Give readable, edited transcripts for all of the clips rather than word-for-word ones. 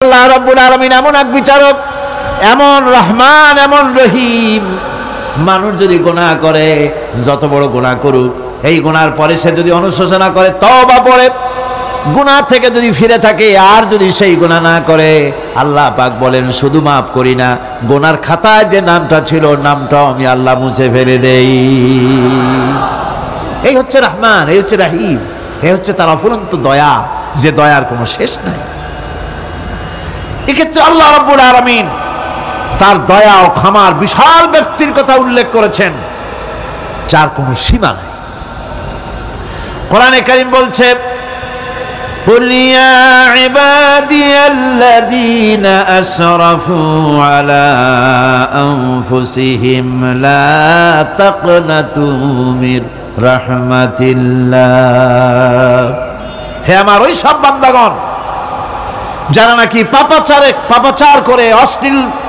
আল্লাহ রাব্বুল আলামিন এমন এক বিচারক, এমন রহমান, এমন রহিম। মানুষ যদি গুনাহ করে, যত বড় গুনাহ করুক, এই গুনার পরে সে যদি অনুশোচনা করে, তওবা পড়ে, গুনাহ থেকে যদি ফিরে থাকে, আর যদি সেই গুনাহ না করে, আল্লাহ পাক বলেন শুধু মাফ করি না, গুনার খাতায় যে নামটা ছিল, নামটাও আমি আল্লাহ মুছে ফেলে দেই। এই হচ্ছে রহমান, এই হচ্ছে রহিম, এই হচ্ছে তার অফুরন্ত দয়া, যে দয়ার কোনো শেষ নাই। এক্ষেত্রে আল্লাহ রাব্বুল আলামিন তার দয়া ও ক্ষমার বিশাল ব্যক্তির কথা উল্লেখ করেছেন, যার কোনো সীমা নাই। কোরআনে কারীম বলছে, قل يا عبادي الذين أسرفوا على أنفسهم لا تقنطوا من رحمة الله। হে আমার ওই সব বান্দাগণ যারা নাকি পাপাচার করে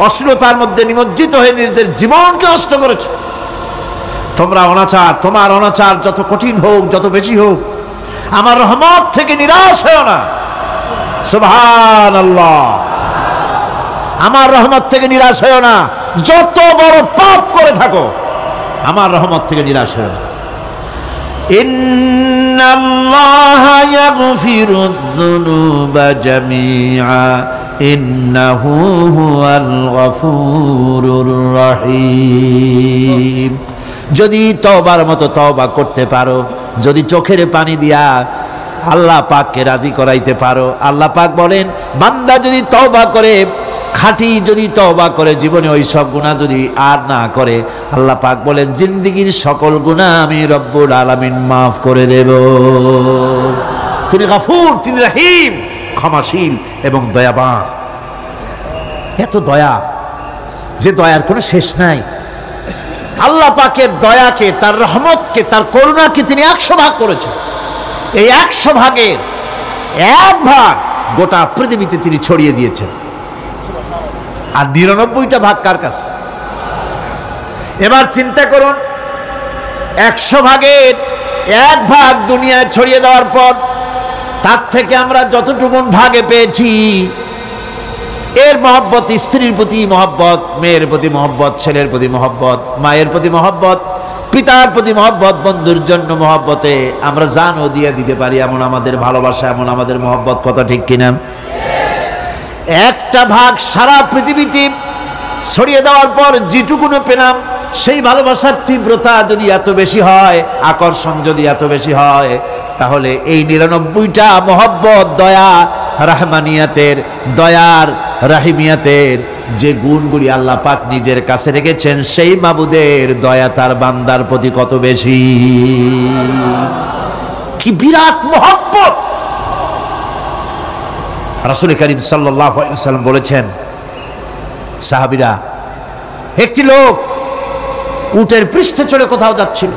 অশ্লীলতার মধ্যে নিমজ্জিত হয়ে নিজেদের জীবনকে নষ্ট করেছে, তোমার অনাচার যত কঠিন হোক, যত বেশি হোক, আমার রহমত থেকে নিরাশ হও না। সুবহানাল্লাহ, আমার রহমত থেকে নিরাশ হও না। যত বড় পাপ করে থাকো, আমার রহমত থেকে নিরাশ হও না। ইন্নাল্লাহা ইয়াগফিরুয যুনুবা জামিআ ইন্নাহু হুয়াল গফুরুর রহিম। যদি তওবার মতো তওবা করতে পারো, যদি চোখের পানি দিয়া আল্লাহ পাককে রাজি করাইতে পারো, আল্লাহ পাক বলেন বান্দা যদি তওবা করে, খাঁটি যদি তওবা করে, জীবনে ওই সব গুনাহ যদি আর না করে, আল্লাহ পাক বলেন জিন্দেগীর সকল গুনাহ আমি রব্বুল আলামিন মাফ করে দেব। তিনি গফুর, তিনি রহিম, ক্ষমাশীল এবং দয়াবান। এত দয়া, যে দয়ার কোনো শেষ নাই। আল্লাহ পাকের দয়াকে, তার রহমতকে, তার করুণাকে তিনি 100 ভাগ করেছেন। এই 100 ভাগের 1 ভাগ গোটা পৃথিবীতে তিনি ছড়িয়ে দিয়েছেন। আর 99টা ভাগ কার কাছে? এবার চিন্তা করুন, 100 ভাগের 1 ভাগ দুনিয়ায় ছড়িয়ে দেওয়ার পর, তার থেকে আমরা যতটুকুন ভাগে পেয়েছি, এর মহব্বত, স্ত্রীর প্রতি মহব্বত, মেয়ের প্রতি মহব্বত, ছেলের প্রতি মহব্বত, মায়ের প্রতি মহব্বত, পিতার প্রতি মহব্বত, বন্ধুর জন্য মহব্বতে আমরা জানও দিয়ে দিতে পারি, এমন আমাদের ভালোবাসা, এমন আমাদের মহব্বত। কথা ঠিক কিনা? 1টা ভাগ সারা পৃথিবীতে ছড়িয়ে দেওয়ার পর যেটুকুনো পেলাম, সেই ভালোবাসার তীব্রতা যদি এত বেশি হয়, আকর্ষণ যদি এত বেশি হয়, তাহলে এই 99টা মহব্বত, দয়া, রহমানিয়াতের, দয়ার, রাহিমিয়াতের যে গুণগুলি আল্লাহ পাক নিজের কাছে রেখেছেন, সেই মাবুদের দয়া তার বান্দার প্রতি কত বেশি! কি বিরাট মহব্বত! রাসূল করিম সাল্লাল্লাহু আলাইহি ওয়াসাল্লাম বলেছেন, সাহাবীরা, একটি লোক উটের পৃষ্ঠে চড়ে কোথাও যাচ্ছিল,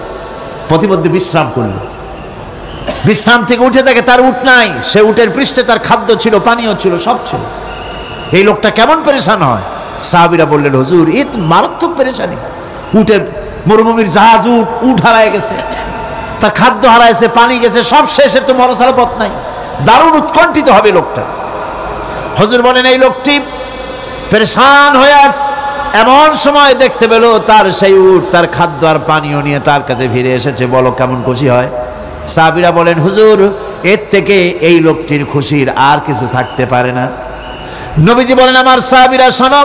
প্রতিমধ্যে বিশ্রাম করল। বিশ্রাম থেকে উঠে দেখে তার উট নাই। সে উটের পৃষ্ঠে তার খাদ্য ছিল, পানীয় ছিল, সব ছিল। এই লোকটা কেমন পেরেশান হয়? সাহাবীরা বললেন, হুজুর, এ তো মারাত্মক পেরেশানি। উটের মরুভূমির জাহাজ, উট হারায় গেছে, তার খাদ্য হারাইছে, পানি গেছে, সব শেষ, তো মরা ছাড়া পথ নাই। দারুণ উৎকণ্ঠিত হবে লোকটা। হুজুর বলেন, এই লোকটি পেরেশান হয়ে আস, এমন সময় দেখতে পেল তার সেই উট তার খাদ্য আর পানীয় নিয়ে তার কাছে ফিরে এসেছে। বলো কেমন খুশি হয়? সাহাবীরা বলেন, হুজুর, এর থেকে এই লোকটির খুশির আর কিছু থাকতে পারে না। নবীজি বলেন, আমার সাহাবীরা শোনো,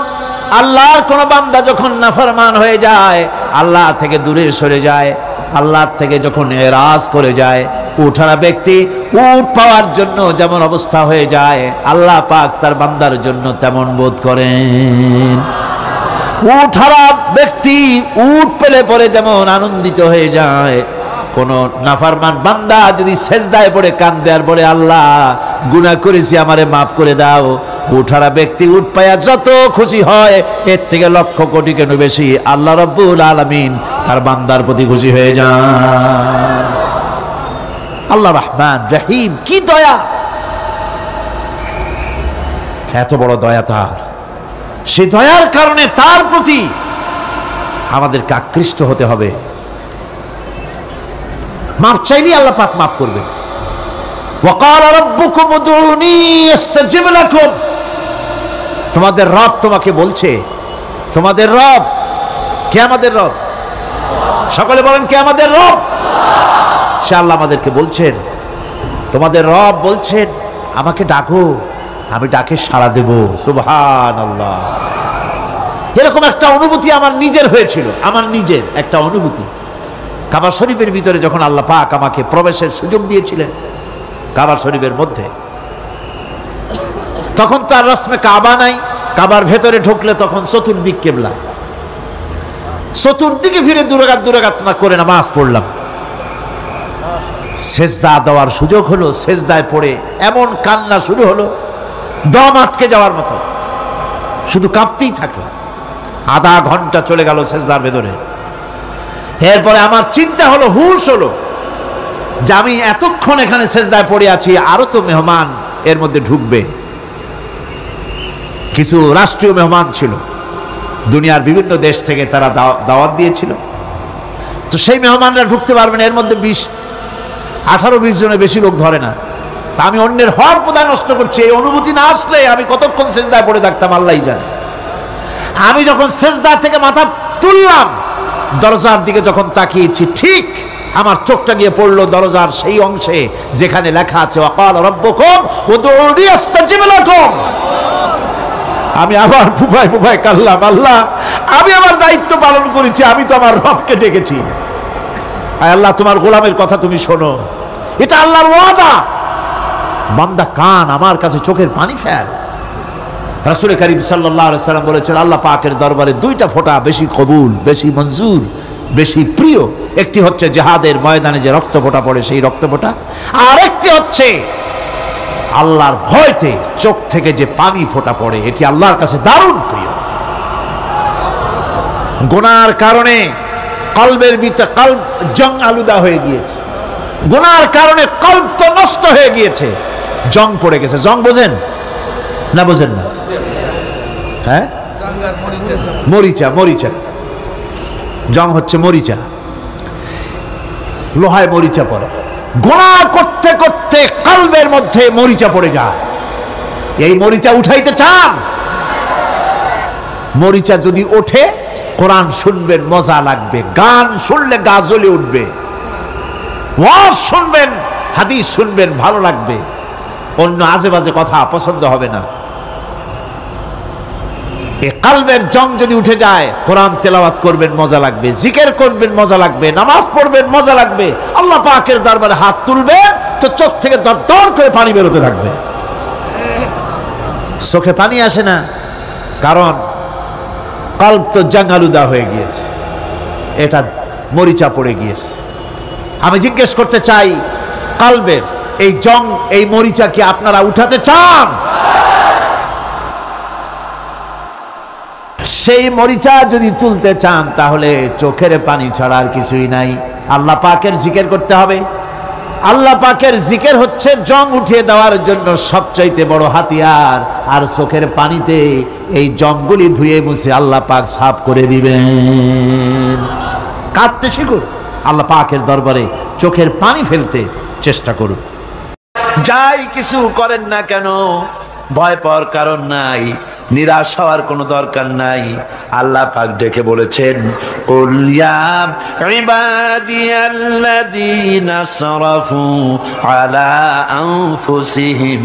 আল্লাহর কোন বান্দা যখন নাফরমান হয়ে যায়, আল্লাহ থেকে দূরে সরে যায়, আল্লাহ থেকে যখন এরাজ করে যায়, উঠারা ব্যক্তি উট পাওয়ার জন্য যেমন অবস্থা হয়ে যায়, আল্লাহ পাক তার বান্দার জন্য তেমন বোধ করেন। উঠারা ব্যক্তি উট পেলে পরে যেমন আনন্দিত হয়ে যায়, কোন নাফরমান বান্দা যদি সেজদায় পড়ে কান্দে আর বলে, আল্লাহ গুনাহ করেছি, আমারে মাফ করে দাও, উঠারা ব্যক্তি উট পায়া যত খুশি হয়, এর থেকে লক্ষ কোটি কেন বেশি আল্লাহ রাব্বুল আলামিন তার বান্দার প্রতি খুশি হয়ে যান। আল্লাহ রহমান রহিম, কি দয়া! এত বড় দয়া তার। সে দয়ার কারণে তার প্রতি আমাদেরকে আকৃষ্ট হতে হবে। মাপ চাইলেই আল্লাহ পাক মাফ করবে। ওয়াকাল রাব্বুকুম উদউনি আস্তাজিব লাকুম, তোমাদের রব তোমাকে বলছে, তোমাদের রব কে? আমাদের রব। সকলে বলেন কে আমাদের রব? সে আল্লাহ আমাদেরকে বলছেন, তোমাদের রব বলছেন আমাকে ডাকো, আমি ডাকে সাড়া দেব। সুবহানাল্লাহ। এরকম একটা অনুভূতি আমার নিজের হয়েছিল, আমার নিজের একটা অনুভূতি। কাবা শরীফের ভিতরে যখন আল্লাহ পাক আমাকে প্রবেশের সুযোগ দিয়েছিলেন কাবা শরীফের মধ্যে, তখন তার রসমে কাবা নাই। কাবার ভেতরে ঢুকলে তখন চতুর্দিক কিবলা, চতুর্দিকে ফিরে দুরাকাত না করে নামাজ পড়লাম। সেজদা দেওয়ার সুযোগ হলো, সেজদায় পড়ে এমন কান্না শুরু হলো, দম আটকে যাওয়ার মতো, শুধু কাঁপতেই থাকলাম। আধা ঘন্টা চলে গেল সেজদার ভেতরে। এরপরে আমার চিন্তা হলো, হুশ হলো যে আমি এতক্ষণ এখানে সেজদায় পড়ে আছি, আরো তো মেহমান এর মধ্যে ঢুকবে। কিছু রাষ্ট্রীয় মেহমান ছিল, দুনিয়ার বিভিন্ন দেশ থেকে তারা দাওয়াত দিয়েছিল। তো সেই মেহমানরা ঢুকতে পারবে না, এর মধ্যে 18-20 জনের বেশি লোক ধরে না। তা আমি অন্যের হক বোধহয় নষ্ট করছি, এই অনুভূতি না আসলে আমি কতক্ষণ সেজদায় পড়ে থাকতাম আল্লাহই জানে। আমি যখন সেজদা থেকে মাথা তুললাম, দরজার দিকে যখন তাকিয়েছি, ঠিক আমার চোখটা গিয়ে পড়লো দরজার সেই অংশে যেখানে লেখা আছে ওয়াকাল রাব্বুকুম উদউনি আস্তাজিব লাকুম। আমি আবার ফুফায় কাল্লাম, আল্লাহ আমি আমার দায়িত্ব পালন করেছি, আমি তো আমার রবকে ডেকেছি। আল্লাহ তোমার গোলামের কথা তুমি শোনো, এটা আল্লাহর ওয়াদা। বান্দা কান আমার কাছে চোখের পানি ফেল। রাসূল করিম সাল্লাল্লাহু আলাইহি সাল্লাম বলেছেন, আল্লাহ পাকের দরবারে দুইটা ফোঁটা বেশি কবুল, বেশি মঞ্জুর, বেশি প্রিয়। একটি হচ্ছে জিহাদের ময়দানে যে রক্ত ফোঁটা পড়ে সেই রক্ত ফোঁটা, আর একটি হচ্ছে আল্লাহর ভয়তে চোখ থেকে যে পানি ফোঁটা পড়ে, এটি আল্লাহর কাছে দারুণ প্রিয়। গুনার কারণে কলবের ভিতরে কলব জং আলুদা হয়ে গিয়েছে, গুনার কারণে কলব তো নষ্ট হয়ে গিয়েছে, জং পড়ে গেছে। জং বোঝেন না? বোঝেন না? হ্যাঁ, মরিচা। মরিচা জং হচ্ছে মরিচা, লোহায় মরিচা পড়ে। গুনাহ করতে করতে কলবের মধ্যে মরিচা পড়ে যায়। এই মরিচা উঠাইতে চান? মরিচা যদি ওঠে, কোরআন শুনবেন মজা লাগবে, গান শুনলে গা জ্বলে উঠবে, ওয়াজ শুনবেন, হাদিস শুনবেন ভালো লাগবে, অন্য আজে বাজে কথা পছন্দ হবে না। এই কলবের জং যদি উঠে যায়, কোরআন তেলাওয়াত করবেন মজা লাগবে, জিকির করবেন মজা লাগবে, নামাজ পড়বেন মজা লাগবে, আল্লাহ পাকের দরবারে হাত তুলবে তো চোখ থেকে দরদর করে পানি বেরোতে থাকবে। চোখে পানি আসে না, কারণ কলব তো জাঙ্গালুদা হয়ে গিয়েছে, এটা মরিচা পড়ে গিয়েছে। আমি জিজ্ঞেস করতে চাই, কলবের এই জং, এই মরিচা কি আপনারা উঠাতে চান? সেই মরিচা যদি তুলতে চান, তাহলে চোখের পানি ছাড়া আর কিছুই নাই, আল্লাহ পাকের জিকির করতে হবে। আল্লাহ পাকের জিকির হচ্ছে জং উঠিয়ে দেওয়ার জন্য সবচাইতে বড় হাতিয়ার। আর চোখের পানিতে এই জংগুলি ধুয়ে মুছে আল্লাহ পাক সাফ করে দিবেন। কাঁদতে শিখুন, আল্লাহ পাকের দরবারে চোখের পানি ফেলতে চেষ্টা করুন। যাই কিছু করেন না কেন, ভয় পাওয়ার কারণ নাই, নিরাশ হওয়ার কোনো দরকার নাই। আল্লাহ পাক ডেকে বলেছেন, কুল ইয়া ইবাদিয়াল্লাযীনা আসরাফু আলা আনফুসিহিম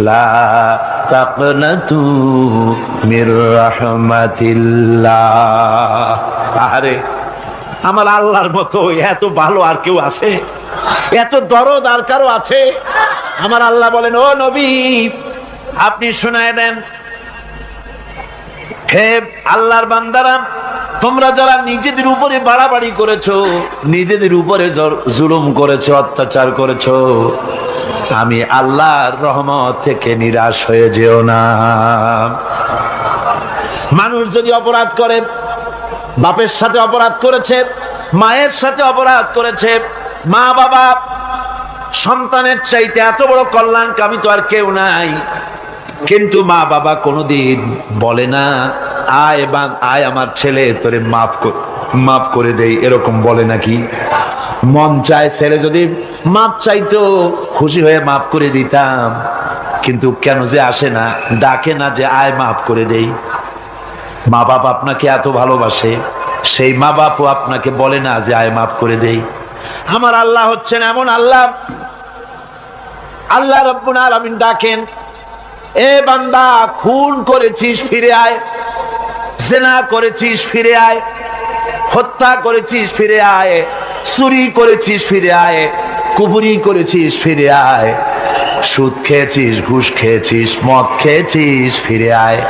লা তাকনাতু মির রাহমাতিল্লাহ। আরে আমার আল্লাহর মতো এত ভালো আর কেউ আছে? এত দরদ আর কারো আছে? আমার আল্লাহ বলেন, ও নবী আপনি শোনায় দেন, হে আল্লাহর বান্দারা, তোমরা যারা নিজেদের উপরে বাড়াবাড়ি করেছো, নিজেদের উপরে জুলুম করেছো, অত্যাচার করেছো, আমি আল্লাহর রহমত থেকে নিরাশ হয়ে যেও না। মানুষ যদি অপরাধ করে, বাপের সাথে অপরাধ করেছে, মায়ের সাথে অপরাধ করেছে, মা বাবা সন্তানের চাইতে এত বড় কল্যাণকামী তো আর কেউ নাই, কিন্তু মা বাবা কোনোদিন বলে না আয় আমার ছেলে তোরে মাফ করে দেই, এরকম বলে নাকি? মন চায় ছেলে যদি মাফ চাইতো, খুশি হয়ে মাফ করে দিতাম, কিন্তু কেন যে আসে না, ডাকে না যে আয় মাফ করে দেই। মা বাপ আপনাকে এত ভালোবাসে, সেই মা বাপও আপনাকে বলে না যে আয় মাফ করে দেই। আমার আল্লাহ হচ্ছেন এমন আল্লাহ, আল্লাহ রাব্বুল আলামিন ডাকেন, এ বান্দা খুন করেছিস ফিরে আয়, জিনা করেছিস ফিরে আয়, হত্যা করেছিস ফিরে আয়, চুরি করেছিস ফিরে আয়, কুফরি করেছিস ফিরে আয়, সুদ খেয়েছিস, ঘুষ খেয়েছিস, মদ খেয়েছিস ফিরে আয়,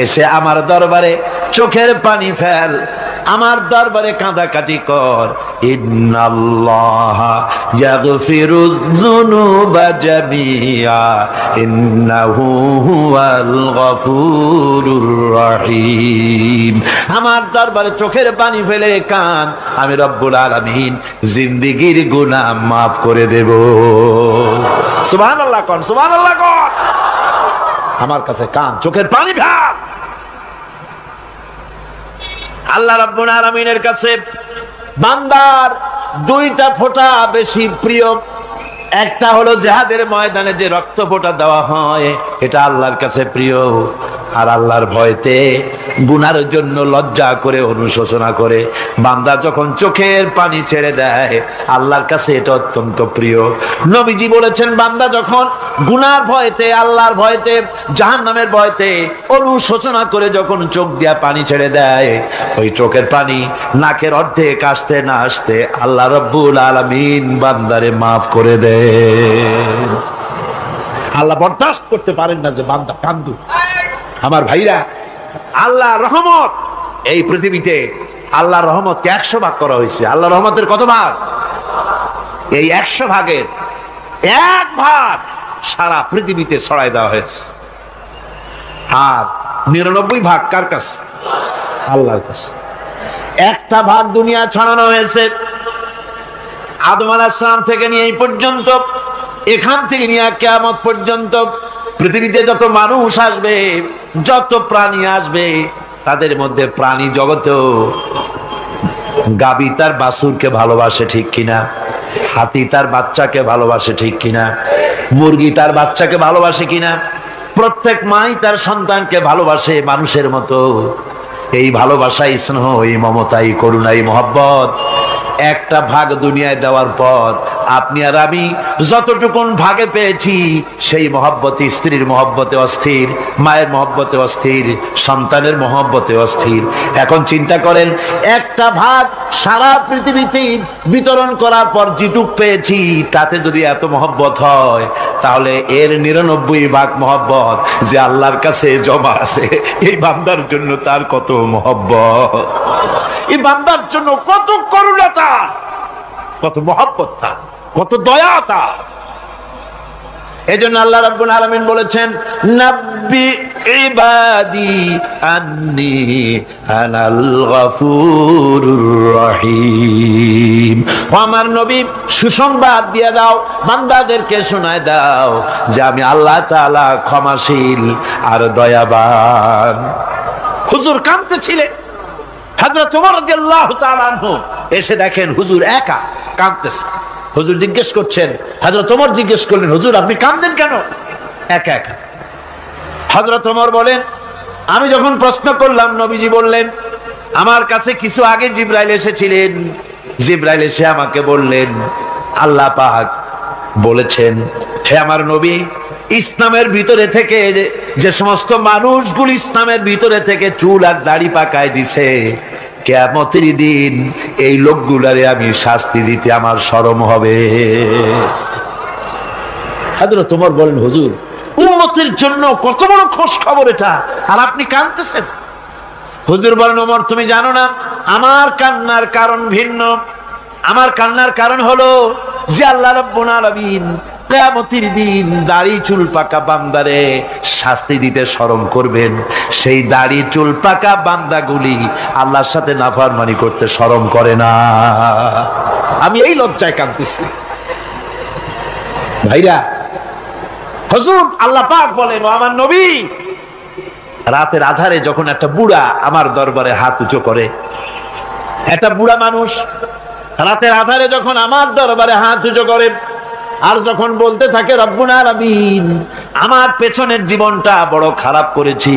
এসে আমার দরবারে চোখের পানি ফেল, আমার দরবারে কাঁদাকাটি কর। ইন্নাল্লাহা ইয়াগফিরুয যুনুবা জামিআ ইন্নাহু হুয়াল গফুরুর রহিম। আমার দরবারে চোখের পানি ফেলে কান, আমি রব্বুল আলামিন জিন্দেগীর গুনাহ মাফ করে দেব। সুবহানাল্লাহ কোন, সুবহানাল্লাহ কোন। আমার কাছে কান, চোখের পানি ফেল। আল্লাহ রাব্বুল আলামিনের কাছে বান্দার দুইটা ফোঁটা বেশি প্রিয়। একটা হলো জিহাদের ময়দানে যে রক্ত ফোঁটা দেওয়া হয়, এটা আল্লাহর কাছে প্রিয়। আর আল্লাহর ভয়তে গুনার জন্য লজ্জা করে অনুশোচনা করে বান্দা যখন চোখের পানি ছেড়ে দেয়, আল্লাহর কাছে এটা অত্যন্ত প্রিয়। নবীজি বলেছেন, বান্দা যখন গুনার ভয়তে, আল্লাহর ভয়তে, জাহান্নামের ভয়তে অনুশোচনা করে যখন চোখ দিয়া পানি ছেড়ে দেয়, ওই চোখের পানি নাকের অর্ধেক আসতে না আসতে আল্লাহ রাব্বুল আলামিন বান্দারে মাফ করে দেয়। আল্লাহ বরদাস্ত করতে পারেন না যে বান্দা কান্দু। আমার ভাইরা, আল্লাহ রহমত, এই পৃথিবীতে আল্লাহ রহমতকে 100 ভাগ করা হয়েছে। আল্লাহ রহমতের কত ভাগ? এই 100 ভাগের 1 ভাগ সারা পৃথিবীতে ছড়াই দেওয়া হয়েছে। আর 99 ভাগ কার কাছে? আল্লাহর কাছে। একটা ভাগ দুনিয়া ছড়ানো হয়েছে আদম আলাইহিস সালাম থেকে নিয়ে এই পর্যন্ত, এখান থেকে নিয়ে কিয়ামত পর্যন্ত পৃথিবীতে যত মানুষ আসবে, যত প্রাণী আসবে, তাদের মধ্যে প্রাণী জগতেও গাবি তার বাছুরকে ভালোবাসে ঠিক কিনা, হাতি তার বাচ্চাকে ভালোবাসে ঠিক কিনা, মুরগি তার বাচ্চাকে ভালোবাসে কিনা, প্রত্যেক মাই তার সন্তানকে ভালোবাসে মানুষের মতো। এই ভালোবাসা, স্নেহ, এই মমতা, এই করুণা, এই মহব্বত একটা ভাগ দুনিয়ায় দেওয়ার পর আপনি আর আমি যতটুকুন ভাগে পেয়েছি, সেই মহব্বতে, স্ত্রীর মহব্বতে অস্থির, মায়ের মহব্বতে অস্থির, সন্তানের মহব্বতে অস্থির। এখন চিন্তা করেন, একটা ভাগ সারা পৃথিবীতে বিতরণ করার পর যেটুক পেয়েছি, তাতে যদি এত মহব্বত হয়, তাহলে এর 99 ভাগ মহব্বত যে আল্লাহর কাছে জমা আছে, এই বান্দার জন্য তার কত মহব্বত, এই বান্দার জন্য কত করুণা তার, কত মহব্বত তার, কত দয়া তার। এজন্য আল্লাহ রাব্বুল আলামিন বলেছেন, নাব্বি ইবাদি আন্নী আনাল গফুরুর রহিম। ও আমার নবী, সুসংবাদ দিয়ে দাও, বান্দাদেরকে শোনায় দাও যে আমি আল্লাহ তাআলা ক্ষমাশীল আর দয়াবান। হুজুর কাঁদতেছিলেন, হযরত ওমর রাদিয়াল্লাহু তাআলা আনহু এসে দেখেন হুজুর একা কাঁদতেছে। হুজুর জিজ্ঞেস করছেন, হযরত ওমর জিজ্ঞেস করলেন, হুজুর আপনি কাঁদেন কেন একা একা? হযরত ওমর বলেন, আমি যখন প্রশ্ন করলাম, নবীজি বললেন, আমার কাছে কিছু আগে জিবরাইল এসেছিলেন। জিবরাইল এসে আমাকে বললেন, আল্লাহ পাক বলেছেন, হে আমার নবী, ইসলামের ভিতরে থেকে যে সমস্ত মানুষগুলো ইসলামের ভিতরে থেকে চুল আর দাড়ি পাকায় দিছে, কিয়ামতের দিন এই লোকগুলারে আমি শাস্তি দিতে আমার শরম হবে। হযরত ওমর বলেন, হুজুর উম্মতের জন্য কত বড় খোশ খবর এটা, আর আপনি কাঁদতেছেন। হুজুর বলেন, ওমর তুমি জানো না, আমার কান্নার কারণ ভিন্ন। আমার কান্নার কারণ হলো যে আল্লাহ রাব্বুল আলামিন কিয়ামতের দিন দাড়ি চুল পাকা বান্দারে শাস্তি দিতে শরম করবেন। সেই দাড়ি চুল পাকা বান্দাগুলি আল্লাহর সাথে নাফরমানি করতে শরম করে না। আমি এই লজ্জায় কাঁদতেছি। ভাইরা, হুজুর আল্লাহ পাক বলেন, ও আমার নবী, রাতের আধারে যখন একটা বুড়া আমার দরবারে হাত উঁচু করে, একটা বুড়া মানুষ রাতের আধারে যখন আমার দরবারে হাত উঁচু করে, আর যখন বলতে থাকে রব্বুল আলামিন, আমার পেছনের জীবনটা বড় খারাপ করেছি,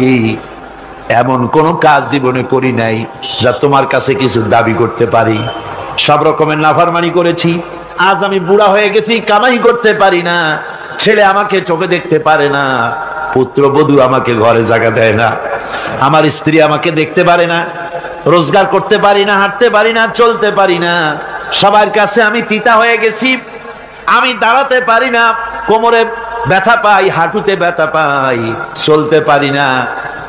এমন কোন কাজ জীবনে করি নাই যা তোমার কাছে কিছু দাবি করতে পারি, সব রকমের নাফরমানি করেছি, আজ আমি বুড়া হয়ে গেছি, কামাই করতে পারি না, ছেলে আমাকে চোখে দেখতে পারে না, পুত্রবধূ আমাকে ঘরে জায়গা দেয় না, আমার স্ত্রী আমাকে দেখতে পারে না, রোজগার করতে পারি না, হাঁটতে পারি না, চলতে পারি না, সবার কাছে আমি তিতা হয়ে গেছি, আমি দাঁড়াতে পারি না, কোমরে ব্যথা পাই, হাঁটুতে ব্যথা পাই, চলতে পারি না,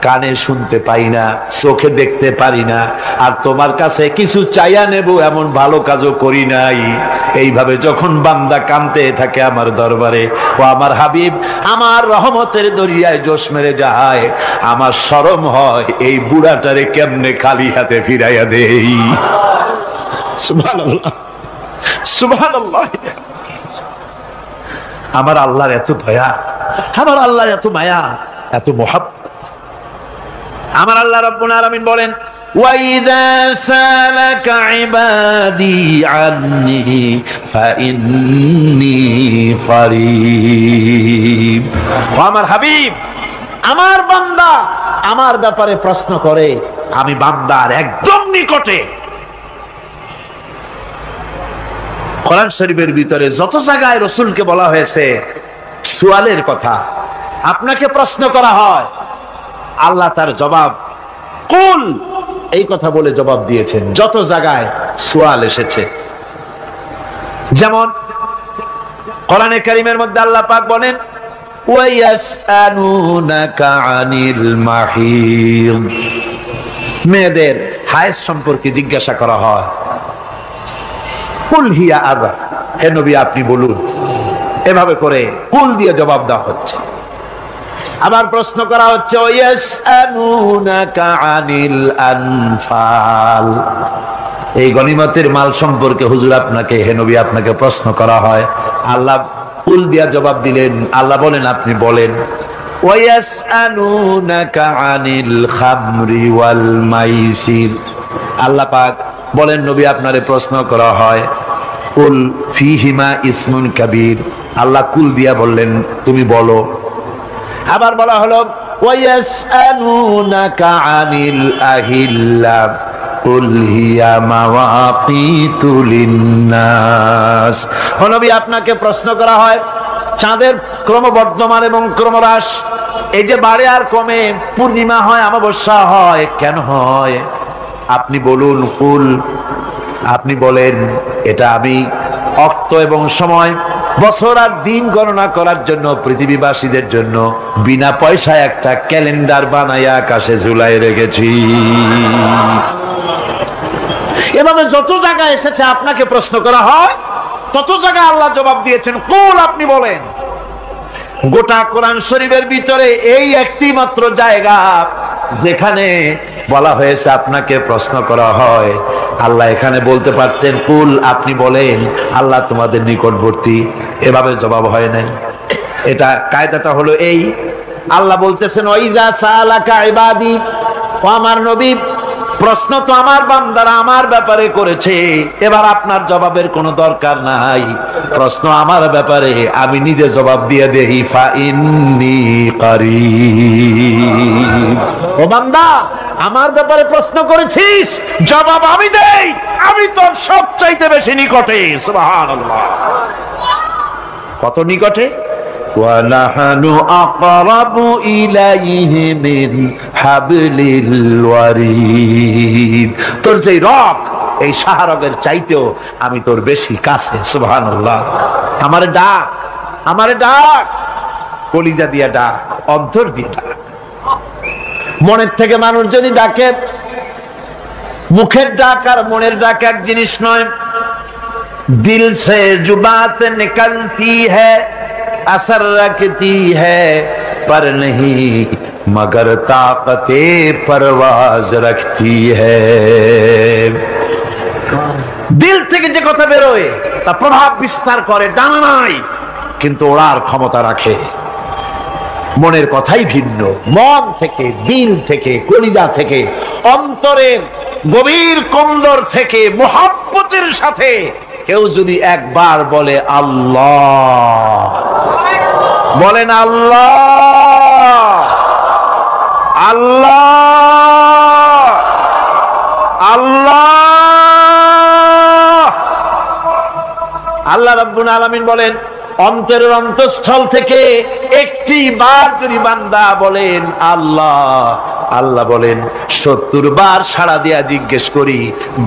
কানে শুনতে পাই না, চোখে দেখতে পারি না, আর তোমার কাছে কিছু চাইয়া নেব এমন ভালো কাজও করি নাই। এইভাবে যখন বান্দা কাঁদতে থাকে আমার দরবারে, ও আমার হাবিব আমার রহমতের দরিয়ায় জোশ মেরে যায়, আমার শরম হয় এই বুড়াটারে কেমনে খালি হাতে ফিরাইয়া দেই। সুবহানাল্লাহ, সুবহানাল্লাহ। আমার আল্লাহর এত দয়া, আমার আল্লাহর এত মায়া, এত মোহাব্বত। আমার আল্লাহ রাব্বুল আলামিন বলেন, ওয়াইযা সালাকা ইবাদি আন্নী ফাইন্নী করিব। আমার হাবিব, আমার বান্দা আমার ব্যাপারে প্রশ্ন করে, আমি বান্দার একদম নিকটে। কোরআন শরীফের ভিতরে যত জায়গায় রাসূলকে বলা হয়েছে সুয়ালের কথা, আপনাকে প্রশ্ন করা হয়, আল্লাহ তার জবাব কুল এই কথা বলে জবাব দিয়েছেন। যত জায়গায় সুয়াল এসেছে, যেমন কোরআনে কারীমের মধ্যে আল্লাহ পাক বলেন, ওয়ায়াসআলুনাকা আনিল মাহিদ, মেয়েদের হায়েজ সম্পর্কে জিজ্ঞাসা করা হয়, কুল হিয়া আযা, হে নবী আপনি বলুন। এভাবে করে কুল দিয়ে জবাব দেওয়া হচ্ছে। আবার প্রশ্ন করা হচ্ছে, ওয়ায়াসআলুনাকা আনিল আনফাল, এই গনিমতের মাল সম্পর্কে হুজুর আপনাকে, হে নবী আপনাকে প্রশ্ন করা হয়। আল্লাহ কুল দিয়া জবাব দিলেন, আল্লাহ বলেন আপনি বলেন। ওয়ায়াসআলুনাকা আনিল খামরি ওয়াল মাইসির, আল্লাহ পাক বলেন নবী আপনারে প্রশ্ন করা হয়, কুল ফীহিমা ইসমুন কাবীর, আল্লাহ কুল দিয়া বললেন তুমি বলো। আবার বলা হলো, ওয়ায়াসআলুনাকা আনিল আহিল্লা কুল হিয়া মাওয়াকিতু লিন্নাস, ও নবী আপনাকে প্রশ্ন করা হয় চাঁদের ক্রমবর্ধমান এবং ক্রমহ্রাস, এই যে বাড়ে আর কমে, পূর্ণিমা হয় অমাবস্যা হয়, কেন হয় আপনি বলুন। কুল, আপনি বলেন এটা আমি অক্ত এবং সময়, বছর আর দিন গণনা করার জন্য পৃথিবীবাসীদের জন্য বিনা পয়সায় একটা ক্যালেন্ডার বানাইয়া আকাশে ঝুলাই রেখেছি। এভাবে যত জায়গায় এসেছে আপনাকে প্রশ্ন করা হয়, তত জায়গায় আল্লাহ জবাব দিয়েছেন কুল আপনি বলেন। গোটা কোরআন শরীফের ভিতরে এই একটি মাত্র জায়গা যেখানে বলা হয়েছে আপনাকে প্রশ্ন করা হয়, আল্লাহ এখানে বলতে পারতেন কুল আপনি বলেন, আল্লাহ তোমাদের নিকটবর্তী, এভাবে জবাব হয় নাই। এটা কায়দাটা হলো এই, আল্লাহ বলতেছেন ওয়াইজা সালাকা ইবাদি, ও আমার নবী প্রশ্ন তো আমার বান্দারা আমার ব্যাপারে করেছে, এবার আপনার জবাবের কোনো দরকার নাই, প্রশ্ন আমার ব্যাপারে আমি নিজে জবাব দিয়ে দেই, ফাইন্নী করিব। ও বান্দা আমার ব্যাপারে প্রশ্ন করেছিস, জবাব আমি দেই, আমি তোর সবচাইতে বেশি নিকটে। সুবহানাল্লাহ, কত নিকটে? ওয়ানাহানু আকরাবু ইলাইহি মিন হাবলিল ওয়ারিদ, তোর যে রগ এই শাহরগের চাইতেও আমি তোর বেশি কাছে। সুবহানাল্লাহ, আমারে ডাক, আমারে ডাক, কলিজা দিয়া ডাক, অন্তর দিয়ে ডাক। মনের থেকে মানুষ যদি ডাকে, মুখের ডাক আর মনের ডাক এক জিনিস নয়। দিল সে জুবাত নিকলতি হ্যায়, असर रखती है पर नहीं मगर ताकते परवाज रखती है। দিল থেকে যে কথা বেরোয় তা প্রভাব বিস্তার করে, ডানা নাই কিন্তু ওড়ার ক্ষমতা রাখে। মনের কথাই ভিন্ন, মন থেকে, দিল থেকে, কলিজা থেকে, অন্তরের গভীর কন্দর থেকে মুহাব্বতের সাথে কেউ যদি একবার বলে আল্লাহ, বলেন আল্লাহ, আল্লাহ, আল্লাহ। আল্লাহ রাব্বুল আলামিন বলেন, অন্তরের অন্তঃস্থল থেকে একটি বার যদি বান্দা বলেন আল্লাহ, আল্লাহ বলেন 70 বার সাড়া দিয়া জিজ্ঞেস করি,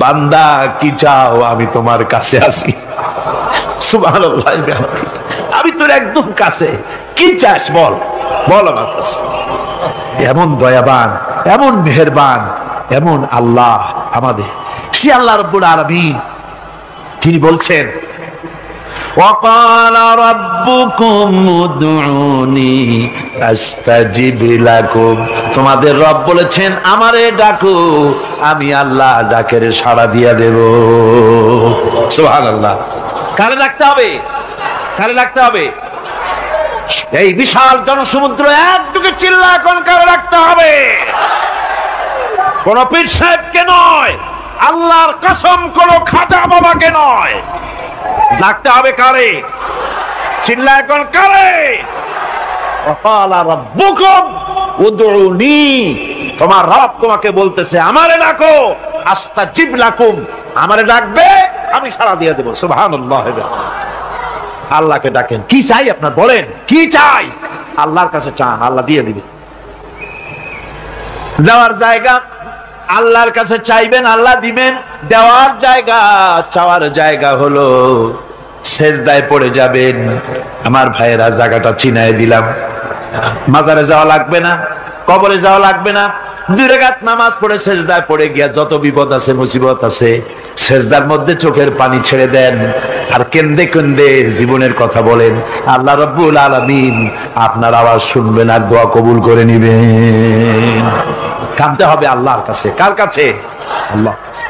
বান্দা কি চাও, আমি তোমার কাছে আছি। সুবহানাল্লাহ, আমি তোর একদম কাছে, কি চাস বল, বল আমার কাছে। এমন দয়াবান, এমন মেহেরবান, এমন আল্লাহ আমাদের। সে আল্লাহ রাব্বুল আলামিন তিনি বলছেন, وقال ربكم ادعوني استجب لكم, তোমাদের রব বলেছেন আমারে ডাকো, আমি আল্লাহ ডাকের সাড়া দিয়া দেব। সুবহানাল্লাহ। কারে ডাকতে হবে, কারে ডাকতে হবে? এই বিশাল জনসমুদ্র একটুকে চিল্লা এখন কারে ডাকতে হবে? কোন পীর সাহেবকে নয়, আল্লাহর কসম কোন খাজা বাবাকে নয়, ডাকতে হবে কারে? চিল্লা এখন কারে? ওয়াকালা রাব্বুকুম উদউনি, তোমার রব তোমাকে বলতেছে আমারে ডাকো, আস্তাজিব লাকুম, আমারে ডাকবে আমি সাড়া দিয়ে দেব। সুবহানাল্লাহ। আল্লাহকে ডাকেন, কি চাই আপনার বলেন, কি চাই? আল্লাহর কাছে চান, আল্লাহ দিয়ে দিবে। দেওয়ার জায়গা আল্লাহর কাছে চাইবেন, আল্লাহ দিবেন। দেওয়ার জায়গা, চাওয়ার জায়গা হলো সেজদায় পড়ে যাবেন। আমার ভাইয়েরা, জায়গাটা চিনায় দিলাম। মাজারে যাওয়া লাগবে না, কবরে যাওয়া লাগবে না। 2 রাকাত নামাজ পড়ে সেজদায় পড়ে গিয়া যত বিপদ আছে, মুসিবত আছে, সেজদার মধ্যে চোখের পানি ছেড়ে দেন আর কেন্দে কেন্দে জীবনের কথা বলেন। আল্লাহ রাব্বুল আলামিন আপনার আওয়াজ শুনবেন আর দোয়া কবুল করে নিবেন। কাঁদতে হবে আল্লাহর কাছে। কার কাছে? আল্লাহর কাছে।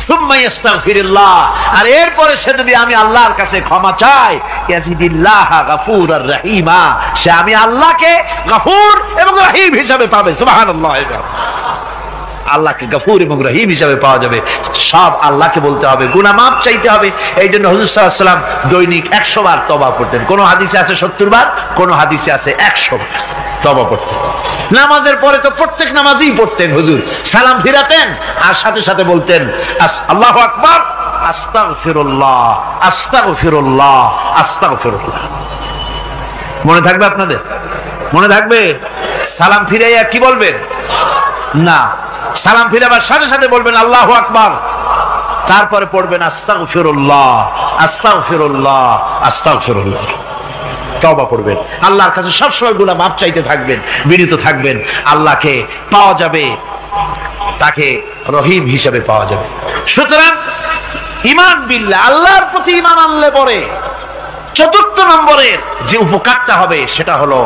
সুম্মা ইস্তাগফিরুল্লাহ, আর এরপরে সে যদি আমি আল্লাহর কাছে ক্ষমা চাই, ইয়াজিদিল্লাহ গফুরার রহিমা, সে আমি আল্লাহকে গফুর এবং রহিম হিসাবে পাবে। সুবহানাল্লাহ। আল্লাহকে গফুর এবং রহিম হিসাবে পাওয়া যাবে। সব আল্লাহকে বলতে হবে, গুনাহ মাফ চাইতে হবে। এই জন্য হুজুর সাল্লাল্লাহু আলাইহি ওয়াসাল্লাম দৈনিক 100 বার তওবা পড়তেন। কোন হাদিসে আছে 70 বার, কোন হাদিসে আছে 100 বার তওবা পড়তেন। নামাজের পরে তো প্রত্যেক নামাজই পড়তেন হুজুর, সালাম ফিরাতেন আর সাথে সাথে বলতেন আল্লাহু আকবার, আস্তাগফিরুল্লাহ, আস্তাগফিরুল্লাহ, আস্তাগফিরুল্লাহ। মনে থাকবে আপনাদের? মনে থাকবে? সালাম ফিরাইয়া কি বলবেন? না, সালাম ফিরাবার সাথে সাথে বলবেন আল্লাহু আকবার, তারপরে পড়বেন আস্তাগফিরুল্লাহ, আস্তাগফিরুল্লাহ, আস্তাগফিরুল্লাহ। তওবা করবেন, আল্লাহর কাছে সবসময় গুনাহ মাফ চাইতে থাকবেন, বিনীত থাকবেন। আল্লাহকে পাওয়া যাবে, তাকে রহিম হিসেবে পাওয়া যাবে। সুতরাং ঈমান বিল্লাহ, আল্লাহর প্রতি ঈমান আনলে পরে 4 নম্বরের যে উপকারটা হবে সেটা হলো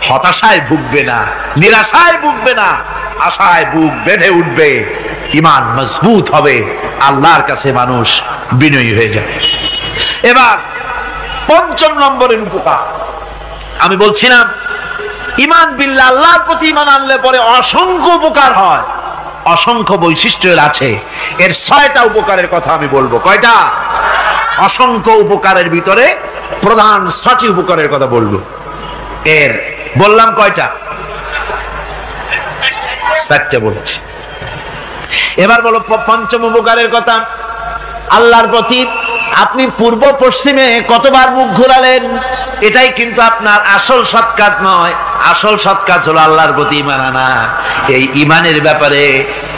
হতাশায় ভুগবে না, নিরাশায় ভুগবে না, আশায় বুক বেঁধে উঠবে, ঈমান মজবুত হবে, আল্লাহর কাছে মানুষ বিনয়ী হয়ে যাবে। এবার 5 নম্বরের উপকার আমি বলছিলাম, ঈমান বিল্লাহ, আল্লাহর প্রতি ঈমান আনলে পরে অসংখ্য উপকার হয়, অসংখ্য বৈশিষ্ট্য আছে। এর 6টা উপকারের কথা আমি বলবো। কয়টা? অসংখ্য উপকারের ভিতরে প্রধান 6টি উপকারের কথা বলবো। এর বললাম কয়টা? 4টে বলেছি। এবার বলো 5ম উপকারের কথা। আল্লাহর প্রতি আপনি পূর্ব পশ্চিমে কতবার মুখ ঘোরালেন, এটাই কিন্তু আপনার আসল সৎ কাজ নয়। আসল সৎ কাজ হলো আল্লাহর প্রতি ঈমান আনা। এই ঈমানের ব্যাপারে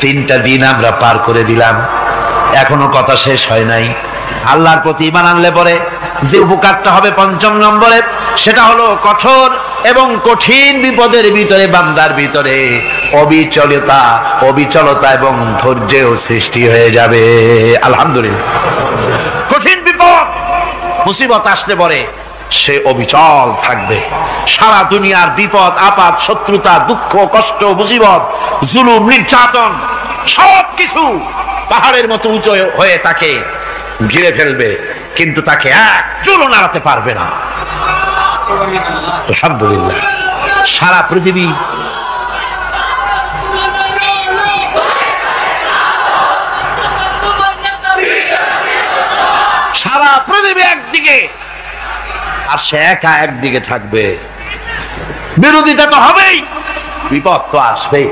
3টা দিন আমরা পার করে দিলাম, এখনো কথা শেষ হয় নাই। আল্লাহর প্রতি ঈমান আনলে পরে যে উপকারটা হবে 5ম নম্বরে, সেটা হলো কঠোর এবং কঠিন বিপদের ভিতরে বান্দার ভিতরে অবিচলতা এবং ধৈর্যের সৃষ্টি হয়ে যাবে। আলহামদুলিল্লাহ। কঠিন বিপদ মুসিবত আসলে পরে সে অবিচল থাকবে। সারা দুনিয়ার বিপদ আপদ, শত্রুতা, দুঃখ, কষ্ট, মুসিবত, জুলুম, নির্যাতন সবকিছু পাহাড়ের মতো উঁচু হয়ে তাকে ঘিরে ফেলবে, কিন্তু তাকে এক চুলও নাড়াতে পারবে না। আলহামদুলিল্লাহ। সারা পৃথিবী করে দেবে একদিকে, আর সে একা একদিকে থাকবে। বিরোধিতা তো হবেই, বিপদ তো আসবে।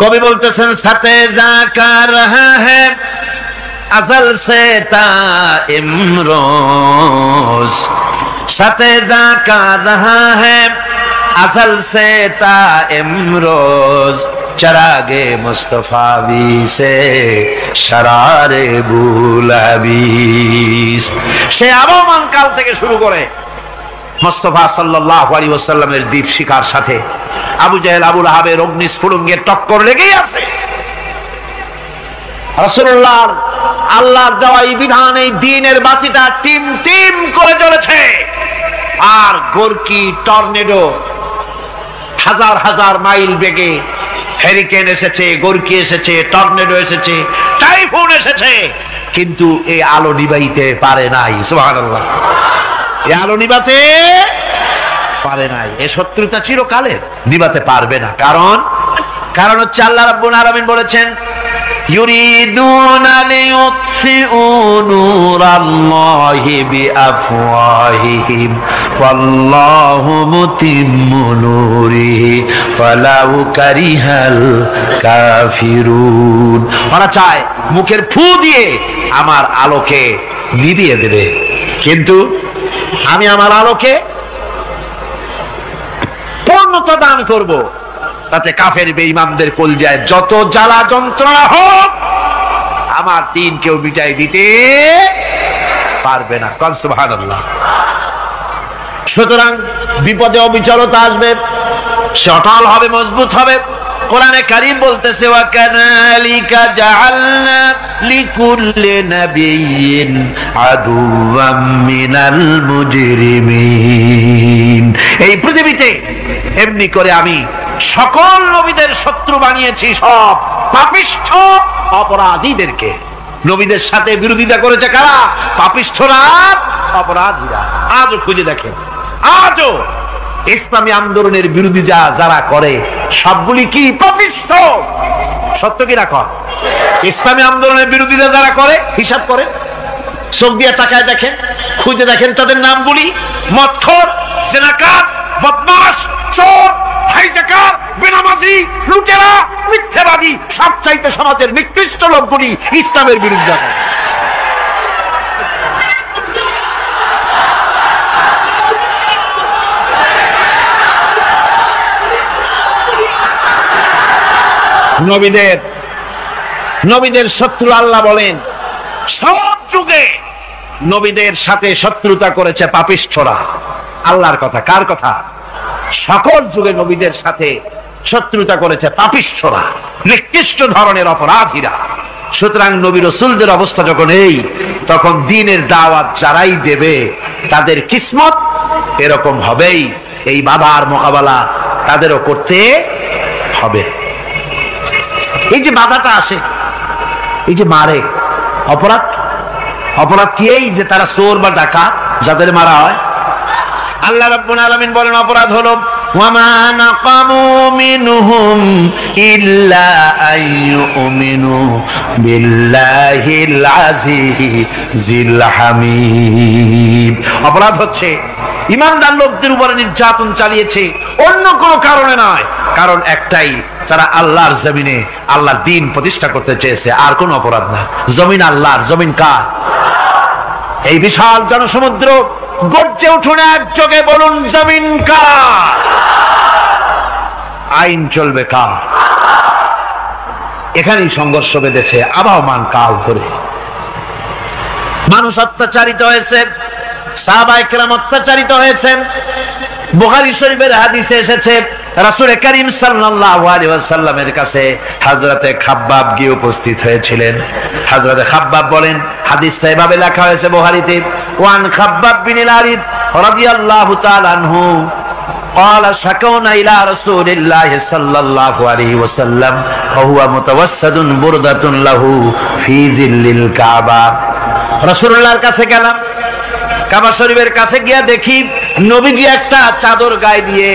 কবি বলতেছেন সাথে জাকা রহা হ্যায় अज़ल से ता इमरोज, साथे जाका रहा है अज़ल से ता इमरोज, चरागे मुस्तफावी से शरारे बुलाबीस। সে আবহমান কাল থেকে শুরু করে মুস্তাফা সাল্লাল্লাহু আলাইহি ওয়াসাল্লামের দীপ শিখার সাথে আবু জাহেল আবু লাহাবের অগ্নিস্ফুলিঙ্গের টক্কর লেগেই আছে। রাসূলুল্লাহ আল্লাহর দেওয়া এই বিধান, এই দ্বীনের বাতিটা টিম টিম করে জ্বলেছে। আর গোরকি টর্নেডো হাজার হাজার মাইল বেগে, হেরিকেন এসেছে, গোরকি এসেছে, টর্নেডো এসেছে, টাইফুন এসেছে, কিন্তু এই আলো নিবাইতে পারে নাই। সুবহানাল্লাহ, এই আলো নিবাতে পারে নাই। এই শত্রুতা চিরকালের, নিবাতে পারবে না। কারণ হচ্ছে আল্লাহ রাব্বুল আলামিন বলেছেন ইউরিদুনা লিয়ুতফিউ নূরাল্লাহি বিআফওয়াহিহিম ওয়াল্লাহু মুতিম্মু নূরিহি ওয়ালাউ কারিহাল কাফিরুন। ওরা চায় মুখের ফু দিয়ে আমার আলোকে নিভিয়ে দেবে, কিন্তু আমি আমার আলোকে পূর্ণতা দান করব, তাতে কাফের বেঈমানদের কলজায় যত জ্বালা যন্ত্রণা হোক আমার দ্বীন কেউ মিটাই দিতে পারবে না। সুবহানাল্লাহ। সুতরাং বিপদে অবিচলতা আসবে, সে অটল হবে, মজবুত হবে। কোরআনে কারীম বলতেছে ওয়া কাযালিকা জাআলনা লিকুল্লি নাবিয়্যিন আদুওয়াম মিনাল মুজরিমিন। এই পৃথিবীতে এমনি করে আমি সকল নবীদের শত্রু বানিয়েছি, সব পাপিষ্ঠ অপরাধীদেরকে। নবীদের সাথে বিরোধিতা করেছে কারা? পাপিষ্ঠরা, অপরাধীরা। আজও খুঁজে দেখেন, আজও ইসলামী আন্দোলনের বিরোধিতা যারা করে সবগুলি কি পাপিষ্ঠ? সত্য কি না কর? ইসলামী আন্দোলনের বিরোধিতা যারা করে হিসাব করে, চোখ দিয়ে তাকায় দেখেন, খুঁজে দেখেন তাদের নামগুলি। মদখোর, জিনাকার, বদমাশ, চোর, হাইজাকার, বেনামাজি, লুটেরা, মিথ্যাবাদী, সবচাইতে সমাজের নিকৃষ্ট লোকগুলি ইসলামের বিরোধিতা করে। নবীদের শত্রু আল্লাহ বলেন সব যুগে নবীদের সাথে শত্রুতা করেছে পাপিষ্ঠরা। আল্লাহর কথা, কার কথা? সকল যুগে নবীদের সাথে শত্রুতা করেছে পাপিষ্ঠরা, নিকৃষ্ট ধরনের অপরাধীরা। সুতরাং নবী রাসূলদের অবস্থা যখন এই, তখন দ্বীনের দাওয়াত যারাই দেবে তাদের কিসমত এরকম হবেই। এই বাধার মোকাবেলা তাদেরও করতে হবে। এই যে বাধাটা আসে, এই যে মারে, অপরাধ কি? এই যে তারা চোর বা ডাকাত যাদের মারা হয়। আল্লাহ রাব্বুল আলামিন বলেন অপরাধ হলো ওয়ামা নাকামু মিনহুম ইল্লা আইয়ুমিনু বিল্লাহিল আজিজিল হামিদ। অপরাধ হচ্ছে ঈমানদার লোকদের উপরে নির্যাতন চালিয়েছে, অন্য কোনো কারণে নয়। কারণ একটাই, তারা আল্লাহর জমিনে আল্লাহর দ্বীন প্রতিষ্ঠা করতে চেয়েছে, আর কোনো অপরাধ না। জমিন আল্লাহর, জমিন কার? এই বিশাল জনসমুদ্র গর্জে উঠুন একযোগে, বলুন জমিন কার? আইন চলবে কার? এখানেই সংঘর্ষ বেঁধেছে আবহমান কাল ধরে। মানুষ অত্যাচারিত হয়েছে, সাহাবায়ে কেরাম অত্যাচারিত হয়েছেন। বুখারী শরীফের হাদিসে এসেছে রাসূল করিম সাল্লাল্লাহু আলাইহি ওয়াসাল্লামের কাছে হযরতে খাব্বাব গিয়ে উপস্থিত হয়েছিলেন। হযরতে খাব্বাব বলেন, হাদিসটা এভাবে লেখা হয়েছে বুখারীতে, ওয়ান খাব্বাব বিন আল-আরিদ রাদিয়াল্লাহু তাআলা আনহু قال شكونا إلى رسول الله صلى الله عليه وسلم وهو متوسد بردة له في ظل الكعبة। রাসূলুল্লাহর কাছে গেলাম, কাবা শরীফের কাছে গিয়া দেখি নবীজি একটা চাদর গায়ে দিয়ে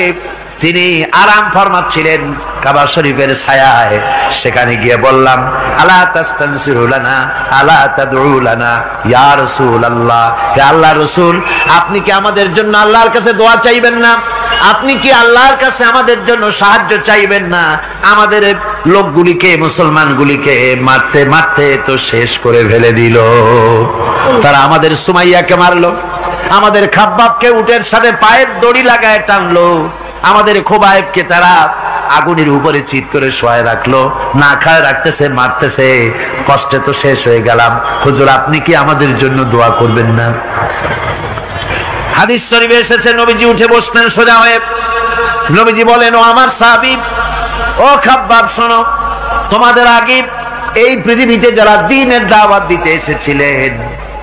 তিনি আরাম ফরমাচ্ছিলেন কাবা শরীফের ছায়ায়। সেখানে গিয়ে বললাম, আলা তাস্তানসিরু লানা আলা তাদউ লানা ইয়া রাসূলুল্লাহ, হে আল্লাহর রাসূল, আপনি কি আমাদের জন্য আল্লাহর কাছে দোয়া চাইবেন না? আপনি কি আল্লাহর কাছে আমাদের জন্য সাহায্য চাইবেন না? আমাদের লোকগুলিকে, মুসলমানগুলিকে মারতে মারতে তো শেষ করে ফেলে দিল। তারা আমাদের সুমাইয়াকে মারলো, আমাদের খাব্বাবকে উটের সাথে পায়ের দড়ি লাগায় টানলো, আমাদের খোবায়েবকে তারা আগুনের উপরে চিৎ করে শোয়ায় রাখলো, না খায় রাখতেছে, মারতেছে। কষ্টে তো শেষ হয়ে গেলাম, হুজুর আপনি কি আমাদের জন্য দোয়া করবেন না? হাদিস শরীফে এসেছে, নবীজি উঠে বসলেন সোজা হয়ে। নবীজি বলেন, ও আমার সাহাবী, ও খাব্বাব, শোনো, তোমাদের আগে এই পৃথিবীতে যারা দ্বীনের দাওয়াত দিতে এসেছিলেন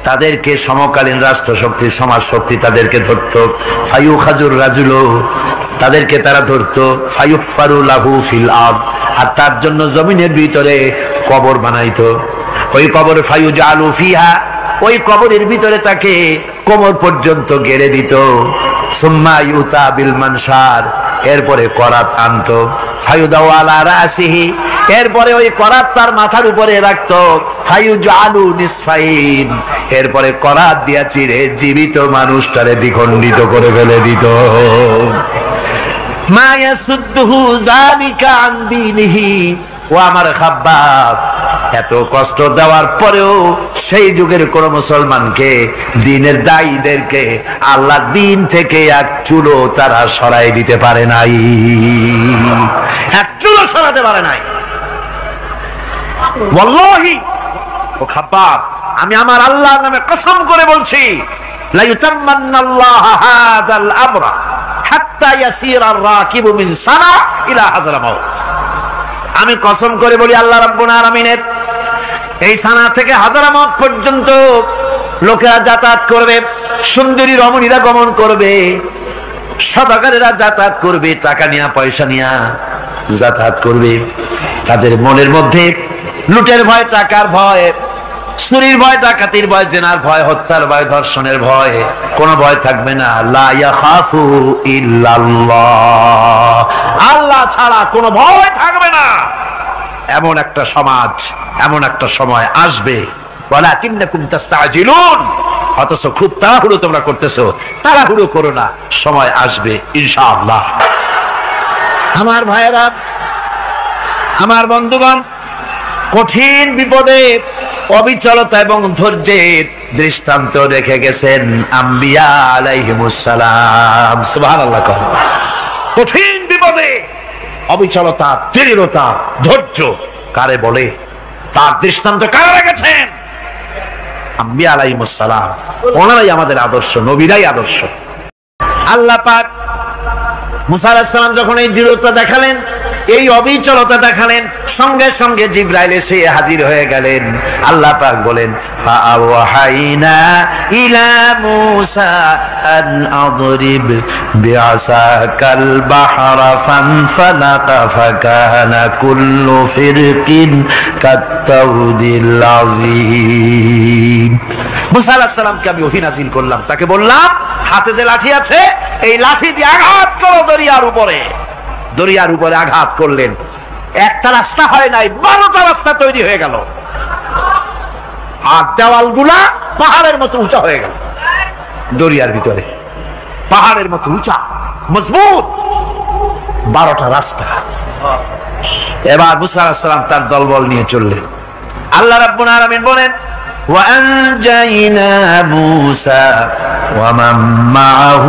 তাদেরকে সমকালীন রাষ্ট্র শক্তি, সমাজ শক্তি তাদেরকে ধরতো। ফায়ুখাজুর রাজুলু, তাদেরকে তারা ধরতো। ফায়ুফারু লাহু ফিল আরদ, আর তার জন্য জমিনের ভিতরে কবর বানাইতো। ওই কবর ফায়ুজালু ফিহা, ওই কবরের ভিতরে তাকে কোমর পর্যন্ত গেড়ে দিত। সুম্মা ইউতা বিল মানশার, এরপরে করাত আনতো। ফায়ুদাউ আলা রাসিহি, এরপরে ওই করাত তার মাথার উপরে রাখতো। ফায়ুজালু নিসফাইন, এরপরে করাত দিয়া চিরে জীবিত মানুষটারে দ্বিখণ্ডিত করে ফেলে দিত। মা ইয়াসুদ্দুহু যালিকা আন দীনিহি, ও আমার খাব্বাব, এত কষ্ট দেওয়ার পরেও সেই যুগের কোন মুসলমানকে, দ্বীনের দায়ীদেরকে আল্লাহর দ্বীন থেকে এক চুলো তারা সরাই দিতে পারে নাই, এক চুলো সরাতে পারে নাই। ওয়াল্লাহি, ও খাব্বাব, আমি আমার আল্লাহর নামে কসম করে বলছি, লা ইউতাম্মান্নাল্লাহু হাযাল আমরা হাত্তা ইয়াসিরার রাকিবু মিন সানা ইলা হাযরামাউত। আমি কসম করে বলি, আল্লাহ রাব্বুল আলামিনের এই সানা থেকে হাজারামত পর্যন্ত লোকেরা যাতায়াত করবে, সুন্দরী রমণীরা গমন করবে, সদাগরেরা যাতায়াত করবে, টাকা নিয়া পয়সা নিয়া যাতায়াত করবে। তাদের মনের মধ্যে লুটের ভয়, টাকার ভয়, চুরির ভয়, ডাকাতির ভয়, জেনার ভয়, হত্যার ভয়, ধর্ষণের ভয়, কোন ভয় থাকবে না। লা ইয়াখাফু ইল্লাল্লাহ, আল্লাহ ছাড়া কোনো ভয় থাকবে না। এমন একটা সমাজ, এমন একটা সময় আসবে। ওয়ালাকিন্নাকুম তাস্তাজিলুন, অথচ খুব তাড়াহুড়ো তোমরা করতেছো। তাড়াহুড়ো করো না, সময় আসবে ইনশাআল্লাহ। আমার ভাইয়েরা, আমার বন্ধুগণ, কঠিন বিপদে অবিচলতা এবং ধৈর্যের দৃষ্টান্ত রেখে গেছেন আম্বিয়া আলাইহিমুস সালাম। সুবহানাল্লাহ। কঠিন বিপদে অবিচলতা, দৃঢ়তা, ধৈর্য কারে বলে, তার দৃষ্টান্ত কারা রেখেছেন? আম্বিয়া আলাইহিমুস সালাম। ওনারাই আমাদের আদর্শ, নবীরাই আদর্শ। আল্লাহ পাক মুসা আলাইহিস সালাম যখন এই দৃঢ়তা দেখালেন, এই অবিচলতা দেখালেন, সঙ্গে সঙ্গে জিবরাইল এসে হাজির হয়ে গেলেন। আল্লাহ পাক বলেন, ফাআওহাইনা ইলা মূসা আন আদরিব বিআসাকাল বাহরা ফানফালাকা ফাকানা কুল্লু ফিরকিন কাত্তাউদিল আযীম। মূসা আলাইহিস সালামকে আমি ওহী নাযিল করলাম, তাকে বললাম, হাতে যে লাঠি আছে, এই লাঠি দিয়ে আঘাত করো দরিয়ার উপরে। দরিয়ার উপরে আঘাত করলেন, একটা রাস্তা হয় নাই, 12টা রাস্তা তৈরি হয়ে গেল। আর দেওয়ালগুলা পাহাড়ের মতো উঁচা হয়ে গেল। দরিয়ার ভিতরে পাহাড়ের মতো উঁচা, মজবুত 12টা রাস্তা। এবার মুসা আলাইহিস সালাম তার দলবল নিয়ে চললেন। আল্লাহ রাব্বুল আলামিন বলেন, وأنجينا موسى ومن معه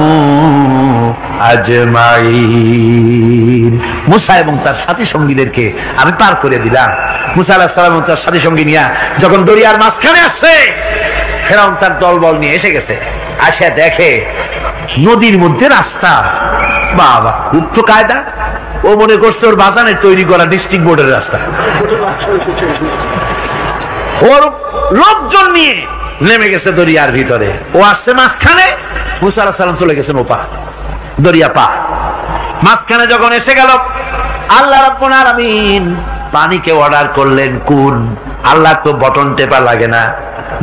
أجمعين। মুসা এবং তার সাথী সঙ্গীদেরকে আমি পার করে দিলাম। মুসা আলাইহিস সালাম এবং তার সাথী সঙ্গী নিয়ে যখন দরিয়ার মাঝখানে আসছে, ফেরাউন তার দলবল নিয়ে এসে গেছে। আসে দেখে নদীর মধ্যে রাস্তা। বাবা, উক্ত কায়দা! ও মনে করছে ওর বাজানের তৈরি করা ডিস্ট্রিক্ট বোর্ডের রাস্তা। ওর লোকজন নিয়ে নেমে গেছে দরিয়ার ভিতরে, ও আসছে মাঝখানে, মুসা আলাইহিস সালাম চলে গেছেন ওপার, দরিয়া পার। মাঝখানে যখন এসে গেল, আল্লাহ রাব্বুল আলামিন পানিকে অর্ডার করলেন, কুন। আল্লাহ তো বটন টেপা লাগে না,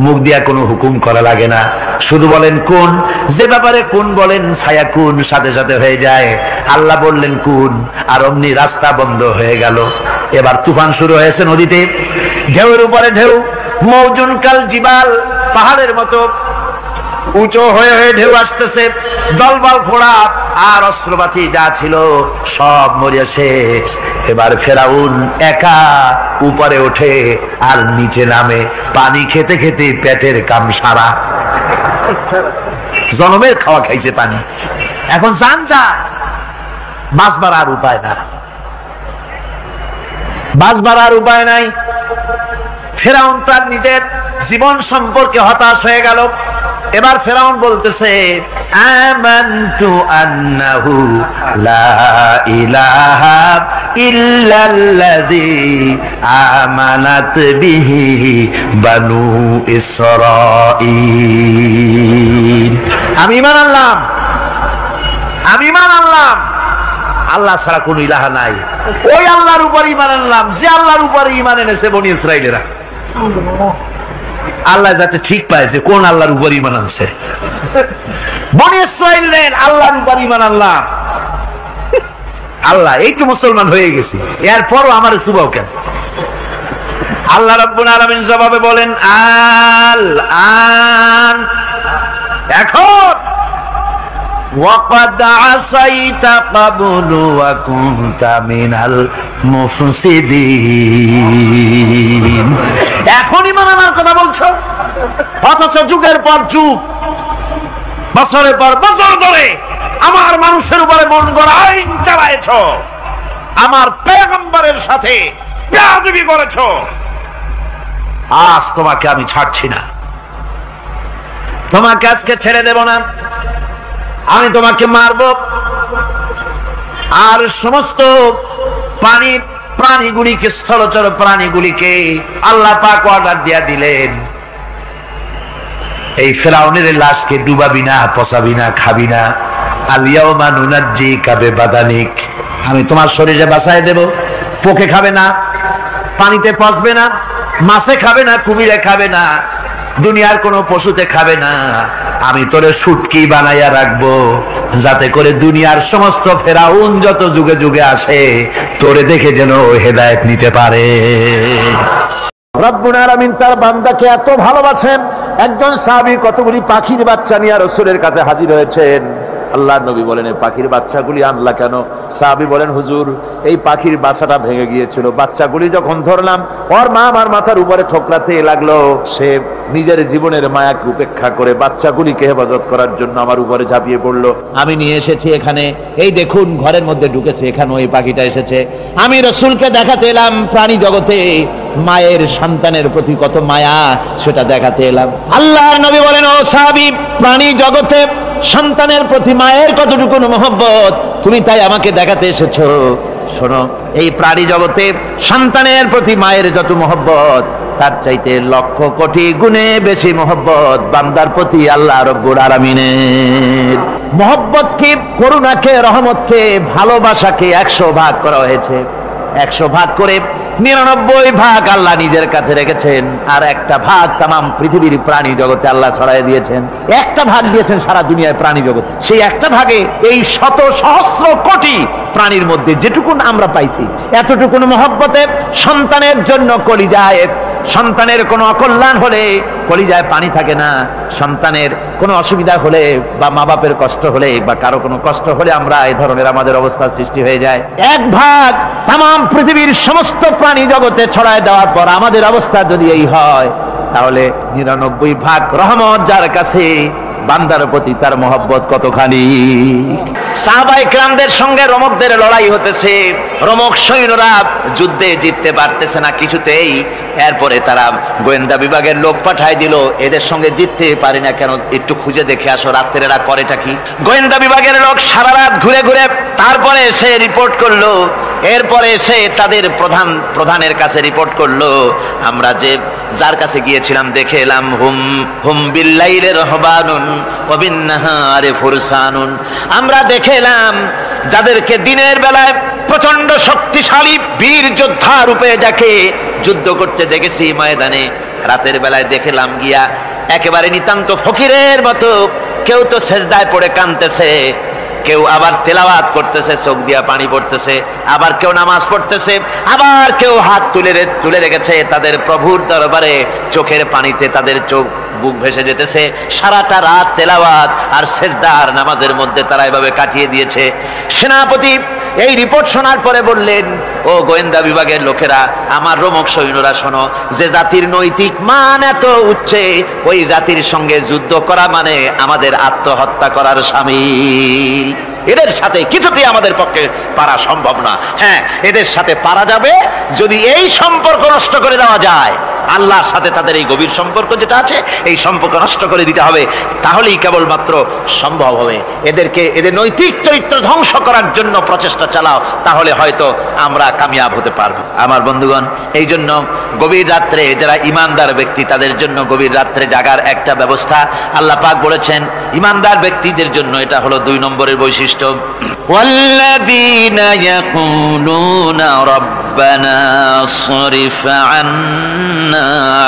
মুখ দিয়া কোনো হুকুম করা লাগে না, শুধু বলেন কুন, যে ব্যাপারে কুন বলেন ফায়াকুন, সাথে সাথে হয়ে যায়। আল্লাহ বললেন কুন, আর অমনি রাস্তা বন্ধ হয়ে গেল। এবার তুফান শুরু হয়েছে নদীতে, ঢেউয়ের উপরে ঢেউ, মৌজুন কাল জিবাল, পাহাড়ের মতো উঁচু হয়ে হয়ে ঢেউ আসতেছে। দলবল ঘোড়া আর অস্ত্রপাতি যা ছিল সব মরিয়া শেষ। এবার ফেরাউন একা উপরে ওঠে আর নিচে নামে, পানি খেতে খেতে পেটের কাম সারা, জনমের খাওয়া খাইছে পানি। এখন জান যা, বাঁচবার আর উপায় না, বাঁচবার আর উপায় নাই। ফেরাউন তার নিজের জীবন সম্পর্কে হতাশ হয়ে গেল। এবার ফেরাউন বলতেছে, আমানতু আন্নাহু লা ইলাহা ইল্লাল্লাযী আমানাত বিহি বানু ইসরাঈল। আমি ঈমান আনলাম, আমি ঈমান আনলাম আল্লাহ ছাড়া কোন ইলাহা নাই। ওই আল্লাহর উপর ঈমান আনলাম যে আল্লাহর উপর ঈমান এনেছে বনি ইসরাঈলেরা। আল্লাহ যাতে ঠিক পায় যে কোন আল্লাহর উপর ঈমান আনছে। বনি ইসরাঈলের আল্লাহর উপর ঈমান আনলাম। আল্লাহ এই তো মুসলমান হয়ে গেছি, এরপরও আমার সুবাও কেন? আল্লাহ রাব্বুল আলামিন জবাবে বলেন, আল আন, এখন ওয়াকাদ আসাইতা ক্বাবলু ওয়া কুনতা মিনাল মুফসিদিন। এখন ঈমান আনার কথা বলছো, অথচ যুগের পর যুগ, বছরের পর বছর ধরে আমার মানুষের উপরে মন গড়া আইন চালায়েছো, আমার পয়গম্বরের সাথে বেয়াদবি করেছো। আজ তোমাকে আমি ছাড়ছি না, তোমাকে আজকে ছেড়ে দেব না, আমি তোমাকে মারব। আর সমস্ত প্রাণীগুলিকে, স্থলচর প্রাণীগুলিকে আল্লাহ পাক অর্ডার দিয়া দিলেন, এই ফেরাউনের লাশকে ডুবাবি না, পচাবি না, খাবি না। আলিয়াউমা নুনাজ্জিকা বিবাদানিক, আমি তোমার শরীরে বাঁচায় দেব। পোকে খাবে না, পানিতে পচবে না, মাছে খাবে না, কুমিরে খাবে না, দুনিয়ার কোনো পশুতে খাবে না। আমি তোরে শুটকি বানাইয়া রাখবো, যাতে করে দুনিয়ার সমস্ত ফেরাউন যত যুগে যুগে আসে তোরে দেখে যেন হেদায়েত নিতে পারে। রব্বুল আলামিন তার বান্দাকে এত ভালোবাসেন, একজন সাহাবী কতগুলি পাখির বাচ্চা নিয়ে রাসূলের কাছে হাজির হয়েছেন। আল্লাহর নবী বলেন, এই পাখির বাচ্চাগুলি আনলা কেন? সাহাবী বলেন, হুজুর এই পাখির বাসাটা ভেঙে গিয়েছিল, বাচ্চাগুলি যখন ধরলাম ওর মা আমার মাথার উপরে ঠোকরাতে লাগলো, সে নিজের জীবনের মায়াকে উপেক্ষা করে বাচ্চাগুলিকে হেফাজত করার জন্য আমার উপরে ঝাঁপিয়ে পড়লো। আমি নিয়ে এসেছি এখানে, এই দেখুন ঘরের মধ্যে ঢুকেছে, এখানেও এই পাখিটা এসেছে। আমি রাসূলকে দেখাতে এলাম প্রাণী জগতে মায়ের সন্তানের প্রতি কত মায়া, সেটা দেখাতে এলাম। আল্লাহর নবী বলেন, ও সাহাবী, প্রাণী জগতে সন্তানের প্রতি মায়ের কতটুকু মহব্বত তুমি তাই আমাকে দেখাতে এসেছো। শোনো, এই প্রাণী জগতে সন্তানের প্রতি মায়ের যত মহব্বত, তার চাইতে লক্ষ কোটি গুণে বেশি মহব্বত বান্দার প্রতি আল্লাহ রব্বুল আলামিনের। মহব্বতকে, করুণাকে, রহমতকে, ভালোবাসাকে 100 ভাগ করা হয়েছে। 100 ভাগ করে 99 ভাগ আল্লাহ নিজের কাছে রেখেছেন, আর একটা ভাগ তামাম পৃথিবীর প্রাণী জগতে আল্লাহ ছড়াই দিয়েছেন। একটা ভাগ দিয়েছেন সারা দুনিয়ায় প্রাণী জগৎ, সেই একটা ভাগে এই শত সহস্র কোটি প্রাণীর মধ্যে যেটুকুন আমরা পাইছি, এতটুকুন মহব্বতে সন্তানের জন্য কলিজায়, সন্তানের কোনো অকল্যাণ হলে কলিজায় পানি থাকে না, সন্তানের কোনো অসুবিধা হলে বা মা বাপের কষ্ট হলে বা কারো কোনো কষ্ট হলে আমরা এই ধরনের আমাদের অবস্থা সৃষ্টি হয়ে যায়। এক ভাগ তামাম পৃথিবীর সমস্ত প্রাণী জগতে ছড়ায় দেওয়ার পর আমাদের অবস্থা যদি এই হয়, তাহলে 99 ভাগ রহমত যার কাছে, বান্দার প্রতি তার মহব্বত কতখানি। সাহাবায়ে কেরামদের সঙ্গে রোমকদের লড়াই হতেছে, রোমক সৈন্যরা যুদ্ধে জিততে পারতেছে না কিছুতেই। এরপরে তারা গোয়েন্দা বিভাগের লোক পাঠায় দিল, এদের সঙ্গে জিততে পারি না কেন, একটু খুঁজে দেখে আসো রাত্রে এরা করেটা কি। গোয়েন্দা বিভাগের লোক সারা রাত ঘুরে ঘুরে তারপরে এসে রিপোর্ট করলো। এরপরে এসে তাদের প্রধানের কাছে রিপোর্ট করলো, আমরা যে যার কাছে গিয়েছিলাম দেখে এলাম, হুম হুম বিল্লাইলি রাহবানুন ওয়া বিন্নাহারি ফুরসানুন, আমরা দেখে এলাম যাদেরকে দিনের বেলায় প্রচন্ড শক্তিশালী বীর যোদ্ধা রূপে যাকে যুদ্ধ করতে দেখেছি ময়দানে, রাতের বেলায় দেখলাম গিয়া একেবারে নিতান্ত ফকিরের মতো কেউ তো সেজদায় পড়ে কাঁদতেছে, কেউ আবার তেলাওয়াত করতেছে, চোখ দিয়া পানি পড়তেছে, আবার কেউ নামাজ পড়তেছে, আবার কেউ হাত তুলে রেখেছে তাদের প্রভুর দরবারে, চোখের পানিতে তাদের চোখ বুক ভেসে যেতেছে। সারাটা রাত তেলাওয়াত আর সেজদা আর নামাজের মধ্যে তারা এভাবে কাটিয়ে দিয়েছে। সেনাপতি এই রিপোর্ট শোনার পরে বললেন, ও গোয়েন্দা বিভাগের লোকেরা, আমার রোমক সৈন্যরা শোনো, যে জাতির নৈতিক মান এত উচ্চে, ওই জাতির সঙ্গে যুদ্ধ করা মানে আমাদের আত্মহত্যা করার শামিল। এদের সাথে কিছুতেই আমাদের পক্ষে পারা সম্ভব না। হ্যাঁ, এদের সাথে পারা যাবে যদি এই সম্পর্ক নষ্ট করে দেওয়া যায়। আল্লাহর সাথে তাদের এই গভীর সম্পর্ক যেটা আছে, এই সম্পর্ক নষ্ট করে দিতে হবে, তাহলেই কেবলমাত্র সম্ভব হবে। এদের নৈতিক চরিত্র ধ্বংস করার জন্য প্রচেষ্টা চালাও, তাহলে হয়তো আমরা কামিয়াব হতে পারবো। আমার বন্ধুগণ, এই জন্য গভীর রাত্রে যারা ইমানদার ব্যক্তি, তাদের জন্য গভীর রাত্রে জাগার একটা ব্যবস্থা আল্লাহ পাক বলেছেন। ইমানদার ব্যক্তিদের জন্য এটা হলো 2 নম্বরের বৈশিষ্ট্য। ওয়াল্লাযীনা ইয়াকুলুনা রাব্বানা সরিফ আন্না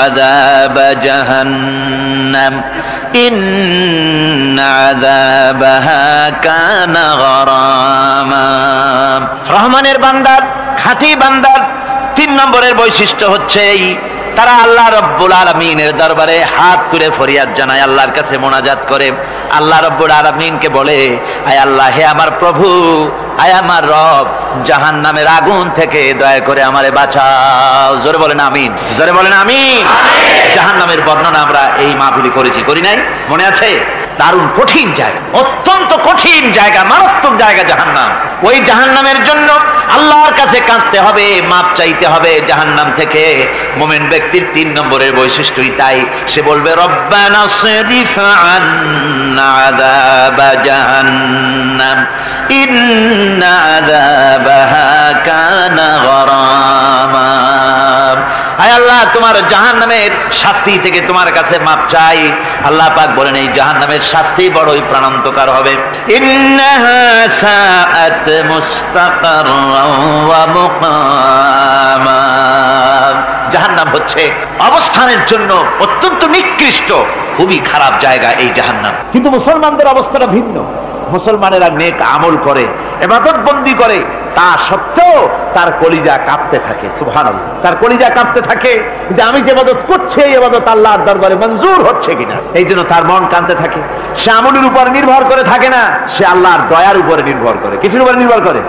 আযাব জাহান্নাম ইন্না আযাবাহা কানা গরামা। রহমানের বান্দার, খাঁটি বান্দার 3 নম্বরের বৈশিষ্ট্য হচ্ছে তারা আল্লাহ রব্বুল আলামিনের দরবারে হাত তুলে ফরিয়াদ জানায়, আল্লাহর কাছে মোনাজাত করে, আল্লাহ রব্বুল আলামিনকে বলে, আয় আল্লাহ, হে আমার প্রভু, আয় আমার রব, জাহান্নামের আগুন থেকে দয়া করে আমারে বাঁচাও। জোরে বলেন আমিন, জোরে বলেন আমিন। জাহান্নামের বর্ণনা আমরা এই মাহফিলে করেছি, করি নাই? মনে আছে? দারুণ কঠিন জায়গা, অত্যন্ত কঠিন জায়গা, মারাত্মক জায়গা জাহান্নাম। ওই জাহান্নামের জন্য আল্লাহর কাছে কাঁদতে হবে, মাপ চাইতে হবে জাহান্নাম থেকে। মুমিন ব্যক্তির 3 নম্বরের বৈশিষ্ট্যই তাই। সে বলবে, রব্বানা সরিফ আন্না আযাব জাহান্নাম ইন্না আযাবাহা কানা গরামা। আয় আল্লাহ, তোমার জাহান্নামের শাস্তি থেকে তোমার কাছে মাপ চাই। আল্লাহ পাক বলেন, এই জাহান্নামের শাস্তি বড়ই প্রাণান্তকার হবে। ইন্নাহা সাআত মুস্তাকাররাও ওয়া মুকামা। জাহান্নাম হচ্ছে অবস্থানের জন্য অত্যন্ত নিকৃষ্ট, খুবই খারাপ জায়গা এই জাহান্নাম। কিন্তু মুসলমানদের অবস্থাটা ভিন্ন। মুসলমানেরা নেক আমল করে, ইবাদত বন্দি করে, তা সত্ত্বেও তার কলিজা কাঁপতে থাকে। সুবহানাল্লাহ, তার কলিজা কাঁপতে থাকে যে আমি যে ইবাদত করছি, এই ইবাদত আল্লাহর দরবারে মঞ্জুর হচ্ছে কিনা। এই জন্য তার মন কাঁপতে থাকে। সে আমলের উপর নির্ভর করে থাকে না, সে আল্লাহর দয়ার উপরে নির্ভর করে। কিসের উপরে নির্ভর করে?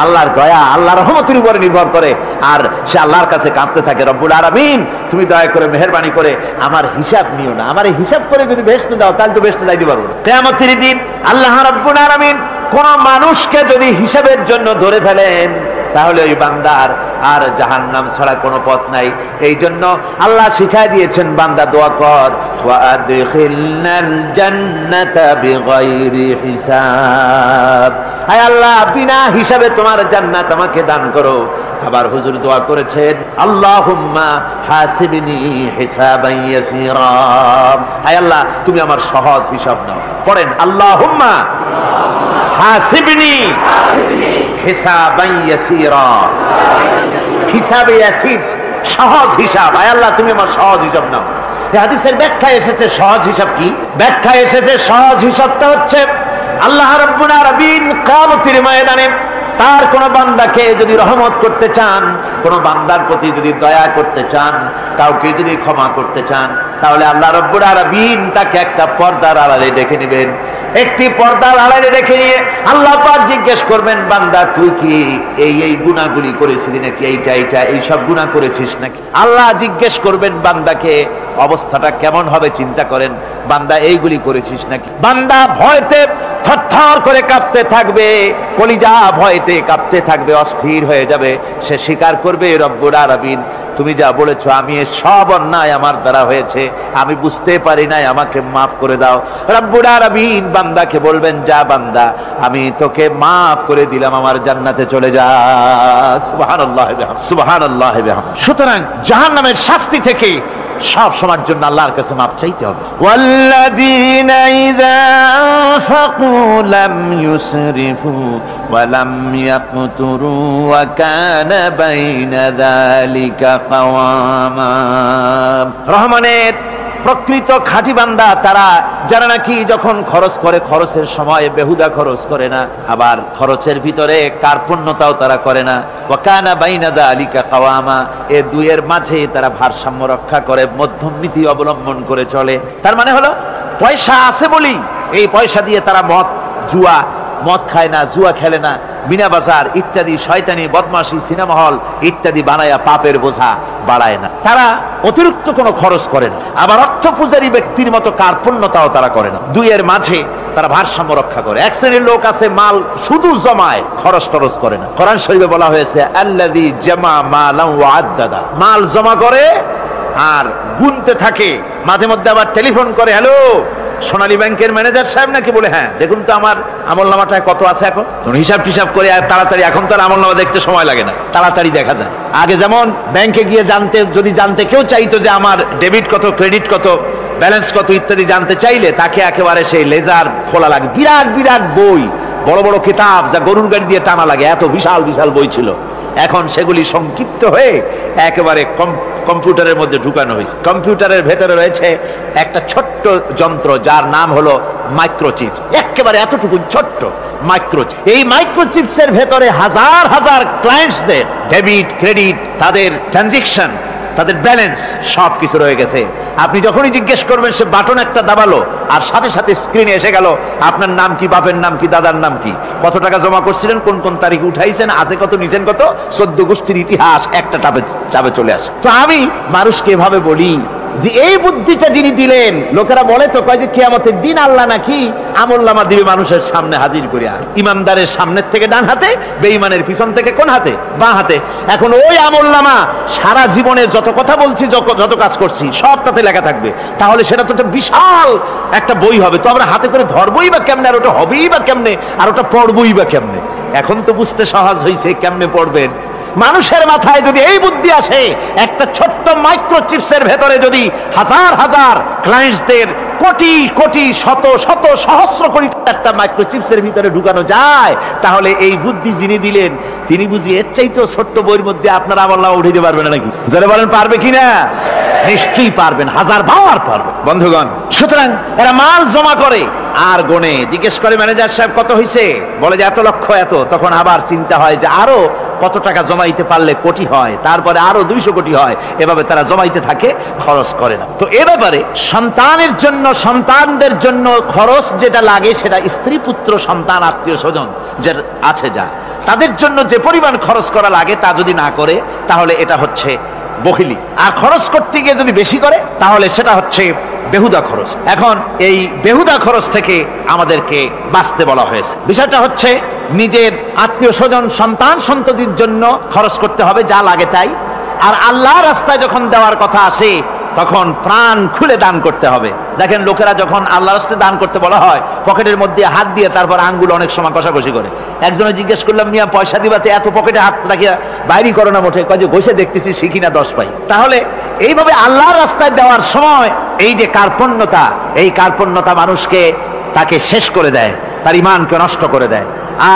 আল্লাহর দয়া, আল্লাহর রহমতের উপরে নির্ভর করে। আর সে আল্লাহর কাছে কাঁপতে থাকে, রব্বুল আলামিন, তুমি দয়া করে, মেহেরবানি করে আমার হিসাব নিও না। আমার হিসাব করে যদি বেহেশতে দাও, তাহলে তো বেহেশতে যাইতে পারবো না। কিয়ামতের দিন আল্লাহ রব্বুল আলামিন কোন মানুষকে যদি হিসাবের জন্য ধরে ফেলেন, তাহলে ওই বান্দার আর জাহান্নাম ছাড়া কোনো পথ নাই। এই জন্য আল্লাহ শিখাই দিয়েছেন, বান্দা দোয়া কর, ওয়াদখিলনাল জান্নাতা বিগাইরি হিসাব। হায় আল্লাহ, বিনা হিসাবে তোমার জান্নাত আমাকে দান করো। আবার হুজুর দোয়া করেছেন, আল্লাহুম্মা হাসিবনি হিসাবান ইয়াসীরা। হায় আল্লাহ, তুমি আমার সহজ হিসাব নাও। পড়েন, আল্লাহুম্মা হাসিবনি হিসাবান ইয়াসীরা। হিসাবে ইয়াসীর, সহজ হিসাব। আয় আল্লাহ, তুমি আমার সহজ হিসাব নাও। এই হাদিসের ব্যাখ্যা এসেছে সহজ হিসাব কি? ব্যাখ্যা এসেছে সহজ হিসাবটা হচ্ছে আল্লাহ রাব্বুল আলামিন কিয়ামতের ময়দানে তার কোন বান্দাকে যদি রহমত করতে চান, কোন বান্দার প্রতি যদি দয়া করতে চান, কাউকে যদি ক্ষমা করতে চান, তাহলে আল্লাহ রাব্বুল আলামিন তাকে একটা পর্দার আড়ালে ডেকে নেবেন। একটি পর্দার আড়ালে রেখে নিয়ে আল্লাহ পাক জিজ্ঞেস করবেন, বান্দা তুই কি এই গুনাহগুলি করেছিলি নাকি? এই সব গুনাহ করেছিস নাকি? আল্লাহ জিজ্ঞেস করবেন বান্দাকে, অবস্থাটা কেমন হবে চিন্তা করেন। বান্দা এইগুলি করেছিস নাকি? বান্দা ভয়তে থরথর করে কাঁপতে থাকবে, কলিজা ভয়তে কাঁপতে থাকবে, অস্থির হয়ে যাবে। সে স্বীকার করবে, রব্বুল আলামিন, তুমি যা বলেছো আমি সব অন্যায় আমার দ্বারা হয়েছে, আমি বুঝতে পারি নাই, আমাকে মাফ করে দাও। রব্বুল আলামিন বান্দাকে বলবেন, যা বান্দা, আমি তোকে মাফ করে দিলাম, আমার জান্নাতে চলে যা। সুবহানাল্লাহ, সুবহানাল্লাহ। সুতরাং জাহান্নামের শাস্তি থেকে সব সময়ের জন্য আল্লাহর কাছে মাপ চাইতে হবে। والذين إذا أنفقوا لم يسرفوا ولم يقتروا وكان بين ذلك قواما। রহমানের প্রকৃত খাঁটি বান্দা তারা, যারা নাকি যখন খরচ করে খরচের সময় বেহুদা খরচ করে না, আবার খরচের ভিতরে কার্পণ্যতাও তারা করে না। ওয়া কানা বাইনা যালিকা কাওয়ামা, এই দুইয়ের মাঝে তারা ভারসাম্য রক্ষা করে, মধ্যমনীতি অবলম্বন করে চলে। তার মানে হলো পয়সা আছে বলি এই পয়সা দিয়ে তারা মদ খায় না, জুয়া খেলে না, বিনা বাজার ইত্যাদি শয়তানি বদমাশি সিনেমা হল ইত্যাদি বানায়া পাপের বোঝা বাড়ায় না। তারা অতিরিক্ত কোনো খরচ করে না, আবার অর্থ পূজারী ব্যক্তির মতো কার্পণ্যতাও তারা করে না। দুইয়ের মাঝে তারা ভারসাম্য রক্ষা করে। এক শ্রেণীর লোক আছে মাল শুধু জমায়, খরচ টরচ করে না। কোরআন শরীফে বলা হয়েছে আল্লাযী জামা মালান ওয়া আদ্দাদা, মাল জমা করে আর গুনতে থাকে, মাঝে মধ্যে আবার টেলিফোন করে, হ্যালো সোনালী ব্যাংকের ম্যানেজার সাহেব নাকি? বলে হ্যাঁ, দেখুন তো আমার আমলনামাটায় কত আছে এখন। হিসাব টিসাব করে আর তাড়াতাড়ি, এখন তো আর আমলনামা দেখতে সময় লাগে না, তাড়াতাড়ি দেখা যায়। আগে যেমন ব্যাংকে গিয়ে যদি জানতে কেউ চাইতো যে আমার ডেবিট কত, ক্রেডিট কত, ব্যালেন্স কত ইত্যাদি জানতে চাইলে তাকে একেবারে সেই লেজার খোলা লাগে, বিরাট বিরাট বই, বড় বড় কিতাব যা গরুর গাড়ি দিয়ে টানা লাগে, এত বিশাল বিশাল বই ছিল। এখন সেগুলি সংক্ষিপ্ত হয়ে একেবারে কম্পিউটারের মধ্যে ঢুকানো হয়েছে। কম্পিউটারের ভেতরে রয়েছে একটা ছোট্ট যন্ত্র যার নাম হলো মাইক্রোচিপস, একেবারে এতটুকু ছোট্ট মাইক্রোচিপ। এই মাইক্রোচিপসের ভেতরে হাজার হাজার ক্লায়েন্টসদের ডেবিট ক্রেডিট, তাদের ট্রানজাকশন, তাদের ব্যালেন্স সব কিছু রয়ে গেছে। আপনি যখনই জিজ্ঞেস করবেন সে বাটন একটা দাবালো আর সাথে সাথে স্ক্রিনে এসে গেল আপনার নাম কি, বাপের নাম কি, দাদার নাম কি, কত টাকা জমা করছিলেন, কোন কোন তারিখে উঠাইছেন, হাতে কত নিছেন কত, 14 গোষ্ঠীর ইতিহাস একটা চাপে চলে আসে। তো আমি মানুষকে এভাবে বলি যে এই বুদ্ধিটা যিনি দিলেন, লোকেরা বলে তো কয় যে কিয়ামতের দিন আল্লাহ নাকি আমলনামা দিবে মানুষের সামনে হাজির করিয়া, ইমানদারের সামনের থেকে ডান হাতে, বেঈমানের পিছন থেকে কোন হাতে, বাঁ হাতে। এখন ওই আমলনামা সারা জীবনে যত কথা বলছি, যত কাজ করছি সব তাতে লেখা থাকবে। তাহলে সেটা তো একটা বিশাল একটা বই হবে, তো আমরা হাতে করে ধরবই বা কেমনে, আর ওটা হবেই বা কেমনে, আর ওটা পড়বই বা কেমনে। এখন তো বুঝতে সহজ হয়েছে কেমনে পড়বেন। মানুষের মাথায় যদি এই বুদ্ধি আসে, একটা ছোট্ট মাইক্রোচিপসের ভেতরে যদি হাজার হাজার ক্লায়েন্টসদের কোটি কোটি শত শত সহস্র কোটি একটা মাইক্রোচিপসের ভিতরে ঢুকানো যায়, তাহলে এই বুদ্ধি যিনি দিলেন তিনি বুঝি এর চাইতেও ছোট্ট বইয়ের মধ্যে আপনার আমলনামা উঠাইতে পারবেন না নাকি? যারা বলেন পারবে কিনা? নিশ্চয়ই পারবেন, হাজার বার পারবেন বন্ধুগণ। সুতরাং এরা মাল জমা করে আর গনে, জিজ্ঞেস করে ম্যানেজার সাহেব কত হয়েছে, বলে যে এত লক্ষ এত। তখন আবার চিন্তা হয় যে আরো কত টাকা জমাইতে পারলে কোটি হয়, তারপরে আরো 200 কোটি হয়, এভাবে তারা জমাইতে থাকে, খরচ করে না। তো এ ব্যাপারে সন্তানের জন্য, সন্তানদের জন্য খরচ যেটা লাগে সেটা স্ত্রী পুত্র সন্তান আত্মীয় স্বজন যে আছে যা, তাদের জন্য যে পরিমাণ খরচ করা লাগে তা যদি না করে তাহলে এটা হচ্ছে বখিলি। আর খরচ করতে গিয়ে যদি বেশি করে তাহলে সেটা হচ্ছে বেহুদা খরচ। এখন এই বেহুদা খরচ থেকে আমাদেরকে বাঁচতে বলা হয়েছে। বিষয়টা হচ্ছে নিজের আত্মীয় স্বজন সন্তান সন্ততির জন্য খরচ করতে হবে যা লাগে তাই, আর আল্লাহর রাস্তায় যখন দেওয়ার কথা আসে তখন প্রাণ খুলে দান করতে হবে। দেখেন লোকেরা যখন আল্লাহর রাস্তায় দান করতে বলা হয় পকেটের মধ্যে হাত দিয়ে তারপর আঙ্গুল অনেক সময় কষাকষি করে। একজনে জিজ্ঞেস করলাম, মিয়া পয়সা দিবাতে এত পকেটে হাত রাখিয়া বাইরে করো না মোটে? কয় যে ঘষে দেখতেছি শিখি না 10 পাই। তাহলে এইভাবে আল্লাহর রাস্তায় দেওয়ার সময় এই যে কার্পণ্যতা, এই কার্পণ্যতা মানুষকে তাকে শেষ করে দেয়, তার ঈমানকে নষ্ট করে দেয়।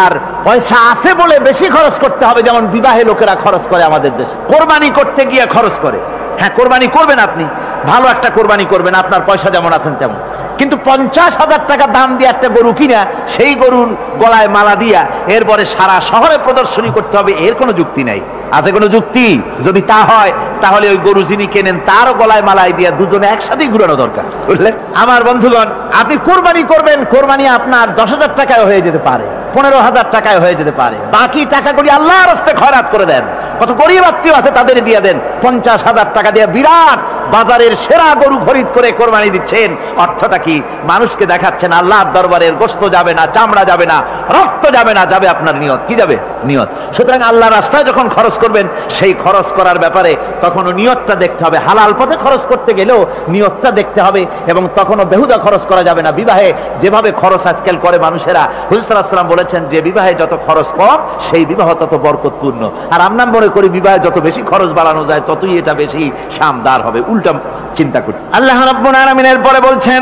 আর পয়সা আছে বলে বেশি খরচ করতে হবে, যেমন বিবাহে লোকেরা খরচ করে আমাদের দেশে, কোরবানি করতে গিয়ে খরচ করে। হ্যাঁ, কোরবানি করবেন আপনি, ভালো একটা কোরবানি করবেন, আপনার পয়সা যেমন আছেন তেমন, কিন্তু 50,000 টাকা দাম দিয়ে একটা গরু কিনা সেই গরুর গলায় মালা দিয়া এরপরে সারা শহরে প্রদর্শনী করতে হবে, এর কোনো যুক্তি নাই। আছে কোনো যুক্তি? যদি তা হয় তাহলে ওই গরু যিনি কেনেন তারও গলায় মালাই দিয়া দুজনে একসাথেই ঘুরানো দরকার, বুঝলেন? আমার বন্ধুগণ, আপনি কোরবানি করবেন, কোরবানি আপনার 10,000 টাকায় হয়ে যেতে পারে, 15,000 টাকায় হয়ে যেতে পারে, বাকি টাকাগুলি আল্লাহর রাস্তায় খয়রাত করে দেন। কত গরিব আত্মীয় আছে তাদের দিয়ে দেন। 50,000 টাকা দিয়ে বিরাট বাজারের সেরা গরু খরিদ করে কোরবানি দিচ্ছেন, অর্থটা কি? মানুষকে দেখাচ্ছেন আল্লাহর দরবারের গোশত যাবে না, চামড়া যাবে না, রক্ত যাবে না, যাবে আপনার নিয়ত। কি যাবে? নিয়ত। সুতরাং আল্লাহর রাস্তায় যখন খরচ করবেন সেই খরচ করার ব্যাপারে তখনও নিয়তটা দেখতে হবে। হালাল পথে খরচ করতে গেলেও নিয়তটা দেখতে হবে, এবং তখনও বেহুদা খরচ করা যাবে না। বিবাহে যেভাবে খরচ আজকাল করে মানুষেরা, হুজুর সাল্লাল্লাহু আলাইহি ওয়াসাল্লাম বলেছেন যে বিবাহে যত খরচ কম সেই বিবাহ তত বরকতপূর্ণ। আর আমরা মনে করি বিবাহে যত বেশি খরচ বাড়ানো যায় ততই এটা বেশি শামদার হবে। উল্টা চিন্তা করি। আল্লাহ রাব্বুল আলামিন এরপরে বলছেন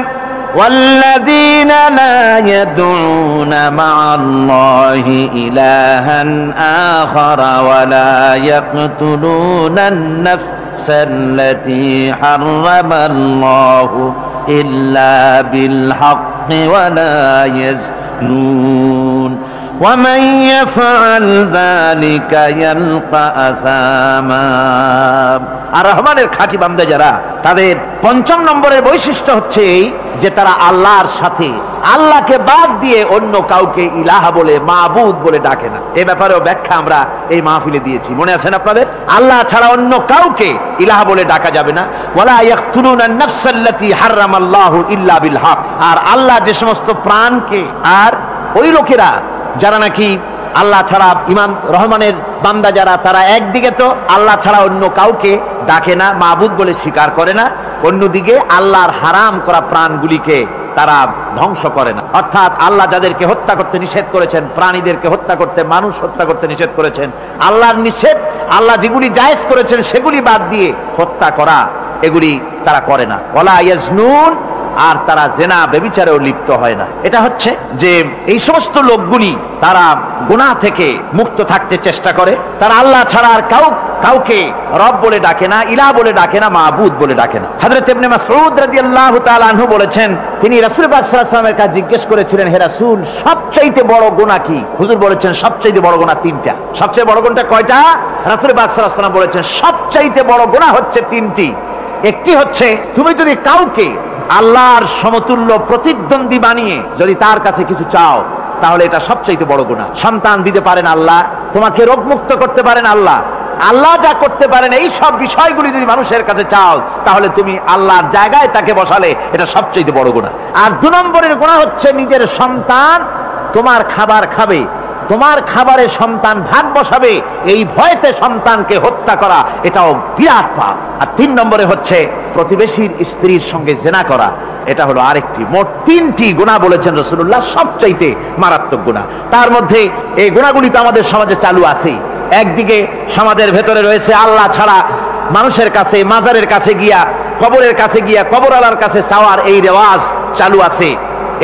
والذين لا يدعون مع الله إلها آخر ولا يقتلون النفس التي حرم الله إلا بالحق ولا يزنون ومن يفعل ذلك يلقى أثاما। আর রহমানের খাঁটি বান্দা যারা, তাদের পঞ্চম নম্বরের বৈশিষ্ট্য হচ্ছে যে তারা আল্লাহর সাথে, আল্লাহকে বাদ দিয়ে অন্য কাউকে ইলাহা বলে, মাবুদ বলে ডাকে না। এই ব্যাপারেও ব্যাখ্যা আমরা এই মাহফিলে দিয়েছি, মনে আছেন আপনাদের? আল্লাহ ছাড়া অন্য কাউকে ইলাহা বলে ডাকা যাবে না। ওয়ালা ইয়াকতুলুনা আন-নাফসাল্লাতী হারামাল্লাহু ইল্লা বিল হক। আর আল্লাহ যে সমস্ত প্রাণকে, আর ওই লোকেরা যারা নাকি আল্লাহ ছাড়া, ইমাম রহমানের বান্দা যারা, তারা একদিকে তো আল্লাহ ছাড়া অন্য কাউকে ডাকে না, মাবুদ বলে স্বীকার করে না, অন্যদিকে আল্লাহর হারাম করা প্রাণগুলিকে তারা ধ্বংস করে না। অর্থাৎ আল্লাহ যাদেরকে হত্যা করতে নিষেধ করেছেন, প্রাণীদেরকে হত্যা করতে, মানুষ হত্যা করতে নিষেধ করেছেন, আল্লাহর নিষেধ, আল্লাহ যেগুলি জায়েজ করেছেন সেগুলি বাদ দিয়ে হত্যা করা, এগুলি তারা করে না। ওয়ালা ইয়াজনুন, আর তারা জেনা ব্যভিচারেও লিপ্ত হয় না। এটা হচ্ছে যে এই সমস্ত লোকগুলি তারা গুনাহ থেকে মুক্ত থাকতে চেষ্টা করে, তারা আল্লাহ ছাড়া আর কাউকে রব বলে ডাকে না, ইলাহ বলে ডাকে না, মাবুদ বলে ডাকে না। হযরত ইবনে মাসউদ রাদিয়াল্লাহু তাআলা আনহু বলেছেন, তিনি রাসূল পাক সাল্লাল্লাহু আলাইহি ওয়াসাল্লামের কাছে জিজ্ঞেস করেছিলেন, হে রাসূল, সবচেয়ে বড় গুনাহ কি? হুজুর বলেছেন সবচেয়ে বড় গুনাহ তিনটা। সবচেয়ে বড় গুনাহটা কয়টা? রাসূল পাক সাল্লাল্লাহু আলাইহি ওয়াসাল্লাম বলেছেন সবচেয়ে বড় গুনাহ হচ্ছে তিনটি। একটি হচ্ছে, তুমি যদি কাউকে আল্লাহর সমতুল্য প্রতিদ্বন্দ্বী বানিয়ে যদি তার কাছে কিছু চাও, তাহলে এটা সবচেয়ে বড় গুনাহ। সন্তান দিতে পারেন আল্লাহ, তোমাকে রোগমুক্ত করতে পারেন আল্লাহ, আল্লাহ যা করতে পারেন এই সব বিষয়গুলি যদি মানুষের কাছে চাও, তাহলে তুমি আল্লাহর জায়গায় তাকে বসালে, এটা সবচেয়ে বড় গুনাহ। আর 2 নম্বরের গুনাহ হচ্ছে, নিজের সন্তান তোমার খাবার খাবে, তোমার খাবারে সন্তান ভাগ বসাবে, এই ভয়তে সন্তানকে হত্যা করা, এটাও বিরাট পাপ। আর 3 নম্বরে হচ্ছে প্রতিবেশীর স্ত্রীর সঙ্গে জেনা করা, এটা হলো আরেকটি। মোট 3টি গুনাহ বলেছেন রাসূলুল্লাহ, সবচাইতে মারাত্মক গুনাহ। তার মধ্যে এই গুনাহগুলি তো আমাদের সমাজে চালু আছে। একদিকে সমাজের ভেতরে রয়েছে আল্লাহ ছাড়া মানুষের কাছে, মাজারের কাছে গিয়া, কবরের কাছে গিয়া, কবরওয়ালার কাছে চাওয়ার এই রেওয়াজ চালু আছে।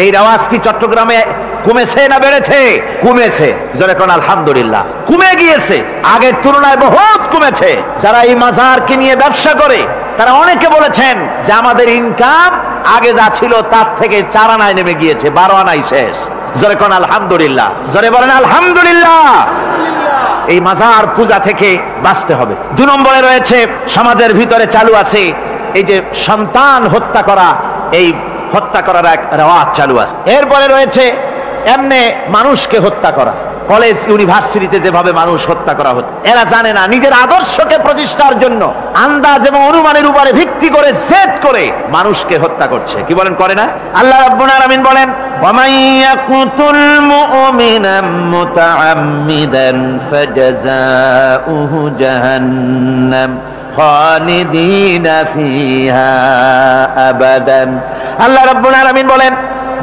এই রেওয়াজ কি চট্টগ্রামে কমেছে না বেড়েছে? কমেছে। জোরে কোন আলহামদুলিল্লাহ। কমে গিয়েছে, আগের তুলনায় বহুত কমেছে। যারা এই মাজারকে নিয়ে ব্যবসা করে, তারা অনেকে বলেছেন যে আমাদের ইনকাম আগে যা ছিল তার থেকে 4 আনায় নেমে গিয়েছে, 12 আনাই শেষ। জোরে কোন আলহামদুলিল্লাহ। জোরে বলেন আলহামদুলিল্লাহ। এই মাজার পূজা থেকে বাঁচতে হবে। 2 নম্বরে রয়েছে, সমাজের ভিতরে চালু আছে এই যে সন্তান হত্যা করা, এই হত্যা করার এক রেওয়াজ চালু আছে। এরপরে রয়েছে এমনি মানুষকে হত্যা করা। কলেজ ইউনিভার্সিটিতে যেভাবে মানুষ হত্যা করা হচ্ছে, এরা জানে না নিজের আদর্শকে প্রতিষ্ঠার জন্য আন্দাজ এবং অনুমানের উপরে ভিত্তি করে জেদ করে মানুষকে হত্যা করছে। কি বলেন, করে না? আল্লাহ রাব্বুল আলামিন বলেন, ওয়ামান ইয়াকুতুল মুমিনা মুতাআম্মিদান ফাজাযাউহু জাহান্নাম খালিদিনা ফিহা আবাদান। আল্লাহ রাব্বুল আলামিন বলেন,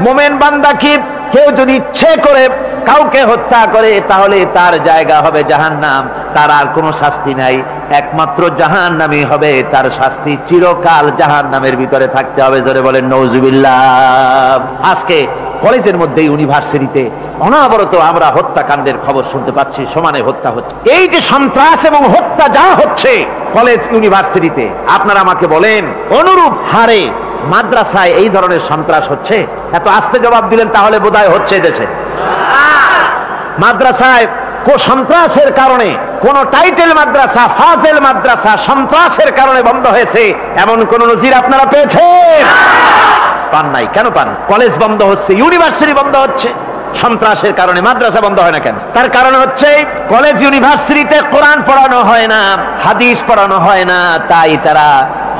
মুমিন বান্দা কি কেউ যদি ইচ্ছে করে কাউকে হত্যা করে, তাহলে তার জায়গা হবে জাহান্নাম, তার আর কোনো শাস্তি নাই, একমাত্র জাহান্নামই হবে তার শাস্তি, চিরকাল জাহান্নামের ভিতরে থাকতে হবে। জোরে বলেন নাউজুবিল্লাহ। আজকে কলেজের মধ্যে, ইউনিভার্সিটিতে অনবরত আমরা হত্যাকাণ্ডের খবর শুনতে পাচ্ছি, সমানে হত্যা হচ্ছে। এই যে সন্ত্রাস এবং হত্যা যা হচ্ছে কলেজ ইউনিভার্সিটিতে, আপনারা আমাকে বলেন অনুরূপ হারে মাদ্রাসায় এই ধরনের সন্ত্রাস হচ্ছে? এত আস্তে জবাব দিলেন, তাহলে বোধহয় হচ্ছে দেশে। মাদ্রাসায় সন্ত্রাসের কারণে, কোন টাইটেল মাদ্রাসা, ফাজেল মাদ্রাসা সন্ত্রাসের কারণে বন্ধ হয়েছে এমন কোন নজির আপনারা পেয়েছেন? পান নাই। কেন পান? কলেজ বন্ধ হচ্ছে, ইউনিভার্সিটি বন্ধ হচ্ছে সন্ত্রাসের কারণে, মাদ্রাসা বন্ধ হয় না কেন? তার কারণ হচ্ছে কলেজ ইউনিভার্সিটিতে কোরআন পড়ানো হয় না, হাদিস পড়ানো হয় না, তাই তারা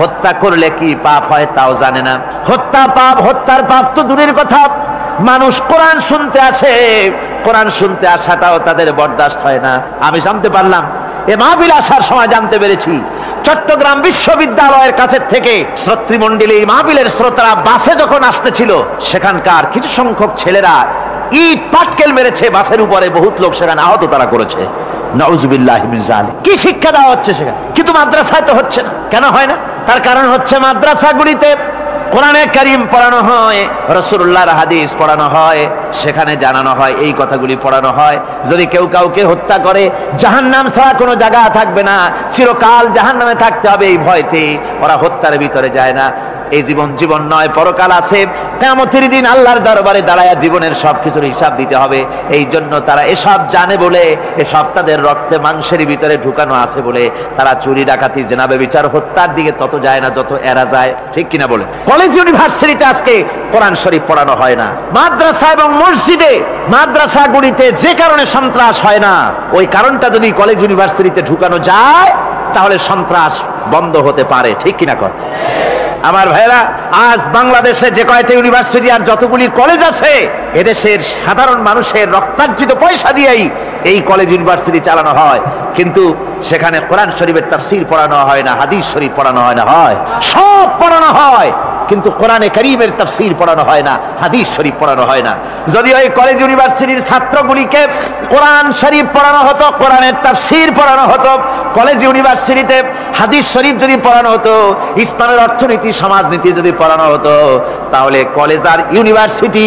হত্যা করলে কি পাপ হয় তাও জানে না। হত্যা পাপ, হত্যার পাপ তো দূরের কথা, মানুষ কোরআন শুনতে আসে, কোরআন শুনতে আসাটাও তাদের বরদাস্ত হয় না। আমি জানতে পারলাম, এ মাহফিল আসার সময় জানতে পেরেছি, চট্টগ্রাম বিশ্ববিদ্যালয়ের কাছে থেকে শ্রোতৃমণ্ডলী, মাহফিলের শ্রোতারা বাসে যখন আসতেছিল, সেখানকার কিছু সংখ্যক ছেলেরা ইট পাটকেল মেরেছে বাসের উপরে, বহুত লোক সেখানে আহত তারা করেছে। নাউজুবিল্লাহি মিন যালিক। কি শিক্ষা দেওয়া হচ্ছে সেখানে? কিন্তু মাদ্রাসায় তো হচ্ছে না। কেন হয় না? তার কারণ হচ্ছে মাদ্রাসাগুলিতে কোরআনে কারীম পড়ানো হয়, রাসূলুল্লাহর হাদিস পড়ানো হয়, সেখানে জানানো হয়, এই কথাগুলি পড়ানো হয়। যদি কেউ কাউকে হত্যা করে জাহান্নাম ছাড়া কোনো জায়গা থাকবে না, চিরকাল জাহান্নামে থাকতে হবে, এই ভয়তে ওরা হত্যার ভিতরে যায় না। এই জীবন নয়, পরকাল আছে, কিয়ামতের দিন আল্লাহর দরবারে দাঁড়ায়া জীবনের সবকিছুর হিসাব দিতে হবে। এই জন্য তারা এসব জানে বলে, এসব তাদের রক্তে মাংসের ভিতরে ঢুকানো আছে বলে তারা চুরি ডাকাতি জেনা ব্যভিচার হত্যার দিকে তত যায় না যত এরা যায়, ঠিক কিনা বলে? কলেজ ইউনিভার্সিটিতে আজকে কোরআন শরীফ পড়ানো হয় না। মাদ্রাসা এবং মসজিদে, মাদ্রাসাগুলিতে যে কারণে সন্ত্রাস হয় না, ওই কারণটা যদি কলেজ ইউনিভার্সিটিতে ঢুকানো যায় তাহলে সন্ত্রাস বন্ধ হতে পারে, ঠিক কিনা কর? আমার ভাইরা, আজ বাংলাদেশে যে কয়টা ইউনিভার্সিটি আর যতগুলি কলেজ আছে, এদেশের সাধারণ মানুষের রক্তার্জিত পয়সা দিয়েই এই কলেজ ইউনিভার্সিটি চালানো হয়, কিন্তু সেখানে কোরআন শরীফের তাফসীর পড়ানো হয় না, হাদিস শরীফ পড়ানো হয় না, হয় সব পড়ানো হয়, কিন্তু কোরআনে কারীমের তাফসীর পড়ানো হয় না, হাদিস শরীফ পড়ানো হয় না। যদি ওই কলেজ ইউনিভার্সিটির ছাত্রগুলিকে কোরআন শরীফ পড়ানো হতো, কোরআনের তাফসীর পড়ানো হতো, কলেজ ইউনিভার্সিটিতে হাদিস শরীফ যদি পড়ানো হতো, ইসলামের অর্থনীতি সমাজনীতি যদি পড়ানো হতো, তাহলে কলেজ আর ইউনিভার্সিটি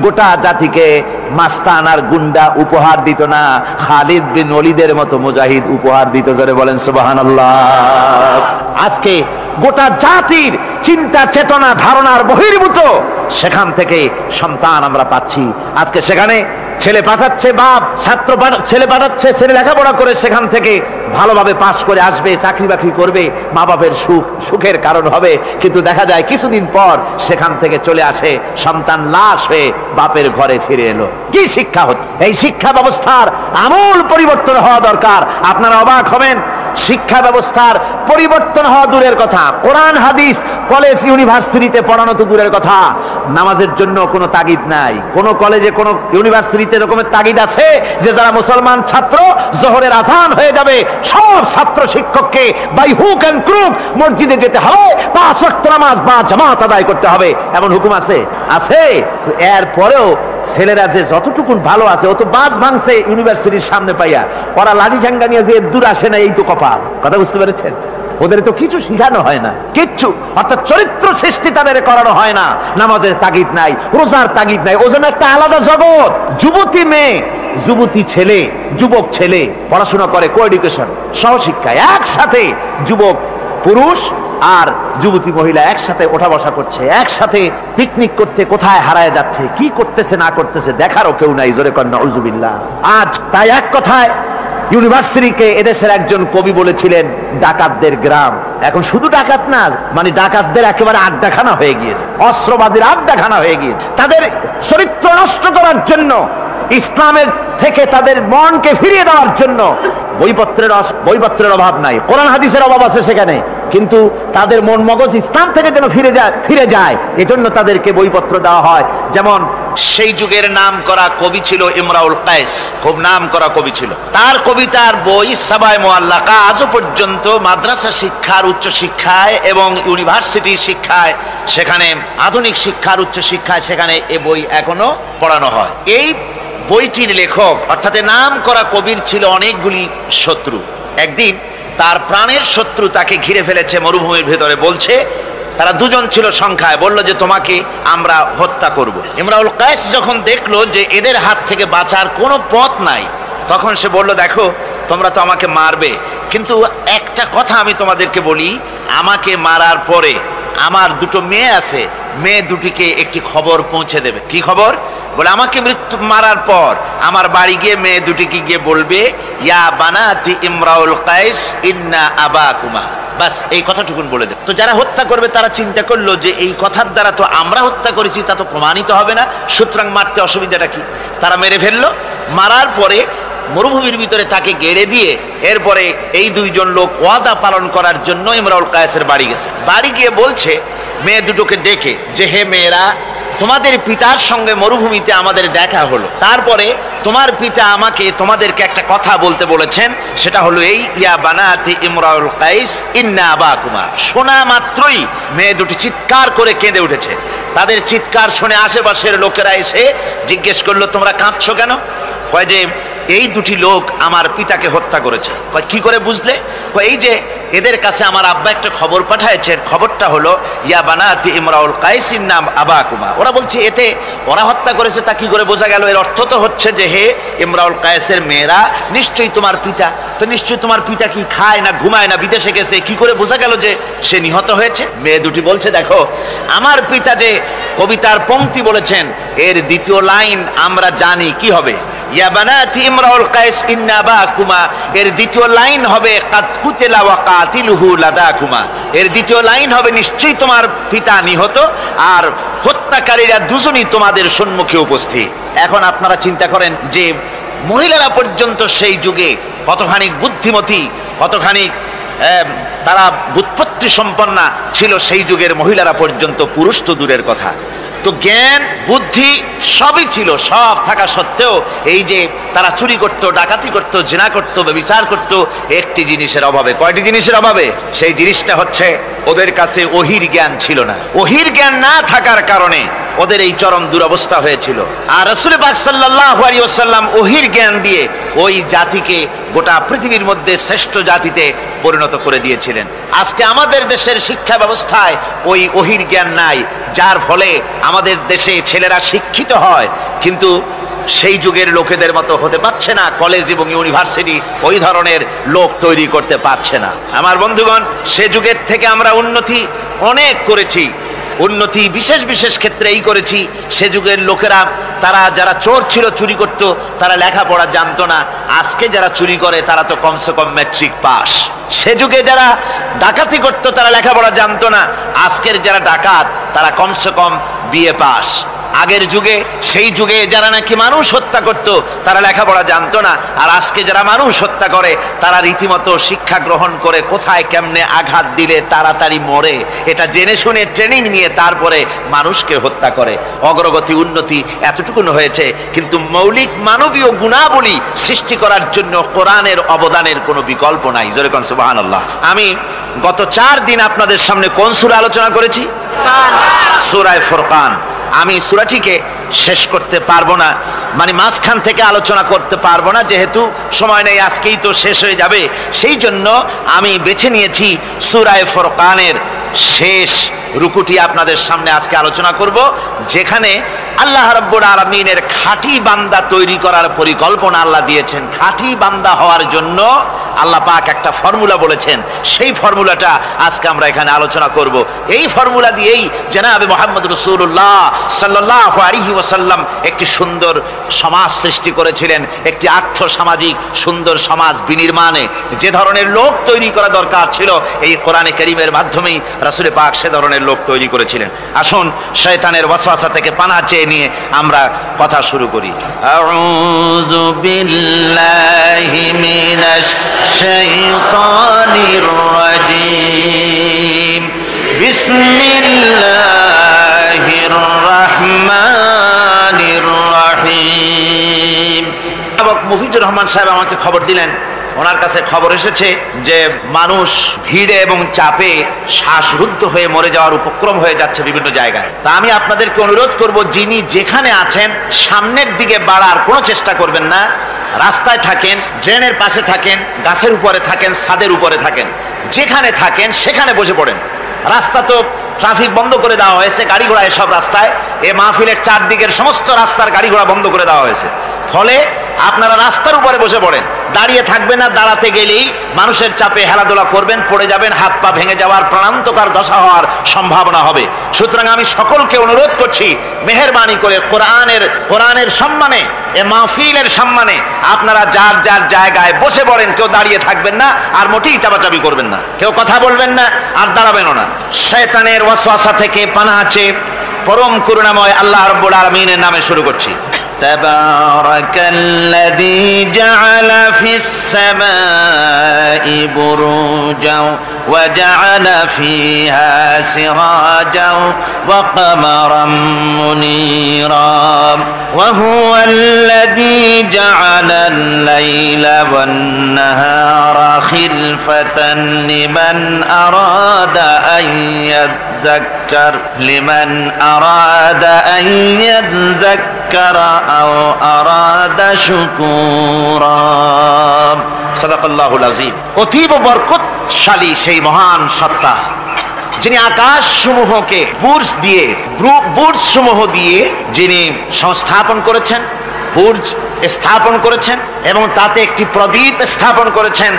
গোটা জাতিকে মাস্তান আর গুন্ডা উপহার দিত না, খালিদ বিন ওলীদের মতো মুজাহিদ উপহার দিত। জোরে বলেন সুবহানাল্লাহ। আজকে গোটা জাতির চিন্তা চেতনা ধারণার বহির্ভূত সেখান থেকে সন্তান আমরা পাচ্ছি। আজকে সেখানে ছেলে পাঠাচ্ছে বাপ, ছেলে পাঠাচ্ছে, ছেলে লেখাপড়া করে সেখান থেকে ভালোভাবে পাশ করে আসবে, চাকরি বাকরি করবে, মা বাপের সুখের কারণ হবে, কিন্তু দেখা যায় কিছুদিন পর সেখান থেকে চলে আসে সন্তান লাশ হয়ে বাপের ঘরে ফিরে এলো। কি শিক্ষা হচ্ছে? এই শিক্ষা ব্যবস্থার আমূল পরিবর্তন হওয়া দরকার। আপনারা অবাক হবেন, শিক্ষা ব্যবস্থার পরিবর্তন হওয়া দূরের কথা, কোরআন হাদিস কলেজ ইউনিভার্সিটিতে পড়ানো তো দূরের কথা, নামাজের জন্য কোনো তাগিদ নাই। কোন কলেজে কোন ইউনিভার্সিটিতে এরকমের তাগিদ আছে যে যারা মুসলমান ছাত্র জোহরের আযান হয়ে যাবে সব ছাত্র শিক্ষককে বাই হুক এন্ড ক্রুক মসজিদে যেতে হবে, 5 ওয়াক্ত নামাজ বা জামাত আদায় করতে হবে, এমন হুকুম আছে? আছে। এরপরেও ছেলেরা যে যতটুকু ভালো আছে, ও তো বাস ভাঙছে ইউনিভার্সিটির সামনে পাইয়া, ওরা লাঠি ঝাঙ্গা নিয়ে যে দূর আসে না, এই তো কপাল। কথা বুঝতে পেরেছেন? ওদের তো কিছু শিখানো হয় না, কিচ্ছু, অর্থাৎ চরিত্র সৃষ্টি তাদের করানো হয় না। নামাজের তাগিদ নাই, রোজার তাগিদ নাই, ও যেন একটা আলাদা জগৎ। যুবতী মেয়ে, যুবতী ছেলে, যুবক ছেলে পড়াশোনা করে কো এডুকেশন, সহশিক্ষায়, একসাথে যুবক পুরুষ আর যুবতী মহিলা একসাথে ওঠা বসা করছে, একসাথে পিকনিক করতে কোথায় হারায় যাচ্ছে, কি করতেছে না করতেছে দেখারও কেউ নাই। জোরে কর নাউযুবিল্লাহ। আজ তাই এক কথায় ইউনিভার্সিটিকে এদেশের একজন কবি বলেছিলেন ডাকাতদের গ্রাম। এখন শুধু ডাকাত না, মানে ডাকাতদের একেবারে আড্ডাখানা হয়ে গিয়েছে, অস্ত্রবাজির আড্ডাখানা হয়ে গিয়েছে। তাদের চরিত্র নষ্ট করার জন্য, ইসলামের থেকে তাদের মনকে ফিরিয়ে দেওয়ার জন্য বইপত্রের অভাব নাই, কোরআন হাদিসের অভাব আছে সেখানে, কিন্তু তাদের মন মগজ ইসলাম থেকে যেন ফিরে যায় এজন্য তাদেরকে বইপত্র দেওয়া হয়। যেমন সেই যুগের নাম করা কবি ছিল ইমরাউল কায়েস, খুব নাম করা কবি ছিল। তার কবিতার বই সাবায়ে মুআল্লাকা আজও পর্যন্ত মাদ্রাসা শিক্ষার, উচ্চ শিক্ষায় এবং ইউনিভার্সিটি শিক্ষায়, সেখানে আধুনিক শিক্ষার উচ্চ শিক্ষায় সেখানে এ বই এখনো পড়ানো হয়। এই বইটির লেখক অর্থাৎ নাম করা কবির ছিল অনেকগুলি শত্রু। একদিন তার প্রাণের শত্রু তাকে ঘিরে ফেলেছে মরুভূমির ভেতরে, বলছে, তারা দুজন ছিল সংখ্যায়, বলল যে তোমাকে আমরা হত্যা করব। ইমরাউল কায়েস যখন দেখলো যে এদের হাত থেকে বাঁচার কোনো পথ নাই, তখন সে বলল, দেখো তোমরা তো আমাকে মারবে, কিন্তু একটা কথা আমি তোমাদেরকে বলি, আমাকে মারার পরে আমার দুটো মেয়ে আছে, মেয়ে দুটিকে একটি খবর পৌঁছে দেবে। কি খবর? বলে আমাকে মৃত্যু মারার পর আমার বাড়ি গিয়ে মেয়ে দুটিকে গিয়ে বলবে, ইয়া বানাতি ইমরাউল কায়েস ইন্না আবাকুমা, বাস এই কথাটুকুন বলে দেবে। তো যারা হত্যা করবে তারা চিন্তা করলো যে এই কথার দ্বারা তো আমরা হত্যা করেছি, তা তো প্রমাণিত হবে না, সুতরাং মারতে অসুবিধাটা কি? তারা মেরে ফেললো। মারার পরে মরুভূমির ভিতরে তাকে গেড়ে দিয়ে এরপরে এই দুইজন লোক ওয়াদা পালন করার জন্য ইমরাউল কায়েসের বাড়ি গেছে। বাড়ি গিয়ে বলছে মেয়ে দুটোকে ডেকে যে, হে মেয়েরা, তোমাদের পিতার সঙ্গে মরুভূমিতে আমাদের দেখা হলো, তারপরে তোমার পিতা আমাকে তোমাদেরকে একটা কথা বলতে বলেছেন, সেটা হলো এই, ইয়া বানাতি ইমরাউল কায়েস ইন্না আবাকুমা। শোনা মাত্রই মেয়ে দুটি চিৎকার করে কেঁদে উঠেছে। তাদের চিৎকার শুনে আশেপাশের লোকেরা এসে জিজ্ঞেস করলো, তোমরা কাঁদছো কেন? কয় যে এই দুটি লোক আমার পিতাকে হত্যা করেছে। কি করে বুঝলে? এই যে এদের কাছে আমার আব্বা একটা খবর পাঠাইছেন, খবরটা হলো ইয়া বানাতি ইমরাউল কাইসিন নাম আবাকুমা। ওরা বলছে এতে ওরা হত্যা করেছে, তা কি করে বোঝা গেল? এর অর্থ তো হচ্ছে যে হে ইমরাউল কায়েসের মেয়েরা, নিশ্চয়ই তোমার পিতা, তো নিশ্চয়ই তোমার পিতা কি খায় না ঘুমায় না বিদেশে গেছে, কি করে বোঝা গেল যে সে নিহত হয়েছে? মেয়ে দুটি বলছে দেখো আমার পিতা যে কবিতার পংক্তি বলেছেন এর দ্বিতীয় লাইন আমরা জানি কি হবে, ইয়া বানাতি ইমরাউল কায়েস ইন্না আবাকুমা, এর দ্বিতীয় লাইন হবে কাদ কুতিলা ওয়া কাতিলুহু লাদাকুমা, এর দ্বিতীয় লাইন হবে নিশ্চয়ই তোমার পিতা নিহত আর হত্যাকারীরা দুজনই তোমাদের সম্মুখে উপস্থিত। এখন আপনারা চিন্তা করেন যে মহিলারা পর্যন্ত সেই যুগে কতখানি বুদ্ধিমতী, কতখানি তারা বুৎপত্তি সম্পন্না ছিল সেই যুগের মহিলারা পর্যন্ত, পুরুষ তো দূরের কথা। তো জ্ঞান বুদ্ধি সবই ছিল, সব থাকা সত্ত্বেও এই যে তারা চুরি করত, ডাকাতি করত, জিনা করত, ব্যভিচার করত একটি জিনিসের অভাবে। কয়টি জিনিসের অভাবে? সেই জিনিসটা হচ্ছে ওদের কাছে ওহির জ্ঞান ছিল না। ওহির জ্ঞান না থাকার কারণে ওদের এই চরম দুরবস্থা হয়েছিল। আর রাসূল পাক সাল্লাল্লাহু আলাইহি ওয়াসাল্লাম ওহির জ্ঞান দিয়ে ওই জাতিকে গোটা পৃথিবীর মধ্যে শ্রেষ্ঠ জাতিতে পরিণত করে দিয়েছিলেন। আজকে আমাদের দেশের শিক্ষা ব্যবস্থায় ওই ওহির জ্ঞান নাই, যার ফলে আমাদের দেশে ছেলেরা শিক্ষিত হয় কিন্তু সেই যুগের লোকেদের মতো হতে পারছে না, কলেজ এবং ইউনিভার্সিটি ওই ধরনের লোক তৈরি করতে পারছে না। আমার বন্ধুগণ, সে যুগের থেকে আমরা উন্নতি অনেক করেছি, উন্নতি বিশেষ বিশেষ ক্ষেত্রে এই করেছি। সে যুগের লোকেরা তারা যারা চোর ছিল, চুরি করত, তারা লেখাপড়া জানতো না। আজকে যারা চুরি করে তারা তো কমসে কম ম্যাট্রিক পাস। সে যুগে যারা ডাকাতি করত তারা লেখাপড়া জানতো না, আজকের যারা ডাকাত তারা কমসে কম বিএ পাস। আগের যুগে সেই যুগে যারা নাকি মানুষ হত্যা করত তারা লেখাপড়া জানতো না, আর আজকে যারা মানুষ হত্যা করে তারা রীতিমতো শিক্ষা গ্রহণ করে কোথায় কেমনে আঘাত দিলে তাড়াতাড়ি মরে এটা জেনে শুনে ট্রেনিং নিয়ে তারপরে মানুষকে হত্যা করে। অগ্রগতি উন্নতি এতটুকুন হয়েছে, কিন্তু মৌলিক মানবীয় গুণাবলী সৃষ্টি করার জন্য কোরআনের অবদানের কোনো বিকল্প নাই। জোরে কোন সুবহানাল্লাহ। আমি গত 4 দিন আপনাদের সামনে কোন সূরা আলোচনা করেছি? সূরা ফুরকান। আমি সূরাটিকে শেষ করতে পারবো না, মানে মাঝখান থেকে আলোচনা করতে পারবো না, যেহেতু সময় নেই, আজকেই তো শেষ হয়ে যাবে। সেই জন্য আমি বেছে নিয়েছি সূরা ফুরকানের শেষ রুকুটি আপনাদের সামনে আজকে আলোচনা করব, যেখানে আল্লাহ রাব্বুল আলামিনের খাঁটি বান্দা তৈরি করার পরিকল্পনা আল্লাহ দিয়েছেন। খাঁটি বান্দা হওয়ার জন্য আল্লাহ পাক একটা ফর্মুলা বলেছেন, সেই ফর্মুলাটা আজকে আমরা এখানে আলোচনা করব। এই ফর্মুলা দিয়েই জনাবে মুহাম্মদ রাসূলুল্লাহ সাল্লাল্লাহু আলাইহি ওয়াসাল্লাম একটি সুন্দর সমাজ সৃষ্টি করেছিলেন, একটি আর্থ সামাজিক সুন্দর সমাজ বিনির্মাণে যে ধরনের লোক তৈরি করা দরকার ছিল এই কোরআনে কারীমের মাধ্যমেই রাসূল পাক সে ধরনের লোক তৈরি করেছিলেন। আসুন শয়তানের ওয়াসওয়াসা থেকে পানাহ চেয়ে নিয়ে আমরা কথা শুরু করি। আউযু বিল্লাহি মিনাশ শাইতানির রাজীম। বিসমিল্লাহির রাহমানির রাহিম। মুফিজুর রহমান সাহেব আমাকে খবর দিলেন, ওনার কাছে খবর এসেছে যে মানুষ ভিড়ে এবং চাপে শ্বাসরুদ্ধ হয়ে মরে যাওয়ার উপক্রম হয়ে যাচ্ছে বিভিন্ন জায়গায়। তা আমি আপনাদেরকে অনুরোধ করব, যিনি যেখানে আছেন সামনের দিকে বাড়ার কোনো চেষ্টা করবেন না। রাস্তায় থাকেন, ড্রেনের পাশে থাকেন, গাছের উপরে থাকেন, ছাদের উপরে থাকেন, যেখানে থাকেন সেখানে বসে পড়েন। রাস্তা তো ট্রাফিক বন্ধ করে দেওয়া হয়েছে, গাড়ি ঘোড়া এসব রাস্তায়, এ মাহফিলের চারদিকের সমস্ত রাস্তার গাড়ি ঘোড়া বন্ধ করে দেওয়া হয়েছে। ফলে আপনারা রাস্তার উপরে বসে পড়েন, দাঁড়িয়ে থাকবেন না। দাঁড়াতে গেলেই মানুষের চাপে হেলাদোলা করবেন, পড়ে যাবেন, হাত পা ভেঙে যাওয়ার প্রাণান্তকার দশা হওয়ার সম্ভাবনা হবে। সুতরাং আমি সকলকে অনুরোধ করছি, মেহেরবানি করে কোরআনের সম্মানে, এ মাহফিলের সম্মানে আপনারা যার যার জায়গায় বসে পড়েন। কেউ দাঁড়িয়ে থাকবেন না, আর মোটেই চাপাচাপি করবেন না, কেউ কথা বলবেন না, আর দাঁড়াবেনও না। শয়তানের ওয়াসওয়াসা থেকে পানাহ চেয়ে পরম করুণাময় আল্লাহ রাব্বুল আলামিনের নামে শুরু করছি। তাবারাকাল্লাযী জাআলা ফিস সামাই বুরুজাও ওয়া জাআলা ফিহা সিরাজাও ওয়া কামারাম মুনীরা ওয়া হুয়াল্লাযী জাআলাল লাইলা ওয়ান নাহারা خلفة لمن أراد أن يذكر أو أراد شكورا সাদাকাল্লাহুল আযীম। অতীব বরকতশালী সেই মহান সত্তা যিনি আকাশ সমূহকে বুর্জ সমূহ দিয়ে যিনি সংস্থাপন করেছেন, বুর্জ স্থাপন করেছেন এবং তাতে একটি প্রদীপ স্থাপন করেছেন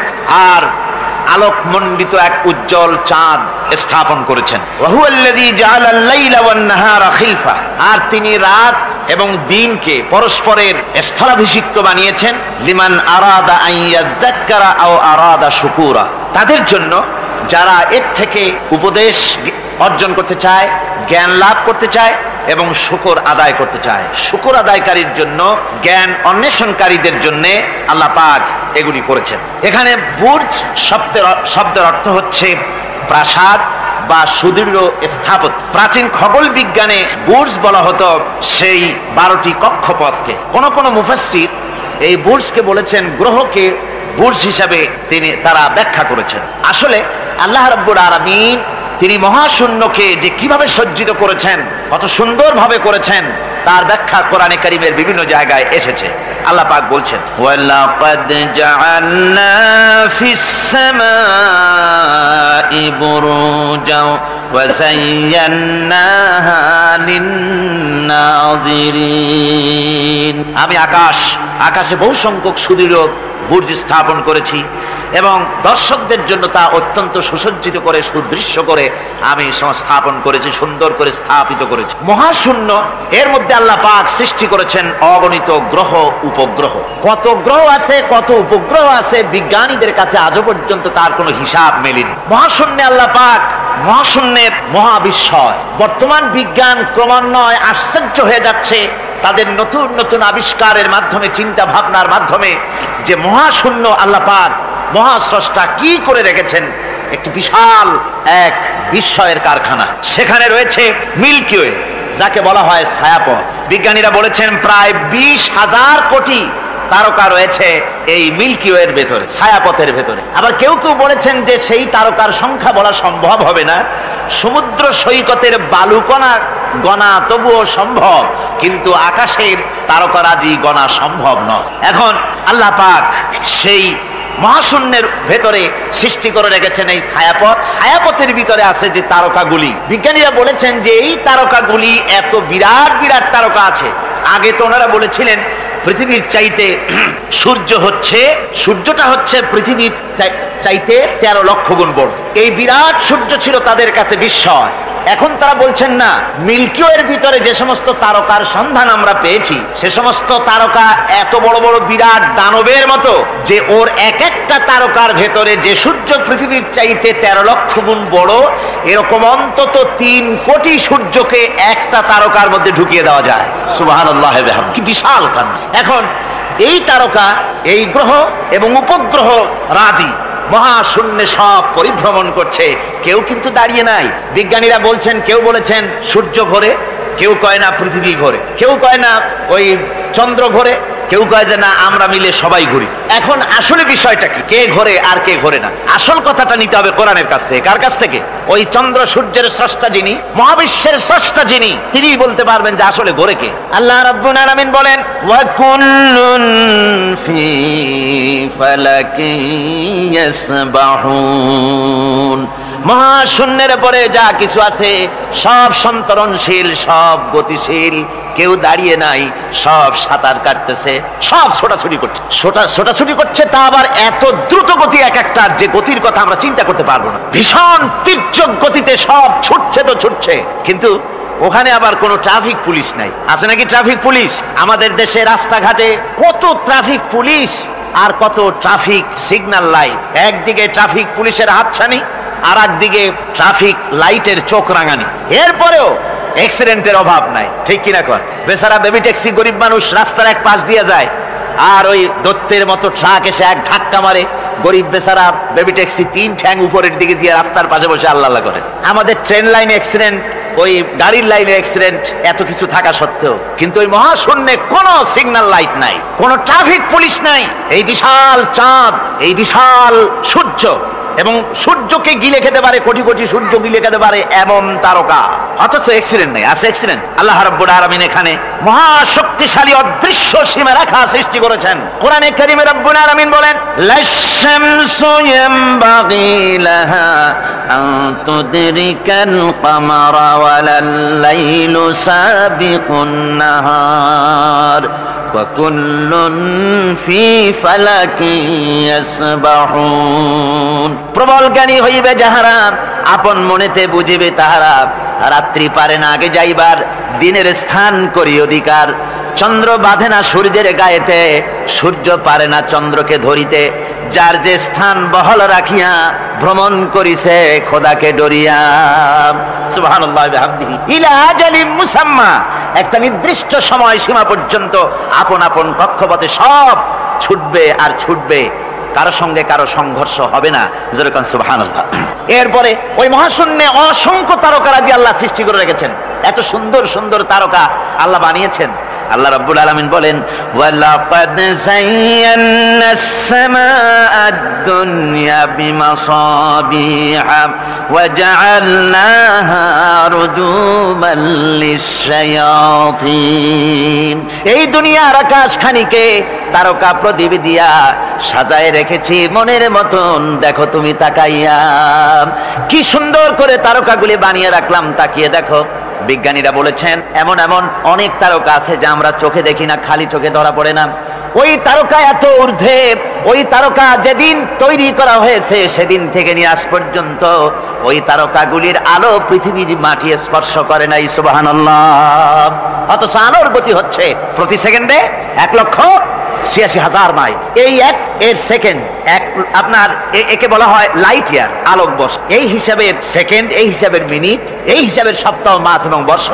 আর আলোকমণ্ডিত এক উজ্জ্বল চাঁদ স্থাপন করেছেন। ওয়াহুয়াল্লাযী জাআলাল লাইলা ওয়ান নাহারা খিলফা, আর তিনি রাত এবং দিনকে পরস্পরের স্থলাভিষিক্ত বানিয়েছেন। লিমান আরাদা আন ইয়াযাক্কারা আও আরাদা শুকুরা, তাদের জন্য যারা এর থেকে উপদেশ অর্জন করতে চায়, জ্ঞান লাভ করতে চায় এবং শুকর আদায় করতে চায়। শুকর আদায়কারীর জন্য, জ্ঞান অন্বেষণকারীদের জন্য আল্লাহ পাক এগুলি করেছেন। এখানে বুর্জ শব্দের অর্থ হচ্ছে প্রাসাদ বা সুদৃঢ় স্থাপত্য। প্রাচীন খগোল বিজ্ঞানে বুর্জ বলা হতো সেই 12টি কক্ষপথকে। কোন মুফাসসির এই বুর্জকে বলেছেন গ্রহকে বুর্জ হিসাবে তারা ব্যাখ্যা করেছেন। আসলে আল্লাহ রাব্বুল আলামিন তিনি মহাশূন্যকে যে কিভাবে সজ্জিত করেছেন, কত সুন্দরভাবে করেছেন, তার ব্যাখ্যা কোরআনে কারীমের বিভিন্ন জায়গায় এসেছে। আল্লাহ পাক বলছেন, ওয়ালাকাদ জাআলনা ফিস সামাই বুরুজাও ওয়া যায়্যানাহা লিন-নাযিরিন, আমি আকাশে বহু সংখ্যক সুদৃঢ় বুর্জ স্থাপন করেছি এবং দর্শকদের জন্য তা অত্যন্ত সুসজ্জিত করে, সুদৃশ্য করে আমি সংস্থাপন করেছি, সুন্দর করে স্থাপিত করেছি। মহাশূন্য, এর মধ্যে আল্লাহ পাক সৃষ্টি করেছেন অগণিত গ্রহ উপগ্রহ। কত গ্রহ আছে, কত উপগ্রহ আছে, বিজ্ঞানীদের কাছে আজও পর্যন্ত তার কোনো হিসাব মেলেনি। মহাশূন্যে আল্লাহ পাক, মহাশূন্যের মহাবিস্ময়। বর্তমান বিজ্ঞান ক্রমান্বয়ে আশ্চর্য হয়ে যাচ্ছে তাদের নতুন নতুন আবিষ্কারের মাধ্যমে, চিন্তা ভাবনার মাধ্যমে, যে মহাশূন্য আল্লাহ পাক মহাস্রষ্টা কি করে রেখেছেন একটি বিশাল এক বিস্ময়ের কারখানা। সেখানে রয়েছে মিল্কি ওয়ে, যাকে বলা হয় ছায়াপথ। বিজ্ঞানীরা বলেছেন প্রায় 20,000 কোটি তারকা রয়েছে এই মিল্কি ওয়ের ভেতরে, ছায়াপথের ভেতরে। আবার কেউ কেউ বলেছেন যে সেই তারকার সংখ্যা বলা সম্ভব হবে না, সমুদ্র সৈকতের বালুকণা গণা তবুও সম্ভব, কিন্তু আকাশের তারকারাজি গণা সম্ভব নয়। এখন আল্লাহ পাক সেই মহাশূন্যের ভেতরে সৃষ্টি করে রেখেছেন এই ছায়াপথ। ছায়াপথের ভিতরে আছে যে তারকাগুলি, বিজ্ঞানীরা বলেছেন যে এই তারকাগুলি এত বিরাট বিরাট তারকা আছে। আগে তো ওনারা বলেছিলেন পৃথিবীর চাইতে সূর্যটা হচ্ছে পৃথিবীর চাইতে 13 লক্ষ গুণ বড়। এই বিরাট সূর্য ছিল তাদের কাছে বিস্ময়। এখন তারা বলছেন না, মিল্কি ওয়ের ভিতরে যে সমস্ত তারকার সন্ধান আমরা পেয়েছি, সে সমস্ত তারকা এত বড় বড় বিরাট দানবের মতো যে ওর এক একটা তারকার ভেতরে যে সূর্য পৃথিবীর চাইতে 13 লক্ষ গুণ বড়, এরকম অন্তত 3 কোটি সূর্যকে একটা তারকার মধ্যে ঢুকিয়ে দেওয়া যায়। সুবহানাল্লাহ, কি বিশাল কাণ্ড! এখন এই তারকা, এই গ্রহ এবং উপগ্রহ রাজি মহাশূন্যে সব পরিভ্রমণ করছে, কেউ কিন্তু দাঁড়িয়ে নাই। বিজ্ঞানীরা বলছেন, কেউ বলেছেন সূর্য ঘোরে, কেউ কয় না পৃথিবী ঘোরে, কেউ কয় না ওই চন্দ্র ঘোরে, কেউ কয় যে না আমরা মিলে সবাই ঘুরি। এখন আসলে বিষয়টা কি, কে ঘোরে আর কে ঘোরে না? আসল কথাটা নিতে হবে কোরআনের কাছ থেকে। কার কাছ থেকে? ওই চন্দ্র সূর্যের স্রষ্টা যিনি, মহাবিশ্বের স্রষ্টা যিনি, তিনি বলতে পারবেন যে আসলে ঘোরে কে। আল্লাহ রাব্বুল আলামিন বলেন, ওয়া কুল্লুন ফি ফালাকিন ইয়াসবাহুন, মহাশূন্যের পরে যা কিছু আছে সব সন্তরণশীল, সব গতিশীল, কেউ দাঁড়িয়ে নাই, সব সাঁতার কাটতেছে, সব ছোটাছুটি করছে। ছোটাছুটি করছে, তা আবার এত দ্রুত গতি, এক একটা যে গতির কথা আমরা চিন্তা করতে পারবো না। ভীষণ তীর্যক গতিতে সব ছুটছে তো ছুটছে, কিন্তু ওখানে আবার কোনো ট্রাফিক পুলিশ নাই। আছে নাকি ট্রাফিক পুলিশ? আমাদের দেশে রাস্তাঘাটে কত ট্রাফিক পুলিশ আর কত ট্রাফিক সিগন্যাল লাইট। একদিকে ট্রাফিক পুলিশের হাতছানি, আর একদিকে ট্রাফিক লাইটের চোখ রাঙানি। এরপরেও অ্যাক্সিডেন্টের অভাব নাই, ঠিক কিনা কর? বেচারা বেবি ট্যাক্সি, গরিব মানুষ রাস্তার এক পাশ দিয়ে যায়, আর ওই দত্তের মতো ট্রাক এসে এক ধাক্কা মারে, গরিব বেচারা বেবি ট্যাক্সি 3 ঠ্যাং উপরের দিকে দিয়ে রাস্তার পাশে বসে আল্লাহ আল্লাহ করে। আমাদের ট্রেন লাইনে অ্যাক্সিডেন্ট, ওই গাড়ির লাইনে অ্যাক্সিডেন্ট, এত কিছু থাকা সত্ত্বেও কিন্তু ওই মহাশূন্যে কোনো সিগন্যাল লাইট নাই, কোনো ট্রাফিক পুলিশ নাই। এই বিশাল চাঁদ, এই বিশাল সূর্য, এবং সূর্যকে গিলে খেতে পারে, কোটি কোটি সূর্য গিলে খেতে পারে এমন তারকা, অথচ অ্যাক্সিডেন্ট নেই। আছে অ্যাক্সিডেন্ট? আল্লাহ রাব্বুল আলামিন এখানে মহাশক্তিশালী অদৃশ্য সীমারেখা সৃষ্টি করেছেন। কোরআনে কারীমে রাব্বুল আলামিন বলেন, লাশ-শামসু ইয়ামবাগি লাহা আন তুদরিকাল কামারা ওয়ালাল লাইলু সাবিকুন নাহার ওয়া কুল্লুন ফি ফালাকিন ইয়াসবাহুন। প্রবল জ্ঞানী হইবে যাহারা, আপন মনেতে বুঝিবে তাহারা। রাত্রি পারে না আগে যাইবার, দিনের স্থান করি অধিকার। চন্দ্র বাঁধে না সূর্যের গায়েতে, সূর্য পারে না চন্দ্রকে ধরিতে। যার যে স্থান বহল রাখিয়া, ভ্রমণ করিছে খোদাকে ডরিয়া। সুবহানাল্লাহ বিহামদিহি ইলা আজালিম মুসাম্মা। একটা নির্দিষ্ট সময় সীমা পর্যন্ত আপন আপন কক্ষপথে সব ছুটবে আর ছুটবে, কারো সঙ্গে কারো সংঘর্ষ হবে না। যেরকম সুবহানাল্লাহ। এরপরে ওই মহাশূন্যে অসংখ্য তারকারাজি আল্লাহ সৃষ্টি করে রেখেছেন। এত সুন্দর সুন্দর তারকা আল্লাহ বানিয়েছেন। আল্লাহ রাব্বুল আলামিন বলেন, ওয়ালাকাদ যায়্যানাস সামাআদ দুনিয়া বিমাসাবিহা ওয়া জাআলনাহা রুজুমান লিশ-শায়াতিন। এই দুনিয়ার আকাশখানিকে তারকা প্রদীপ দিয়া সাজায় রেখেছি মনের মতন, দেখো তুমি তাকাইয়া। কি সুন্দর করে তারকাগুলি বানিয়ে রাখলাম, তাকিয়ে দেখো। বিজ্ঞানীরা বলেছেন এমন এমন অনেক তারকা আছে যা আমরা চোখে দেখি না, খালি চোখে ধরা পড়ে না। ওই তারকা এত ঊর্ধ্বে, ওই তারকা যেদিন তৈরি করা হয়েছে সেদিন থেকে নিয়ে আজ পর্যন্ত ওই তারকাগুলির আলো পৃথিবীর মাটি স্পর্শ করে নাই। সুবহানাল্লাহ। অথচ আলোর গতি হচ্ছে প্রতি সেকেন্ডে 1,86,000 মাইল। এই এর সেকেন্ড এক, আপনার একে বলা হয় লাইট ইয়ার, আলোক বর্ষ। এই হিসাবের সেকেন্ড, এই হিসাবের মিনিট, এই হিসাবের সপ্তাহ, মাস এবং বর্ষ।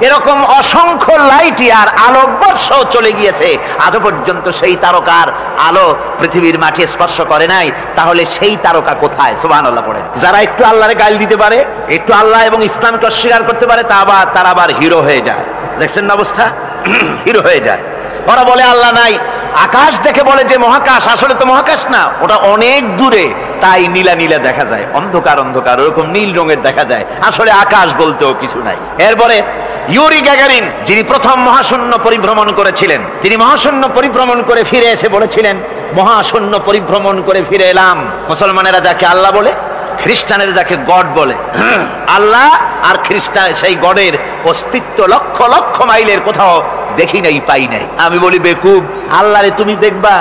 এরকম অসংখ্য লাইট ইয়ার, আলোক বর্ষ চলে গিয়েছে, আজও পর্যন্ত সেই তারকার আলো পৃথিবীর মাটি স্পর্শ করে নাই। তাহলে সেই তারকা কোথায়? সুবহানাল্লাহ পড়ে। যারা একটু আল্লাহরে গাল দিতে পারে, একটু আল্লাহ এবং ইসলামকে অস্বীকার করতে পারে, তারা আবার হিরো হয়ে যায়। দেখছেন না অবস্থা? হিরো হয়ে যায়। ওরা বলে আল্লাহ নাই, আকাশ দেখে বলে যে মহাকাশ, আসলে তো মহাকাশ না, ওটা অনেক দূরে, তাই নীলা নীলা দেখা যায়, অন্ধকার অন্ধকার ওরকম নীল রঙের দেখা যায়, আসলে আকাশ বলতেও কিছু নাই। এরপরে ইউরি গ্যাগারিন, যিনি প্রথম মহাশূন্য পরিভ্রমণ করেছিলেন, তিনি মহাশূন্য পরিভ্রমণ করে ফিরে এসে বলেছিলেন, মহাশূন্য পরিভ্রমণ করে ফিরে এলাম। মুসলমানেরা যাকে আল্লাহ বলে, খ্রিস্টানের যাকে গড বলে, আল্লাহ আর খ্রিস্টান সেই গডের অস্তিত্ব লক্ষ লক্ষ মাইলের কোথাও দেখি নাই, পাই নাই। আমি বলি বেকুব, আল্লাহরে তুমি দেখবা?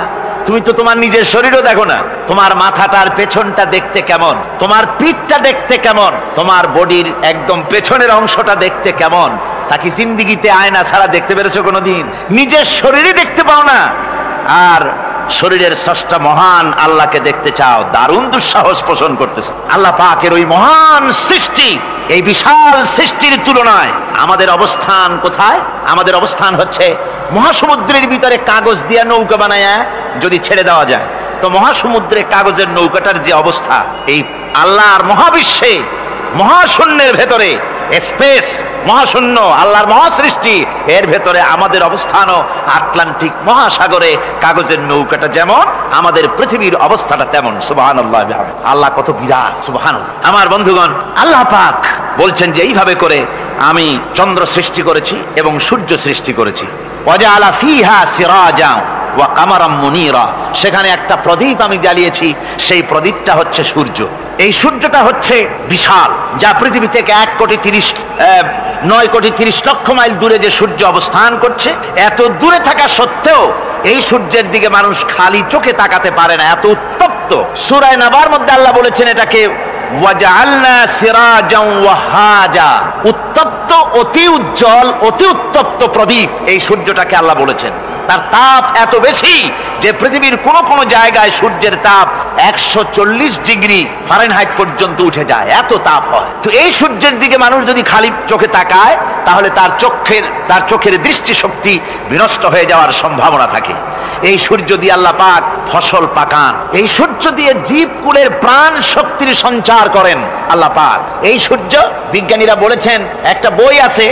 তুমি তো তোমার নিজের শরীরও দেখো না। তোমার মাথাটার পেছনটা দেখতে কেমন, তোমার পিঠটা দেখতে কেমন, তোমার বডির একদম পেছনের অংশটা দেখতে কেমন, তা কি জিন্দিগিতে আয়না ছাড়া দেখতে পেরেছো কোনোদিন? নিজের শরীরই দেখতে পাও না, আর শরীরের স্রষ্টা মহান আল্লাহকে দেখতে চাও, দারুণ দুঃসাহস পোষণ করতেছে। আল্লাহ পাকের ওই মহান সৃষ্টি, এই বিশাল সৃষ্টির তুলনায় আমাদের অবস্থান কোথায়? আমাদের অবস্থান হচ্ছে মহাসমুদ্রের ভিতরে কাগজ দিয়ে নৌকা বানায়া যদি ছেড়ে দেওয়া যায়, তো মহাসমুদ্রে কাগজের নৌকাটার যে অবস্থা, এই আল্লাহর মহাবিশ্বে মহাশূন্যের ভেতরে স্পেস, মহাশূন্য আল্লাহর মহাসৃষ্টি, এর ভেতরে আমাদের অবস্থানও আটলান্টিক মহাসাগরে কাগজের নৌকাটা যেমন, আমাদের পৃথিবীর অবস্থাটা তেমন। সুবহানাল্লাহ। আল্লাহ কত বিরাট! সুবহানাল্লাহ। আমার বন্ধুগণ, আল্লাহ পাক বলছেন যে এইভাবে করে আমি চন্দ্র সৃষ্টি করেছি এবং সূর্য সৃষ্টি করেছি। ওয়াজআলা ফিহা সিরাজা ওয়া কামারাম মুনীরা, সেখানে একটা প্রদীপ আমি জ্বালিয়েছি, সেই প্রদীপটা হচ্ছে সূর্য। এই সূর্যটা হচ্ছে বিশাল, যা পৃথিবী থেকে 9,30,00,000 মাইল দূরে যে সূর্য অবস্থান করছে, এত দূরে থাকা সত্ত্বেও এই সূর্যের দিকে মানুষ খালি চোখে তাকাতে পারে না, এত উত্তপ্ত। সূরা নাবার মধ্যে আল্লাহ বলেছেন এটাকে ওয়াজআলনা সিরাজাও ওয়াহাজা, উত্তপ্ত, অতি উজ্জ্বল, অতি উত্তপ্ত প্রদীপ এই সূর্যটাকে আল্লাহ বলেছেন। তার তাপ এত বেশি যে পৃথিবীর কোন কোন জায়গায় সূর্যের তাপ 140 ডিগ্রি ফারেনহাইট পর্যন্ত উঠে যায়, এত তাপ হয়। তো এই সূর্যের দিকে মানুষ যদি খালি চোখে তাকায় তাহলে তার চোখের দৃষ্টিশক্তি বিনষ্ট হয়ে যাওয়ার সম্ভাবনা থাকে। এই সূর্য দিয়ে আল্লাহ পাক ফসল পাকান, এই সূর্য দিয়ে জীবকুলের প্রাণ শক্তির সঞ্চার করেন আল্লাহ পাক। এই সূর্য, বিজ্ঞানীরা বলেছেন, একটা বই আছে,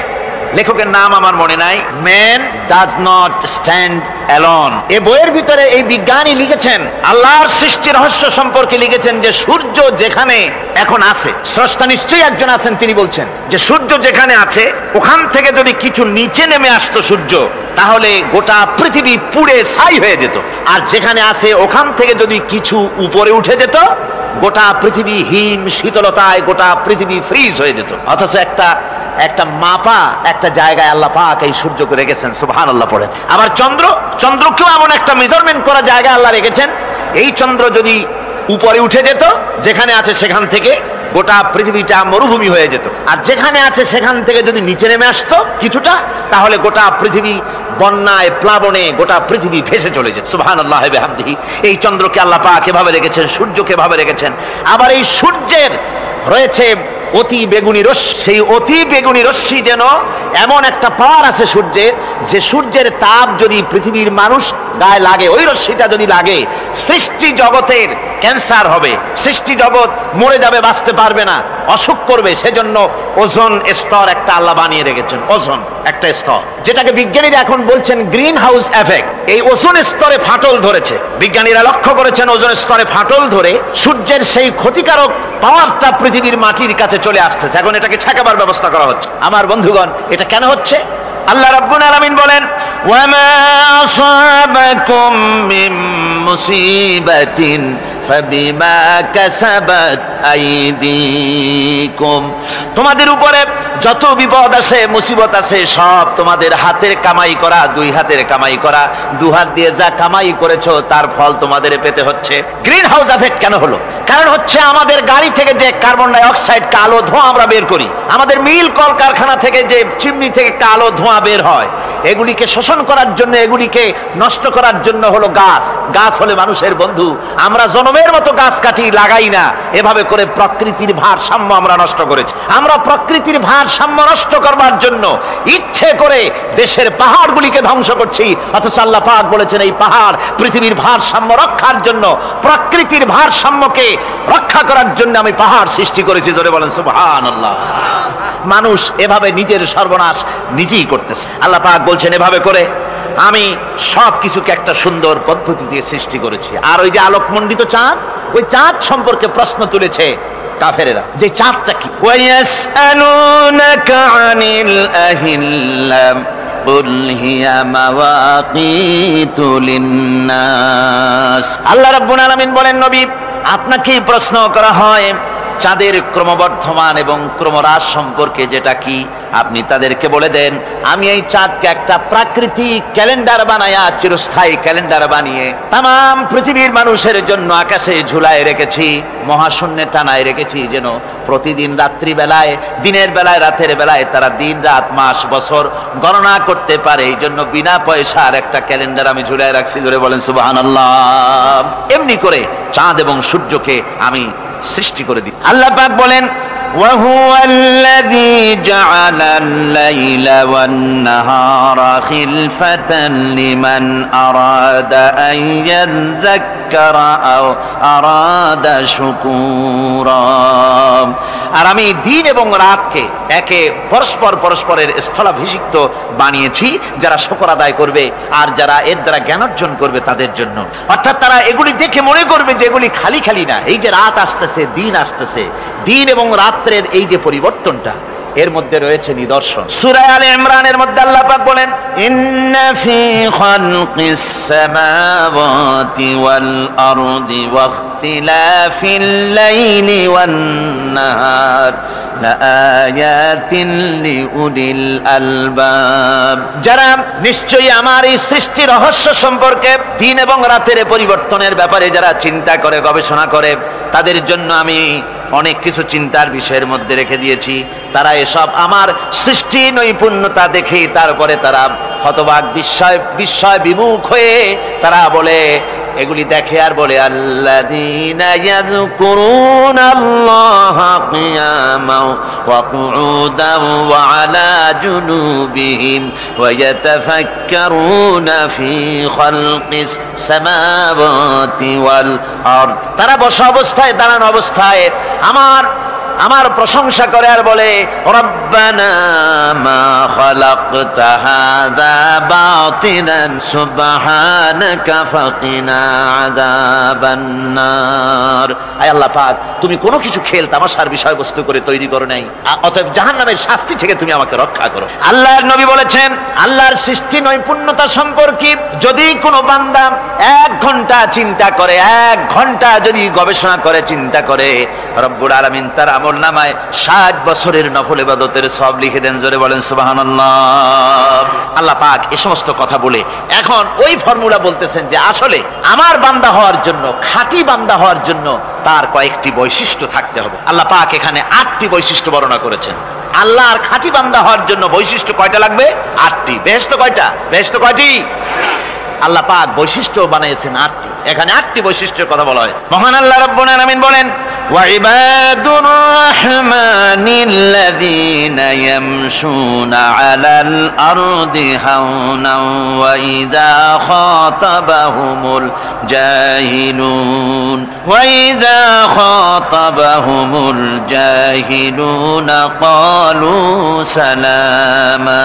লেখকের নাম আমার মনে নাই, man does not stand alone. এই বইয়ের ভিতরে এই বিজ্ঞানী লিখেছেন, আল্লাহর সৃষ্টি রহস্য সম্পর্কে লিখেছেন যে সূর্য যেখানে এখন আছে, স্রষ্টা নিশ্চয়ই একজন আছেন, তিনি বলছেন যে সূর্য যেখানে আছে ওখান থেকে যদি কিছু নিচে নেমে আসতো সূর্য, তাহলে গোটা পৃথিবী পুড়ে ছাই হয়ে যেত। আর যেখানে আছে ওখান থেকে যদি কিছু উপরে উঠে যেত, গোটা পৃথিবী হিম শীতলতায় গোটা পৃথিবী ফ্রিজ হয়ে যেত। অথচ একটা মাপা একটা জায়গায় আল্লাহ পাক এই সূর্যকে রেখেছেন, সুবহানাল্লাহ পড়েন। আবার চন্দ্রকেও এমন একটা মেজারমেন্ট করা জায়গায় আল্লাহ রেখেছেন, এই চন্দ্র যদি উপরে উঠে যেত, যেখানে আছে সেখান থেকে গোটা পৃথিবীটা মরুভূমি হয়ে যেত। আর যেখানে আছে সেখান থেকে যদি নিচে নেমে আসতো কিছুটা, তাহলে গোটা পৃথিবী বন্যায় প্লাবনে গোটা পৃথিবী ভেসে চলে যেত। সুবহানাল্লাহ ওয়া বিহামদিহি। এই চন্দ্রকে আল্লাহ পাক এভাবে রেখেছেন, সূর্যকে এভাবে রেখেছেন। আবার এই সূর্যের রয়েছে অতি বেগুনি রশ্মি, সেই অতি বেগুনি রশ্মি যেন এমন একটা পাওয়ার আছে সূর্যের, যে সূর্যের তাপ যদি পৃথিবীর মানুষ গায়ে লাগে, ওই রশ্মিটা যদি লাগে, সৃষ্টি জগতের ক্যান্সার হবে, সৃষ্টি জগৎ মরে যাবে, বাঁচতে পারবে না, অসুখ করবে। সেজন্য ওজোন স্তর একটা আল্লাহ বানিয়ে রেখেছেন, ওজোন একটা স্তর, যেটাকে বিজ্ঞানীরা এখন বলছেন গ্রিন হাউস এফেক্ট। এই ওজোন স্তরে ফাটল ধরেছে, বিজ্ঞানীরা লক্ষ্য করেছেন ওজোন স্তরে ফাটল ধরে সূর্যের সেই ক্ষতিকারক পাওয়ারটা পৃথিবীর মাটির কাছে চলে আসতেছে। এখন এটাকে ঠেকাবার ব্যবস্থা করা হচ্ছে। আমার বন্ধুগণ, এটা কেন হচ্ছে? আল্লাহ রাব্বুল আলামিন বলেন, ওয়ামা আসাবাকুম মিন মুসিবাতিন ফাবিমা কাসাবাত আইদিকুম। তোমাদের উপরে যত বিপদ আছে, মুসিবত আছে, সব তোমাদের হাতের কামাই করা, দুই হাতের কামাই করা, দু হাত দিয়ে যা কামাই করেছো তার ফল তোমাদের পেতে হচ্ছে। গ্রিন হাউস এফেক্ট কেন হলো? কারণ হচ্ছে আমাদের গাড়ি থেকে যে কার্বন ডাই অক্সাইড, কালো ধোঁয়া আমরা বের করি, আমাদের মিল কলকারখানা থেকে যে চিমনি থেকে কালো ধোঁয়া বের হয়, এগুলিকে শোষণ করার জন্য, এগুলিকে নষ্ট করার জন্য হলো গাছ। গাছ হলে মানুষের বন্ধু। আমরা জনমের মতো গাছ কাটি, লাগাই না। এভাবে করে প্রকৃতির ভারসাম্য আমরা নষ্ট করেছি। আমরা প্রকৃতির ভারসাম্য নষ্ট করবার জন্য ইচ্ছে করে দেশের পাহাড়গুলিকে ধ্বংস করছি। অথচ আল্লাহ পাক বলেছেন, এই পাহাড় পৃথিবীর ভারসাম্য রক্ষার জন্য, প্রকৃতির ভারসাম্যকে রক্ষা করার জন্য আমি পাহাড় সৃষ্টি করেছি। জোরে বলেন সুবহানাল্লাহ। মানুষ এভাবে নিজের সর্বনাশ নিজেই করতেছে। আল্লাহ পাক বলছেন, এভাবে করে আমি সব কিছুকে একটা সুন্দর পদ্ধতি দিয়ে সৃষ্টি করেছি। আর ওই যে আলোকমণ্ডিত চাঁদ, ওই চাঁদ সম্পর্কে প্রশ্ন তুলেছে কাফেরেরা, যে চাঁদটা কি? ওয়ায়াসআলুনাকা আনিল আহিল্লাম কুল হিয়া মাওয়াকিতু লিন্নাস। আল্লাহ রাব্বুল আলামিন বলেন, নবী আপনাকেই প্রশ্ন করা হয় চাঁদের ক্রমবর্ধমান এবং ক্রমহ্রাস সম্পর্কে, যেটা কি আপনি তাদেরকে বলে দেন। আমি এই চাঁদকে একটা প্রাকৃতিক ক্যালেন্ডার বানায়া, চিরস্থায়ী ক্যালেন্ডার বানিয়ে তাম পৃথিবীর মানুষের জন্য আকাশে ঝুলায় রেখেছি, মহাশূন্যে টানায় রেখেছি, যেন প্রতিদিন রাত্রি বেলায়, দিনের বেলায়, রাতের বেলায় তারা দিন রাত মাস বছর গণনা করতে পারে। এই জন্য বিনা পয়সার একটা ক্যালেন্ডার আমি ঝুলায় রাখছি। জোরে বলেন সুবহানাল্লাহ। এমনি করে চাঁদ এবং সূর্যকে আমি সৃষ্টি করে দিই। আল্লাহ পাক বলেন, وهو الذي جعل الليل والنهار خلفة لمن أراد أن يذكر أو أراد شكورا। আর আমি দিন এবং রাতকে একে পরস্পরের স্থলাভিষিক্ত বানিয়েছি, যারা শুকর আদায় করবে আর যারা এর দ্বারা জ্ঞান অর্জন করবে তাদের জন্য। অর্থাৎ তারা এগুলি দেখে মনে করবে যে এগুলি খালি খালি না। এই যে রাত আসতেছে, দিন আসতেছে, দিন এবং রাত্রের এই যে পরিবর্তনটা, এর মধ্যে রয়েছে নিদর্শন। সূরা আলে ইমরানের মধ্যে আল্লাহ পাক বলেন, ইন্না ফি খালকিস সামাওয়াতি ওয়াল আরদি ওয়াখতিলাফিল লাইলি ওয়ান নাহার লাআয়াতিন লিউলিল আলবাব। যারা নিশ্চয়ই আমার এই সৃষ্টি রহস্য সম্পর্কে, দিন এবং রাতের পরিবর্তনের ব্যাপারে যারা চিন্তা করে, গবেষণা করে, তাদের জন্য আমি অনেক কিছু চিন্তার বিষয়ের মধ্যে রেখে দিয়েছি। তারা এসব আমার সৃষ্টি নৈপুণ্যতা দেখে তারপরে তারা হতবাক, বিস্ময় বিমুখ হয়ে তারা বলে, এগুলি দেখে আর বলে আল্লাযীনা ইয়াযকুরুনাল্লাহা কিয়ামান ওয়া কুউদান ওয়া আলা জুনুবিহিম ওয়া ইয়াতাফাক্কারুনা ফি খালকিস সামাওয়াতি ওয়াল আরদ। তারা বসা অবস্থায়, দাঁড়ানো অবস্থায় আমার প্রশংসা করে আর বলে রব্বানা মা খালাকতা হাযা বাতিলান সুবহানাকা ফাকিনা আযাবান নার। আয় আল্লাহ পাক, তুমি কোনো কিছু খেল তামাশার বিষয়বস্তু করে তৈরি করো নাই, অতএব জাহান্নামের শাস্তি থেকে তুমি আমাকে রক্ষা করো। আল্লাহর নবী বলেছেন, আল্লাহর সৃষ্টি নৈপুণ্যতা সম্পর্কে যদি কোনো বান্দা 1 ঘন্টা চিন্তা করে, 1 ঘন্টা যদি গবেষণা করে, চিন্তা করে, রব্বুল আলামিন তার আমলনামায় 60 বছরের নফল ইবাদতের সওয়াব লিখে দেন। জোরে বলেন সুবহানাল্লাহ। আল্লাহ পাক এই সমস্ত কথা বলে এখন ওই ফর্মুলা বলতেছেন যে আসলে আমার বান্দা হওয়ার জন্য, খাঁটি বান্দা হওয়ার জন্য তার কয়েকটি বৈশিষ্ট্য থাকতে হবে। আল্লাহ পাক এখানে 8টি বৈশিষ্ট্য বর্ণনা করেছেন। আল্লাহর খাঁটি বান্দা হওয়ার জন্য বৈশিষ্ট্য কয়টা লাগবে? 8টি। বেহেশত কয়টা? বেহেশত কয়টি? আল্লাহ পাক বৈশিষ্ট্য বানিয়েছেন 8টি। এখানে 8টি বৈশিষ্ট্যের কথা বলা হয়েছে। মহান আল্লাহ রাব্বুল আলামিন বলেন, ওয়া ইবাদুর রাহমানিল্লাযীনা ইয়ামশুনা আলাল আরদি হাওনান ওয়া ইযা খাতাবাহুমুল জাহিলুন ক্বালু সালামা।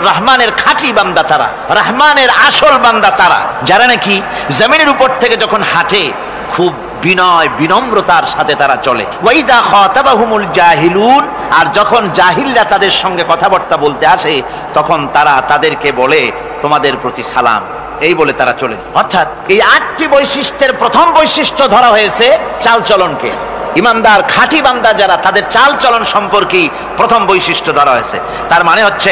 রহমানের খাঁটি বান্দা তারা, রহমানের আসল বান্দা তারা যারা নাকি জমিনের উপর থেকে যখন হাঁটে খুব বিনয় বিনম্রতার সাথে তারা চলে। ওয়াইদা খাতাবাহুমুল জাহিলুন, আর যখন জাহিলরা তাদের সঙ্গে কথাবার্তা বলতে আসে তখন তারা তাদেরকে বলে তোমাদের প্রতি সালাম, এই বলে তারা চলে। অর্থাৎ এই 8টি বৈশিষ্ট্যের প্রথম বৈশিষ্ট্য ধরা হয়েছে চালচলনকে। ইমানদার খাঁটি বান্দা যারা, তাদের চাল চলন সম্পর্কে প্রথম বৈশিষ্ট্য ধরা হয়েছে। তার মানে হচ্ছে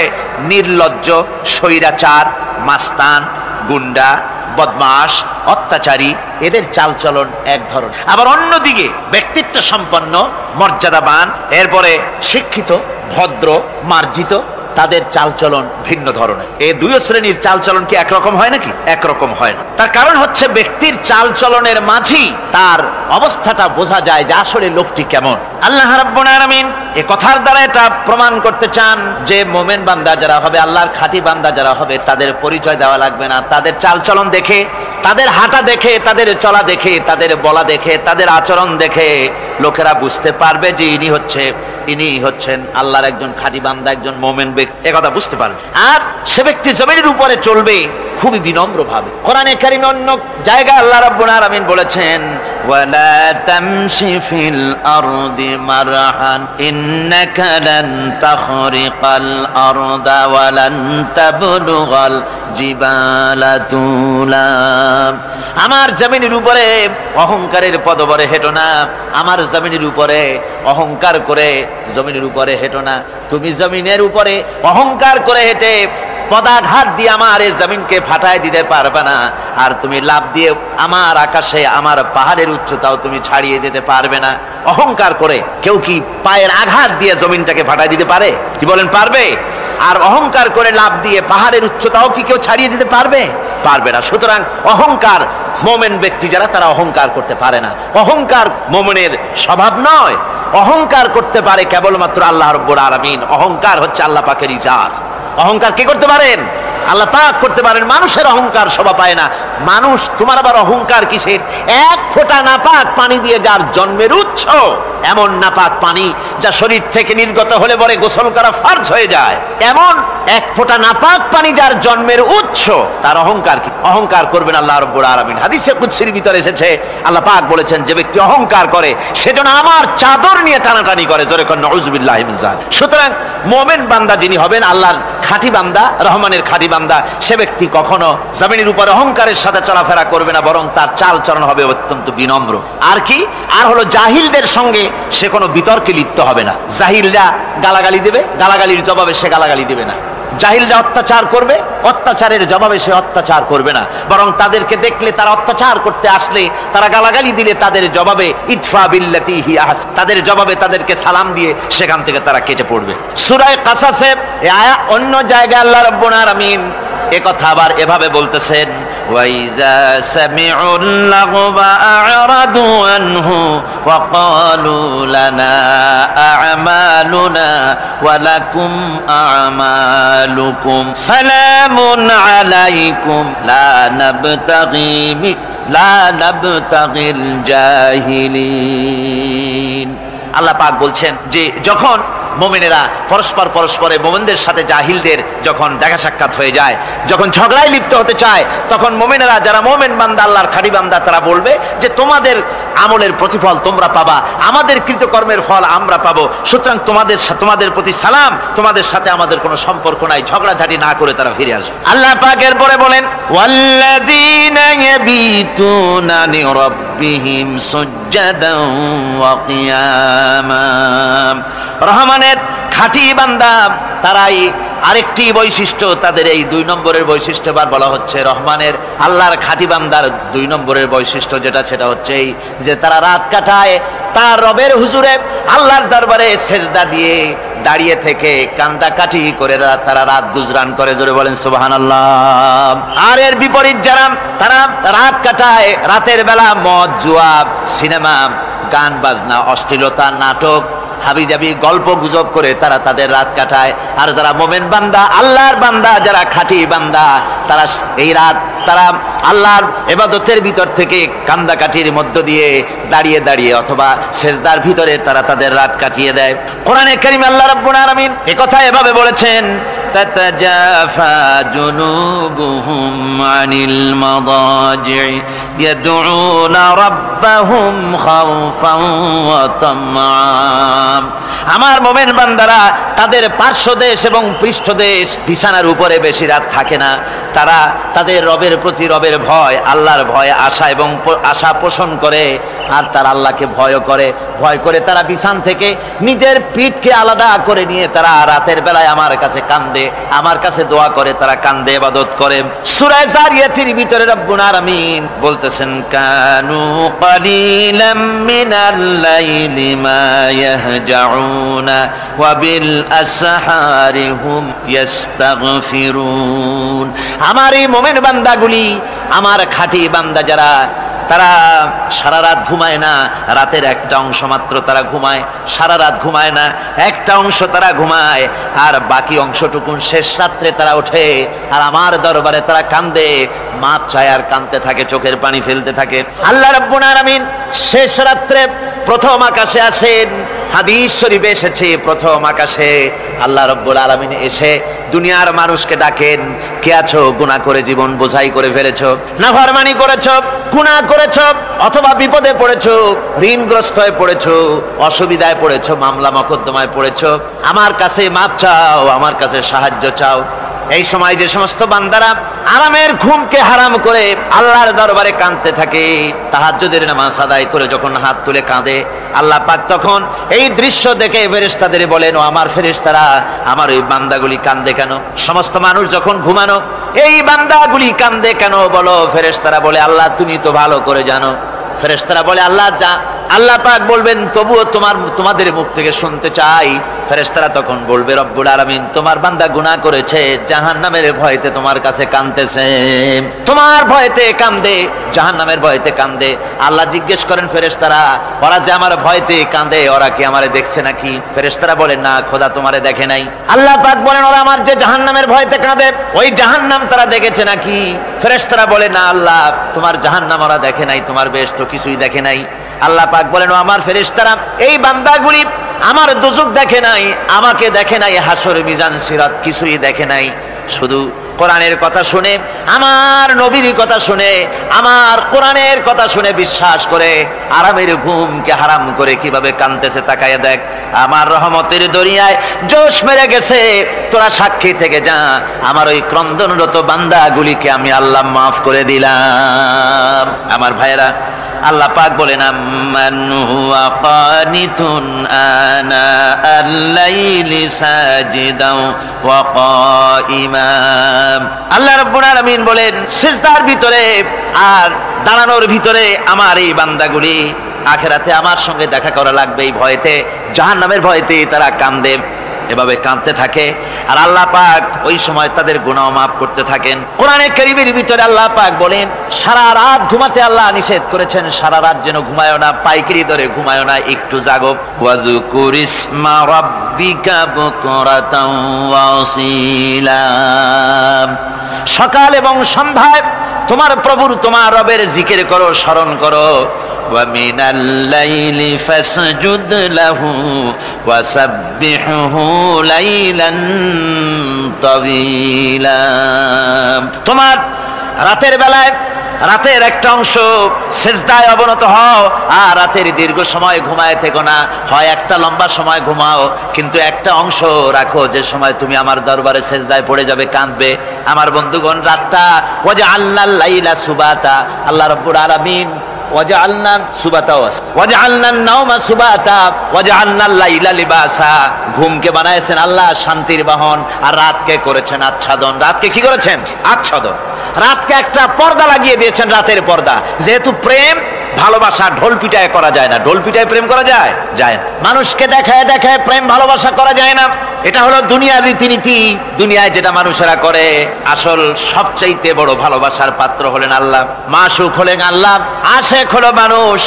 নির্লজ্জ, স্বৈরাচার, মাস্তান, গুন্ডা, বদমাশ, অত্যাচারী, এদের চালচলন এক ধরনের। আবার অন্যদিকে ব্যক্তিত্ব সম্পন্ন, মর্যাদাবান, এরপরে শিক্ষিত, ভদ্র, মার্জিত, তাদের চালচলন ভিন্ন ধরনের। এই 2 শ্রেণীর চালচলন কি একরকম হয় নাকি? একরকম হয় না। তার কারণ হচ্ছে ব্যক্তির চালচলনের মাঝেই তার অবস্থাটা বোঝা যায় যে আসলে লোকটি কেমন। আল্লাহ রাব্বুল আলামিন এই কথার দ্বারা এটা প্রমাণ করতে চান যে মুমিন বান্দা যারা হবে, আল্লাহর খাঁটি বান্দা যারা হবে, তাদের পরিচয় দেওয়া লাগবে না। তাদের চালচলন দেখে, তাদের হাঁটা দেখে, তাদের চলা দেখে, তাদের বলা দেখে, তাদের আচরণ দেখে লোকেরা বুঝতে পারবে যে ইনি হচ্ছেন আল্লাহর একজন খাঁটি বান্দা, একজন মুমিন ব্যক্তি, একথা বুঝতে পারবে। আর সে ব্যক্তি জমিনের উপরে চলবে খুবই বিনম্র ভাবে। কোরআনে কারীমে অন্য জায়গায় আল্লাহ রাব্বুল আলামিন বলেছেন, ওয়ালা তামশি ফিল আরদি মারহান ইন্নাকা লান তাখরিকাল আরদা ওয়া লান তাবলুগাল জিবালা তুলা। আমার জমিনের উপরে অহংকারের পদবরে হেঁটো না, আমার জমিনের উপরে অহংকার করে জমিনের উপরে হেঁটো না। তুমি জমিনের উপরে অহংকার করে হেঁটে পদাঘাত দিয়ে আমার এই জমিনকে ফাটায় দিতে পারবে না। আর তুমি লাফ দিয়ে আমার আকাশে, আমার পাহাড়ের উচ্চতাও তুমি ছাড়িয়ে যেতে পারবে না। অহংকার করে কেউ কি পায়ের আঘাত দিয়ে জমিনটাকে ফাটায় দিতে পারে? কি বলেন, পারবে? আর অহংকার করে লাফ দিয়ে পাহাড়ের উচ্চতাও কি কেউ ছাড়িয়ে যেতে পারবে? পারবে না। সুতরাং অহংকার, মুমিন ব্যক্তি যারা, তারা অহংকার করতে পারে না। অহংকার মুমিনের স্বভাব নয়। অহংকার করতে পারে কেবলমাত্র আল্লাহ রাব্বুল আলামিন। অহংকার হচ্ছে আল্লাহ পাকের ইজাত। অহংকার কে করতে পারেন? আল্লাহ পাক করতে পারেন। মানুষের অহংকার শোভা পায় না। মানুষ, তোমার আবার অহংকার কিসের? 1 ফোঁটা নাপাক পানি দিয়ে যার জন্মের উৎস, এমন নাপাক পানি যা শরীর থেকে নির্গত হলে পরে গোসল করা ফরজ হয়ে যায়, এমন 1 ফোঁটা নাপাক পানি যার জন্মের উৎস, তার অহংকার কি? অহংকার করবেন আল্লাহ রাব্বুল আলামিন। হাদিসে কুদসির ভিতরে এসেছে, আল্লাহ পাক বলেছেন, যে ব্যক্তি অহংকার করে সেজন্য আমার চাদর নিয়ে টানাটানি করে। জোরে কোন নাউযুবিল্লাহি মিন যালিক। সুতরাং মুমিন বান্দা যিনি হবেন, আল্লাহর খাঁটি বান্দা, রহমানের খাঁটি বান্দা, সে ব্যক্তি কখনো জমিনের উপর অহংকারের সাথে চলাফেরা করবে না, বরং তার চাল চলন হবে অত্যন্ত বিনম্র। আর কি? আর হলো জাহিলদের সঙ্গে সে কোনো বিতর্কে লিপ্ত হবে না। জাহিলরা গালাগালি দেবে, গালাগালির জবাবে সে গালাগালি দেবে না। জাহিলরা অত্যাচার করবে, অত্যাচারের জবাবে সে অত্যাচার করবে না, বরং তাদেরকে দেখলে, তারা অত্যাচার করতে আসলে, তারা গালাগালি দিলে তাদের জবাবে ইদফা বিল্লাতি হি আহসান, তাদের জবাবে তাদেরকে সালাম দিয়ে সেখান থেকে তারা কেটে পড়বে। সূরা কাসাসে অন্য জায়গায় আল্লাহ রাব্বুল আলামিন একথা আবার এভাবে বলতেছেন, ওয়াইজা সামিউল লাগবা আ'রাদু আনহু ওয়া ক্বালু লানা আ'মালুনা ওয়া লাকুম আ'মালুকুম সালামুন আলাইকুম লা নাবতাগিল জাহিলিন। আল্লাহ পাক বলছেন যে যখন মুমিনেরা পরস্পরে মুমিনদের সাথে জাহিলদের যখন দেখা সাক্ষাৎ হয়ে যায়, যখন ঝগড়ায় লিপ্ত হতে চায়, তখন মুমিনেরা যারা মুমিন বান্দা, আল্লাহর খাঁটি বান্দা, তারা বলবে যে তোমাদের আমলের প্রতিফল তোমরা পাবা, আমাদের কৃতকর্মের ফল আমরা পাবো, সুতরাং তোমাদের প্রতি সালাম, তোমাদের সাথে আমাদের কোনো সম্পর্ক নাই, ঝগড়াঝাটি না করে তারা ফিরে আসবে। আল্লাহ পাক এরপরে বলেন, ওয়াল্লাযীনা ইয়াবীতুনা লিরাব্বিহিম সুজদান ওয়া কিয়ামা। রহমানের খাঁটি বান্দা তারাই আরেকটি বৈশিষ্ট্য, তাদের এই 2 নম্বরের বৈশিষ্ট্য বার বলা হচ্ছে। রহমানের আল্লাহর খাঁটি বান্দার 2 নম্বরের বৈশিষ্ট্য যেটা, সেটা হচ্ছে এই যে তারা রাত কাটায় তার রবের হুজুরে আল্লাহর দরবারে সেজদা দিয়ে দাঁড়িয়ে থেকে কান্দাকাটি করে তারা রাত গুজরান করে। জোরে বলেন সুবহানাল্লাহ। আর এর বিপরীত যারা তারা রাত কাটায়, রাতের বেলা মদ, জুয়া, সিনেমা, গান বাজনা, অশ্লীলতা, নাটক, হাবিজাবি গল্প গুজব করে তারা তাদের রাত কাটায়। আর যারা মোমেন বান্দা, আল্লাহর বান্দা, যারা খাঁটি বান্দা, তারা এই রাত তারা আল্লাহর ইবাদতের ভিতর থেকে কান্দাকাটির মধ্য দিয়ে দাঁড়িয়ে দাঁড়িয়ে অথবা সেজদার ভিতরে তারা তাদের রাত কাটিয়ে দেয়। কোরআনে কারীমে আল্লাহ রাব্বুল আলামিন এই কথা এভাবে বলেছেন, তাতাজাফা জুনুবুহুম আনিল মাদাজি' ইয়াদউনা রাব্বাহুম খাওফান ওয়া তামআ। আমার মুমিন বান্দারা তাদের পার্শ্বদেশ এবং পৃষ্ঠদেশ বিছানার উপরে বেশি রাত থাকে না, তারা তাদের রবের প্রতি রবের ভয়, আল্লাহর ভয়, আশা এবং আশা পোষণ করে। আর তারা আল্লাহকে ভয় করে তারা বিছান থেকে নিজের পিঠকে আলাদা করে নিয়ে তারা রাতের বেলায় আমার কাছে কান্দে, আমার কাছে দোয়া করে, তারা কান্দে, ইবাদত করে। সূরা যারিয়াতের ভিতরে রব্বুল আলামিন বলতেছেন, কানু কালিলাম মিনাল লাইলি মা ইয়াহজাউনা ওয়া বিল আসহারি হুম ইস্তাগফিরুন। আমার এই মুমিন বান্দাগুলি, আমার খাঁটি বান্দা যারা, তারা সারা রাত ঘুমায় না, রাতের একটা অংশ মাত্র তারা ঘুমায়, সারা রাত ঘুমায় না, একটা অংশ তারা ঘুমায়, আর বাকি অংশটুকুন শেষ রাত্রে তারা ওঠে আর আমার দরবারে তারা কান্দে, মাপ চায় আর কাঁদতে থাকে, চোখের পানি ফেলতে থাকে। আল্লাহ রাব্বুল আলামিন শেষ রাত্রে প্রথম আকাশে আসেন। হাদিস শরীফে এসেছে, প্রথম আকাশে আল্লাহ রাব্বুল আলামিন এসে দুনিয়ার মানুষকে ডাকেন, কে আছো? গুনাহ করে জীবন বোঝাই করে ফেলেছো, নাফরমানি করেছো, গুনাহ করেছো, অথবা বিপদে পড়েছো, ঋণগ্রস্ত হয়ে পড়েছো, অসুবিধায় পড়েছো, মামলা মকদ্দমায় পড়েছো, আমার কাছে মাপ চাও, আমার কাছে সাহায্য চাও। এই সময় যে সমস্ত বান্দারা আরামের ঘুমকে হারাম করে আল্লাহর দরবারে কাঁদতে থাকে, তাহাজ্জুদের নামাজ আদায় করে যখন হাত তুলে কাঁদে, আল্লাহ পাক তখন এই দৃশ্য দেখে ফেরেশতাদের বলেন, ও আমার ফেরেশতারা, আমার ওই বান্দাগুলি কাঁদে কেন? সমস্ত মানুষ যখন ঘুমানো, এই বান্দাগুলি কাঁদে কেন বলো? ফেরেশতারা বলে, আল্লাহ তুমি তো ভালো করে জানো। ফেরেশতারা বলে, আল্লাহ পাক বলবেন, তবুও তোমাদের মুখ থেকে শুনতে চাই। ফেরেশতারা তখন বলবে, রব্বুল আলামিন তোমার বান্দা গুনাহ করেছে, জাহান্নামের ভয়তে তোমার কাছে কাঁদতেছে, তোমার ভয়তে কাঁদে, জাহান্নামের ভয়তে কাঁদে। আল্লাহ জিজ্ঞেস করেন, ফেরেশতারা, ওরা যে আমার ভয়তে কাঁদে, ওরা কি আমারে দেখছে নাকি? ফেরেশতারা বলেন, না খোদা তোমারে দেখে নাই। আল্লাহ পাক বলেন, ওরা আমার যে জাহান্নামের ভয়তে কাঁদে, ওই জাহান্নাম তারা দেখেছে নাকি? ফেরেশতারা বলে, না আল্লাহ, তোমার জাহান্নাম ওরা দেখে নাই, তোমার বেহেশত কিছুই দেখে নাই। আল্লাহ পাক বলেন, ও আমার ফেরেশতারা, এই বান্দাগুলি আমার দোজখ দেখে নাই, আমাকে দেখে নাই, হাসর মিজান সিরাত কিছুই দেখে নাই, শুধু কোরআনের কথা শুনে, আমার নবীর কথা শুনে, আমার কোরআনের কথা শুনে বিশ্বাস করে আরামের ঘুমকে হারাম করে কিভাবে কাঁদতেছে তাকায় দেখ। আমার রহমতের দরিয়ায় জোশ মেরে গেছে, তোরা সাক্ষী থেকে যা, আমার ওই ক্রন্দনরত বান্দাগুলিকে আমি আল্লাহ মাফ করে দিলাম। আমার ভাইয়েরা, আল্লাহ পাক বলেন, আম্মান হুয়া কানিতুন আনা আল-লাইলি সাজিদাও ওয়া কাইমা। আল্লাহ রাব্বুল আলামিন বলেন, সিজদার ভিতরে আর দাঁড়ানোর ভিতরে আমার এই বান্দাগুলি আখিরাতে আমার সঙ্গে দেখা করা লাগবে, এই ভয়তে, জাহান্নামের ভয়তে তারা কান্দে। এভাবে কাঁদতে থাকে, আর আল্লাহ পাক ওই সময় তাদের গুনাহ মাফ করতে থাকেন। কোরআনে কারীমের ভিতরে আল্লাহ পাক বলেন, সারা রাত ঘুমাতে আল্লাহ নিষেধ করেছেন, সারা রাত যেন ঘুমায়ো না, পাইকারি দরে ঘুমায়ো না, একটু জাগো। ওয়াজকুর ইসমা রাব্বিকা বুকরাতাও ওয়া আসীলা, সকাল এবং সন্ধ্যায় তোমার প্রভুর, তোমার রবের জিকির করো, স্মরণ করো। ওয়া মিনাল লাইলি ফাসজুদ লাহু ওয়া সাব্বিহহু লাইলান তাওয়িলা, তোমার রাতের বেলায় রাতের একটা অংশ সেজদায় অবনত হও, আর রাতের দীর্ঘ সময় ঘুমায় থেকো না, হয় একটা লম্বা সময় ঘুমাও, কিন্তু একটা অংশ রাখো যে সময় তুমি আমার দরবারে সেজদায় পড়ে যাবে, কাঁদবে। আমার বন্ধুগণ, রাতটা ওয়াজআলনাল লাইলা সুবাতা, আল্লাহ রাব্বুল আলামিন ওয়াজআলনা সুবাতা ওয়াজআলনান নাওমা সুবাতা ওয়াজআলনাল লাইলা লিবাসা, ঘুমকে বানায়ছেন আল্লাহ শান্তির বাহন, আর রাতকে করেছেন আচ্ছাদন। রাতকে কি করেছেন? আচ্ছাদন। রাতকে একটা পর্দা লাগিয়ে দিয়েছেন, রাতের পর্দা। যেহেতু প্রেম ভালোবাসা ঢোল পিটায় করা যায় না, ঢোল পিটায় প্রেম করা যায় যায় না, মানুষকে দেখায় দেখায় প্রেম ভালোবাসা করা যায় না। এটা হলো দুনিয়ার রীতিনীতি, দুনিয়ায় যেটা মানুষেরা করে। আসল সবচাইতে বড় ভালোবাসার পাত্র হলেন আল্লাহ, মাসুক হলেন আল্লাহ, আশেক হলো মানুষ।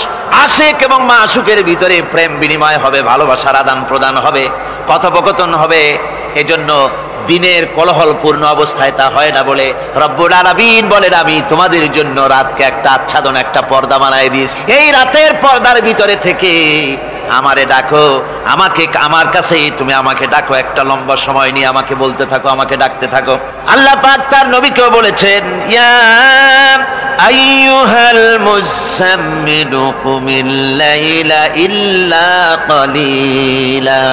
আশেক এবং মাসুকের ভিতরে প্রেম বিনিময় হবে, ভালোবাসার আদান প্রদান হবে, কথোপকথন হবে। এজন্য দিনের কোলাহলপূর্ণ অবস্থায় তা হয় না বলে রব্বুল আলামিন বলেন, আমি তোমাদের জন্য রাতকে একটা আচ্ছাদন, একটা পর্দা বানায় দিয়েছি। এই রাতের পর্দার ভিতরে থেকে আমারে ডাকো, আমাকে আমার কাছে তুমি আমাকে ডাকো, একটা লম্বা সময় নিয়ে আমাকে বলতে থাকো, আমাকে ডাকতে থাকো। আল্লাহ পাক তার নবীকেও বলেছেন, ইয়া আইয়ুহাল মুযাম্মিলু কুমিল লাইলা ইল্লা কালিলা,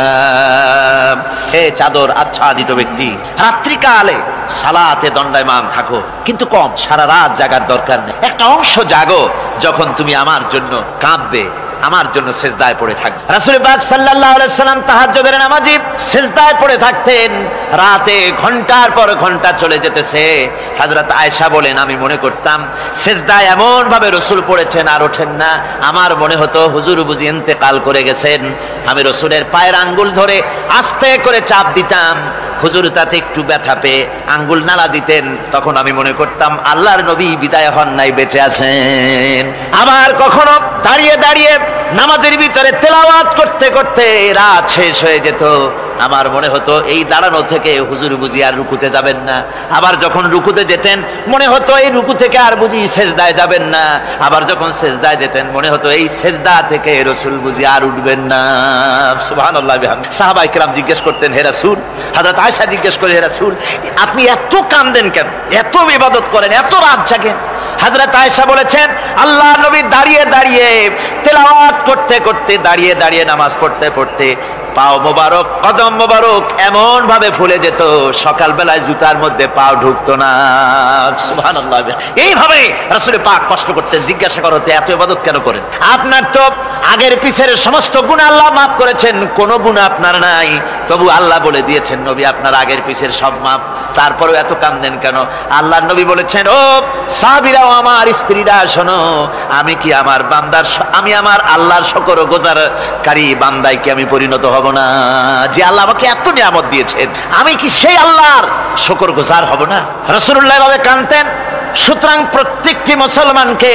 হে চাদর আচ্ছাদিত ব্যক্তি, রাত্রিকালে সালাতে দণ্ডায়মান থাকো, কিন্তু কম, সারা রাত জাগার দরকার নেই। একটা অংশ জাগো, যখন তুমি আমার জন্য কাঁদবে, আমার জন্য সেজদায় পড়ে থাকবে। রাসূল পাক সাল্লাল্লাহু আলাইহি সাল্লাম তাহাজ্জুদের নামাজে সেজদায় পড়ে থাকতেন, রাতে ঘন্টার পর ঘন্টা চলে যেতেছে। হযরত আয়েশা বলেন, আমি মনে করতাম সেজদায় এমন ভাবে রাসূল পড়েছেন আর ওঠেন না, আমার মনে হতো হুজুর বুঝি ইন্তেকাল করে গেছেন। আমি রাসূলের পায়ের আঙ্গুল ধরে আস্তে করে চাপ দিতাম, হুজুর তাতে একটু ব্যথা পেয়ে আঙ্গুল নাড়া দিতেন, তখন আমি মনে করতাম আল্লাহর নবী বিদায় হন নাই, বেঁচে আছেন। আবার কখনো দাঁড়িয়ে দাঁড়িয়ে নামাজের ভিতরে তেলাওয়াত করতে করতে রাত শেষ হয়ে যেত, আমার মনে হতো এই দাঁড়ানো থেকে হুজুর বুঝি আর রুকুতে যাবেন না। আবার যখন রুকুতে যেতেন মনে হতো এই রুকু থেকে আর বুঝি সেজদায় যাবেন না। আবার যখন সেজদায় যেতেন মনে হতো এই সেজদা থেকে রাসূল বুঝি আর উঠবেন না। সুবহানাল্লাহ। সাহাবায়ে কেরাম জিজ্ঞেস করতেন, হে রাসূল, হযরত আয়েশা জিজ্ঞেস করে, হে রাসূল, আপনি এত কাঁদেন কেন, এত ইবাদত করেন, এত রাত জাগেন? হযরত আয়েশা বলেছেন, আল্লাহর নবী দাঁড়িয়ে দাঁড়িয়ে তেলাওয়াত করতে করতে, দাঁড়িয়ে দাঁড়িয়ে নামাজ পড়তে পড়তে পাও মোবারক, কদম মোবারক এমন ভাবে ফুলে যেত, সকালবেলায় জুতার মধ্যে পাও ঢুকতো না। সুবহানাল্লাহ। এইভাবে রাসূল পাক কষ্ট করতেন। জিজ্ঞাসা করতে, এত ইবাদত কেন করেন? আপনার তো আগের পিছের সমস্ত গুনাহ আল্লাহ মাফ করেছেন, কোনো গুনাহ আপনার নাই, তবু আল্লাহ বলে দিয়েছেন নবী আপনার আগের পিছের সব মাফ, তারপরেও এত কাঁদেন কেন? আল্লাহর নবী বলেছেন, ও সাহাবীরা, আমার স্ত্রীরা, শোনো, আমি কি আমার বান্দার, আমি আমার আল্লাহর শুকরগুজারকারী বান্দায় কি আমি পরিণত হব না? যে আল্লাহ আমাকে এত নিয়ামত দিয়েছেন, আমি কি সেই আল্লাহর শুকরগুজার হব না? রাসূলুল্লাহ ভাবে কাঁদতেন। সুতরাং প্রত্যেকটি মুসলমানকে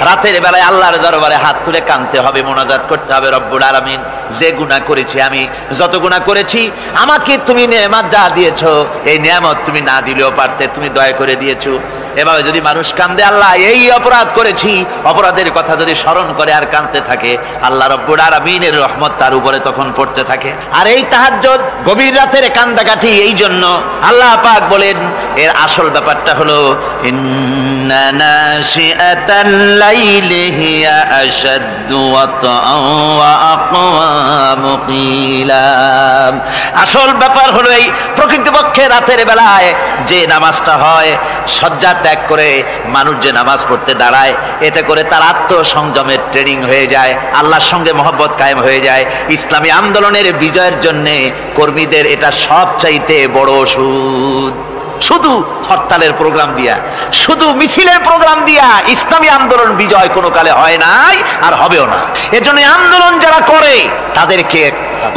রাতের বেলায় আল্লাহর দরবারে হাত তুলে কাঁদতে হবে, মোনাজাত করতে হবে, রব্বুল আলামিন, যে গুনাহ করেছি, আমি যত গুনাহ করেছি, আমাকে তুমি নেয়ামত যা দিয়েছো, এই নেয়ামত তুমি না দিলেও পারতে, তুমি দয়া করে দিয়েছো। এভাবে যদি মানুষ কান্দে, আল্লাহ এই অপরাধ করেছি, অপরাধের কথা যদি স্মরণ করে আর কাঁদতে থাকে, আল্লাহ রব্বুল আলামিনের রহমত তার উপরে তখন পড়তে থাকে। আর এই তাহাজ্জুদ, গভীর রাতের কান্দাকাটি, এই জন্য আল্লাহ পাক বলেন, এর আসল ব্যাপারটা হলো, ইন্না নাশিআতাল লাইলি হিয়া আশাদ্দু ওয়াতআন ওয়া আকওয়ামু কিলা। আসল ব্যাপার হলো এই প্রকৃতপক্ষে রাতের বেলায় যে নামাজটা হয়, শয্যা ত্যাগ করে মানুষ যে নামাজ পড়তে দাঁড়ায়, এতে করে তার আত্মসংযমের ট্রেনিং হয়ে যায়, আল্লাহর সঙ্গে মহব্বত কায়েম হয়ে যায়। ইসলামী আন্দোলনের বিজয়ের জন্য কর্মীদের এটা সবচাইতে বড় ওষুধ। শুধু হরতালের প্রোগ্রাম দিয়া, শুধু মিছিলের প্রোগ্রাম দিয়া ইসলামী আন্দোলন বিজয় কোনো কালে হয় নাই আর হবেও না। এজন্য আন্দোলন যারা করে তাদেরকে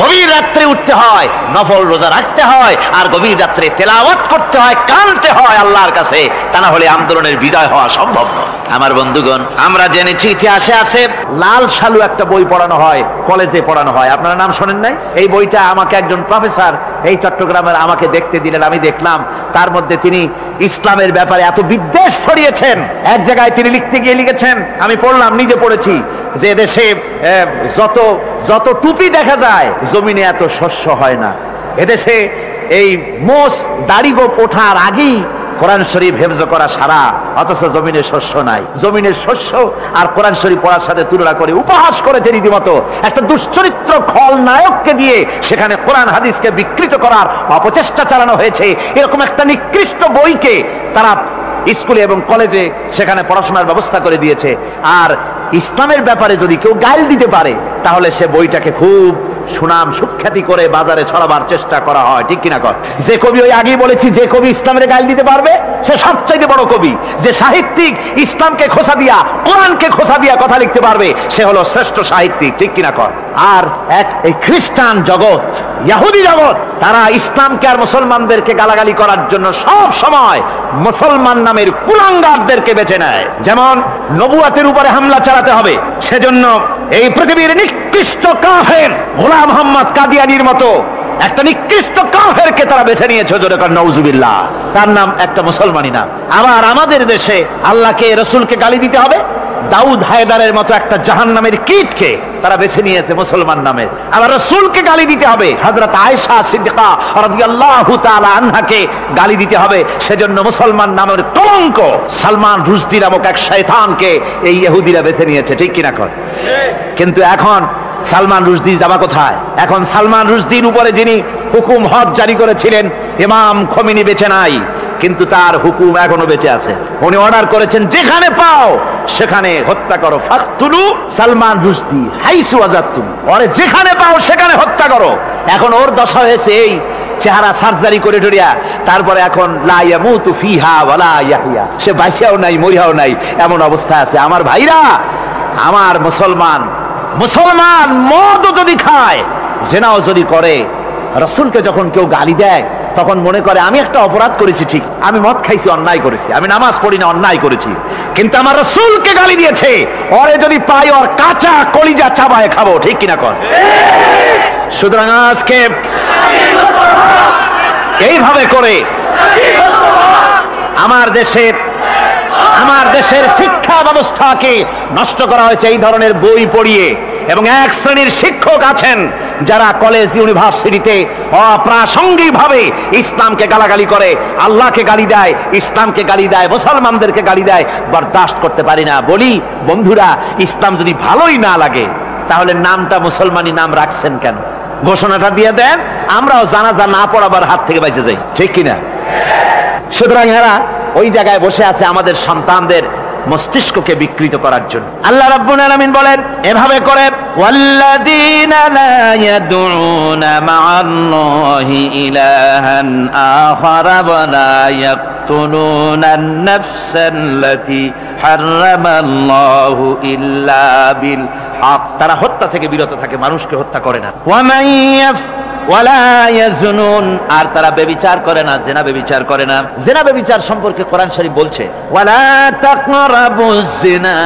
গভীর রাত্রে উঠতে হয়, নফল রোজা রাখতে হয়, আর গভীর রাত্রে তেলাওয়াত করতে হয়, কানতে হয় আল্লাহর কাছে, তা না হলে আন্দোলনের বিজয় হওয়া সম্ভব নয়। আমার বন্ধুগণ, আমরা জেনেছি ইতিহাসে আছে লাল সালু একটা বই পড়ানো হয়, কলেজে পড়ানো হয়, আপনারা নাম শোনেন নাই? এই বইটা আমাকে একজন প্রফেসর এই চট্টগ্রামের আমাকে দেখতে দিলেন, আমি দেখলাম তার মধ্যে তিনি ইসলামের ব্যাপারে এত বিদ্বেষ ছড়িয়েছেন। এক জায়গায় তিনি লিখতে গিয়ে লিখেছেন, আমি পড়লাম, নিজে পড়েছি, যে দেশে যত টুপি দেখা যায় জমিনে এত শস্য হয় না। এদেশে এই মোষ দাড়ি গোপ ওঠার আগেই কোরআন শরীফ হেফজ করা সারা, অথচ জমিনে শস্য নাই। জমিনের শস্য আর কোরআন শরীফ পড়ার সাথে তুলনা করে উপহাস করেছে রীতিমতো। একটা দুশ্চরিত্র খলনায়ককে দিয়ে সেখানে কোরআন হাদিসকে বিকৃত করার অপচেষ্টা চালানো হয়েছে। এরকম একটা নিকৃষ্ট বইকে তারা স্কুলে এবং কলেজে সেখানে পড়াশোনার ব্যবস্থা করে দিয়েছে। আর ইসলামের ব্যাপারে যদি কেউ গাইল দিতে পারে তাহলে সে বইটাকে খুব সুনাম সুখ্যাতি করে বাজারে ছড়াবার চেষ্টা করা হয়, ঠিক কিনা কর? যে কবি, ওই আগেই বলেছি, যে কবি ইসলামের গাইল দিতে পারবে সে সবচাইতে বড় কবি। যে সাহিত্যিক ইসলামকে খোসা দিয়া, কোরআনকে খোসা দিয়া কথা লিখতে পারবে সে হলো শ্রেষ্ঠ সাহিত্যিক, ঠিক কিনা কর? আর এই খ্রিস্টান জগৎ, ইহুদি জগৎ, তারা ইসলামকে আর মুসলমানদেরকে গালাগালি করার জন্য সব সময় মুসলমান নামের কুলাঙ্গারদেরকে বেছে নেয়। যেমন নবুয়াতের উপরে হামলা চালাতে হবে, সেজন্য এই পৃথিবীর নিকৃষ্ট কাফের গোলাম মোহাম্মদ কাদিয়ানির মতো একটা নিকৃষ্ট কাফেরকে তারা বেছে নিয়েছে, জোরে কর নাউজুবিল্লাহ। তার নাম একটা মুসলমানই নাম। আবার আমাদের দেশে আল্লাহকে, রসুলকে গালি দিতে হবে, দাউদ হায়দারের মতো একটা জাহান্নামের কীটকে তারা বেছে নিয়েছে মুসলমান নামের। আবার রসুলকে গালি দিতে হবে, হযরত আয়েশা সিদ্দিকা রাদিয়াল্লাহু তাআলা আনহাকে গালি দিতে হবে, সেজন্য মুসলমান নামের কলঙ্ক সালমান রুশদি নামক এক শয়তানকে এই ইহুদিরা বেছে নিয়েছে, ঠিক কিনা কর? কিন্তু এখন সালমান রুশদি যাবা কোথায়? এখন সালমান রুশদির উপরে যিনি হুকুম হজ জারি করেছিলেন ইমাম খোমেনি বেঁচে নাই, কিন্তু তার হুকুম এখনো বেঁচে আছে। উনি অর্ডার করেছেন, যেখানে পাও সেখানে হত্যা করো, ফাকতুলু সালমান রুশদি হাইসু ওয়াজাদতুম, ওরে যেখানে পাও সেখানে হত্যা করো। এখন ওর দশা হয়েছে এই, চেহারা সার্জারি করে টরিয়া, তারপরে এখন লা ইয়ামুতু ফিহা ওয়ালা ইয়াহইয়া, সে বাঁচিয়াও নাই মরিয়াও নাই, এমন অবস্থা আছে। আমার ভাইরা, আমার মুসলমান মদও যদি খায়, জিনাও যদি করে, রাসূলকে যখন কেউ গালি দেয় তখন মনে করে আমি একটা অপরাধ করেছি, ঠিক, আমি মদ খাইছি, অন্যায় করেছি, আমি নামাজ পড়ি না, অন্যায় করেছি, কিন্তু আমার রাসূলকে গালি দিয়েছে, ওরে যদি পাই ওর কাঁচা কলিজা চাবায় খাবো, ঠিক কিনা কর? সুতরাং আজকে এইভাবে করে আমার দেশের শিক্ষা ব্যবস্থাকে নষ্ট করা হয়েছে এই ধরনের বই পড়িয়ে। এবং এক শ্রেণীর শিক্ষক আছেন যারা কলেজ ইউনিভার্সিটিতে অপ্রাসঙ্গিকভাবে ইসলামকে গালাগালি করে, আল্লাহকে গালি দেয়, ইসলামকে গালি দেয়, মুসলমানদেরকে গালি দেয়। বরদাস্ত করতে পারি না। বলি বন্ধুরা, ইসলাম যদি ভালোই না লাগে তাহলে নামটা মুসলমানি নাম রাখছেন কেন? ঘোষণাটা দিয়ে দেন, আমরাও জানাজা না পড়াবার হাত থেকে বেঁচে যাই, ঠিক কিনা? সুতরাং এরা ওই জায়গায় বসে আছে আমাদের সন্তানদের মস্তিষ্ককে বিকৃত করার জন্য। আল্লাহ রাব্বুল আলামিন বলেন এভাবে করে, ওয়াল্লাযীনা লা ইয়াদউনা মা'আল্লাহি ইলাহান আখারা ওয়া লা ইয়াকতুলুনান নাফসাল্লাতী হারামাল্লাহু ইল্লা বিল হক, তারা হত্যা থেকে বিরত থাকে, মানুষকে হত্যা করে না। ওয়া মান ওয়ালা ইয়াজনুন, আর তারা ব্যভিচার করে না, জিনা ব্যভিচার করে না। জিনা ব্যভিচার সম্পর্কে কোরআন শরীফ বলছে, ওয়ালা তাকরাবুজ জিনা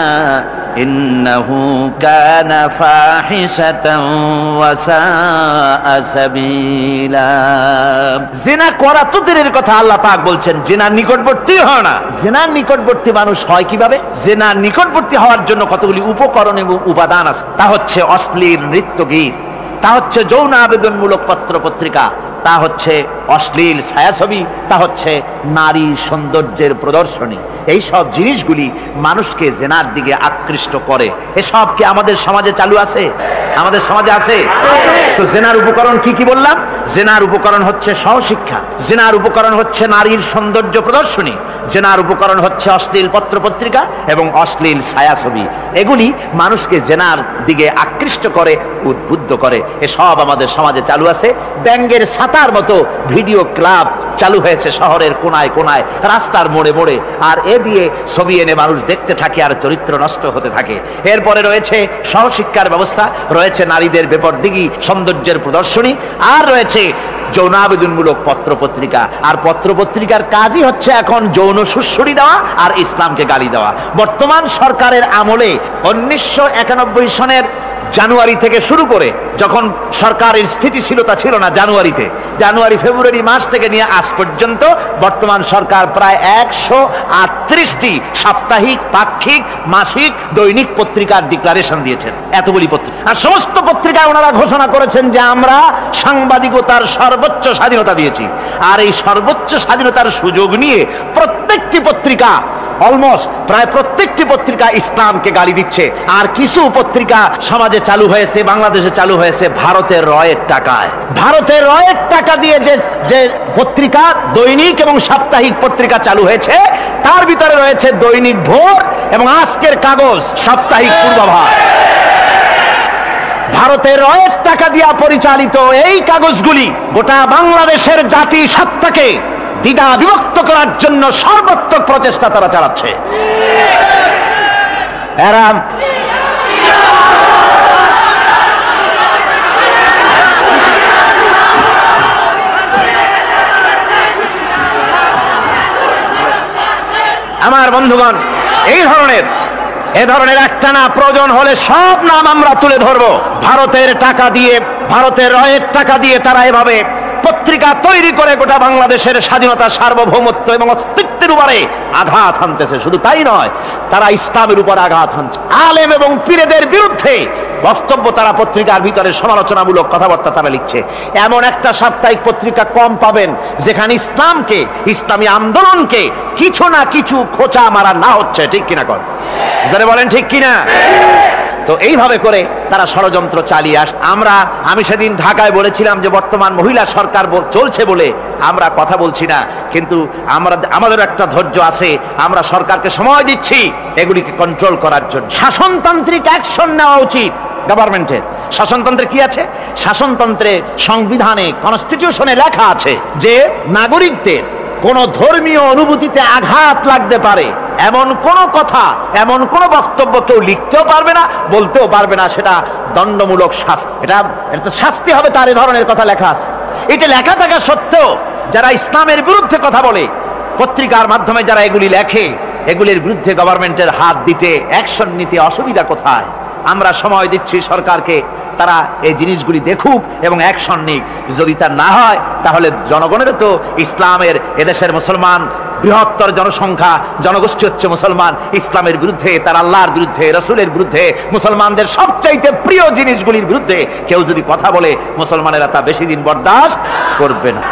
ইন্নাহু কানা ফাহিশাতান ওয়া সাআ সাবিলা। জিনা করা তো দূরের কথা, আল্লাহ পাক বলছেন জিনার নিকটবর্তী হয় না। জিনার নিকটবর্তী মানুষ হয় কিভাবে? জিনার নিকটবর্তী হওয়ার জন্য কতগুলি উপকরণ এবং উপাদান আছে। তা হচ্ছে অশ্লীল নৃত্য গীত, তা হচ্ছে যৌন আবেদনমূলক পত্র পত্রিকা, তা হচ্ছে অশ্লীল ছায়াছবি, তা হচ্ছে নারী সৌন্দর্যের প্রদর্শনী। এই সব জিনিসগুলি মানুষকে জেনার দিকে আকৃষ্ট করে। এসব কি আমাদের সমাজে চালু আছে? আমাদের সমাজে আছে। তো জেনার উপকরণ কি কি বললাম? জেনার উপকরণ হচ্ছে সহশিক্ষা, জেনার উপকরণ হচ্ছে নারীর সৌন্দর্য প্রদর্শনী, জেনার উপকরণ হচ্ছে অশ্লীল পত্র পত্রিকা এবং অশ্লীল ছায়াছবি। এগুলি মানুষকে জেনার দিকে আকৃষ্ট করে, উদ্বুদ্ধ করে। এসব আমাদের সমাজে চালু আছে। ব্যাঙ্গের ছাতার মতো ভিডিও ক্লাব চালু হয়েছে শহরের কোনায় কোনায়, রাস্তার মোড়ে মোড়ে, আর এ দিয়ে ছবি এনে মানুষ দেখতে থাকে আর চরিত্র নষ্ট হতে থাকে। এরপরে রয়েছে সহশিক্ষার ব্যবস্থা, রয়েছে নারীদের বেপরদিগি সৌন্দর্যের প্রদর্শনী, আর রয়েছে যৌন আবেদনমূলক পত্র পত্রিকা। আর পত্র পত্রিকার কাজই হচ্ছে এখন যৌন সুশ্রুতি দেওয়া আর ইসলামকে গালি দেওয়া। বর্তমান সরকারের আমলে 1991 সনের জানুয়ারি থেকে শুরু করে, যখন সরকারের স্থিতিশীলতা ছিল না, জানুয়ারি ফেব্রুয়ারি মাস থেকে নিয়ে আজ পর্যন্ত বর্তমান সরকার প্রায় 138টি সাপ্তাহিক, পাক্ষিক, মাসিক, দৈনিক পত্রিকার ডিক্লারেশন দিয়েছেন। এতগুলি পত্রিকা, আর সমস্ত পত্রিকায় ওনারা ঘোষণা করেছেন যে আমরা সাংবাদিকতার সর্বোচ্চ স্বাধীনতা দিয়েছি। আর এই সর্বোচ্চ স্বাধীনতার সুযোগ নিয়ে প্রত্যেকটি পত্রিকা, অলমোস্ট প্রায় প্রত্যেকটি পত্রিকা ইসলামকে গালি দিচ্ছে। আর কিছু পত্রিকা সমাজে চালু হয়েছে, বাংলাদেশে চালু হয়েছে ভারতের রয়ের টাকায়। ভারতের রয়ের টাকা দিয়ে যে পত্রিকা, দৈনিক এবং সাপ্তাহিক পত্রিকা চালু হয়েছে, তার ভিতরে রয়েছে দৈনিক ভোর এবং আজকের কাগজ, সাপ্তাহিক পূর্বাভাস। ভারতের রয়ের টাকা দিয়া পরিচালিত এই কাগজগুলি গোটা বাংলাদেশের জাতি সত্তাকে দ্বিধা বিভক্ত করার জন্য সর্বাত্মক প্রচেষ্টা তারা চালাচ্ছে। এরা আমার বন্ধুগণ, এ ধরনের একটা না, প্রয়োজন হলে সব নাম আমরা তুলে ধরবো। ভারতের টাকা দিয়ে, ভারতের রয়ের টাকা দিয়ে তারা এভাবে পত্রিকা তৈরি করে গোটা বাংলাদেশের স্বাধীনতা, সার্বভৌমত্ব এবং অস্তিত্বের উপরে আঘাত হানতেছে। শুধু তাই নয়, তারা ইসলামের উপর আঘাত হানছে। আলেম এবং পীরদের বিরুদ্ধে বক্তব্য তারা পত্রিকার ভিতরে সমালোচনামূলক কথাবার্তা তারা লিখছে। এমন একটা সাপ্তাহিক পত্রিকা কম পাবেন যেখানে ইসলামকে, ইসলামী আন্দোলনকে কিছু না কিছু খোঁচা মারা না হচ্ছে। ঠিক কিনা কর, যারা বলেন ঠিক কিনা? তো এইভাবে করে তারা ষড়যন্ত্র চালিয়ে আমি সেদিন ঢাকায় বলেছিলাম যে বর্তমান মহিলা সরকার চলছে বলে আমরা কথা বলছি না, কিন্তু আমাদের একটা ধৈর্য আছে। আমরা সরকারকে সময় দিচ্ছি এগুলিকে কন্ট্রোল করার জন্য। শাসনতান্ত্রিক অ্যাকশন নেওয়া উচিত গভর্নমেন্টের। শাসনতন্ত্রে কি আছে? শাসনতন্ত্রে, সংবিধানে, কনস্টিটিউশনে লেখা আছে যে নাগরিকদের কোন ধর্মীয় অনুভূতিতে আঘাত লাগতে পারে এমন কোন কথা, এমন কোন বক্তব্য কেউ লিখতেও পারবে না, বলতেও পারবে না। সেটা দণ্ডমূলক শাস্তি, এটা শাস্তি হবে তার। এ ধরনের কথা লেখা আছে। এটা লেখা থাকা সত্ত্বেও যারা ইসলামের বিরুদ্ধে কথা বলে, পত্রিকার মাধ্যমে যারা এগুলি লেখে, এগুলির বিরুদ্ধে গভর্নমেন্টের হাত দিতে, অ্যাকশন নিতে অসুবিধা কোথায়? আমরা সময় দিচ্ছি সরকারকে, তারা এই জিনিসগুলি দেখুক এবং অ্যাকশন নিক। যদি তা না হয় তাহলে জনগণের তো, ইসলামের, এদেশের মুসলমান বৃহত্তর জনসংখ্যা, জনগোষ্ঠী হচ্ছে মুসলমান। ইসলামের বিরুদ্ধে, তার আল্লাহর বিরুদ্ধে, রসুলের বিরুদ্ধে, মুসলমানদের সবচাইতে প্রিয় জিনিসগুলির বিরুদ্ধে কেউ যদি কথা বলে, মুসলমানেরা তা বেশি দিন বরদাস্ত করবে না।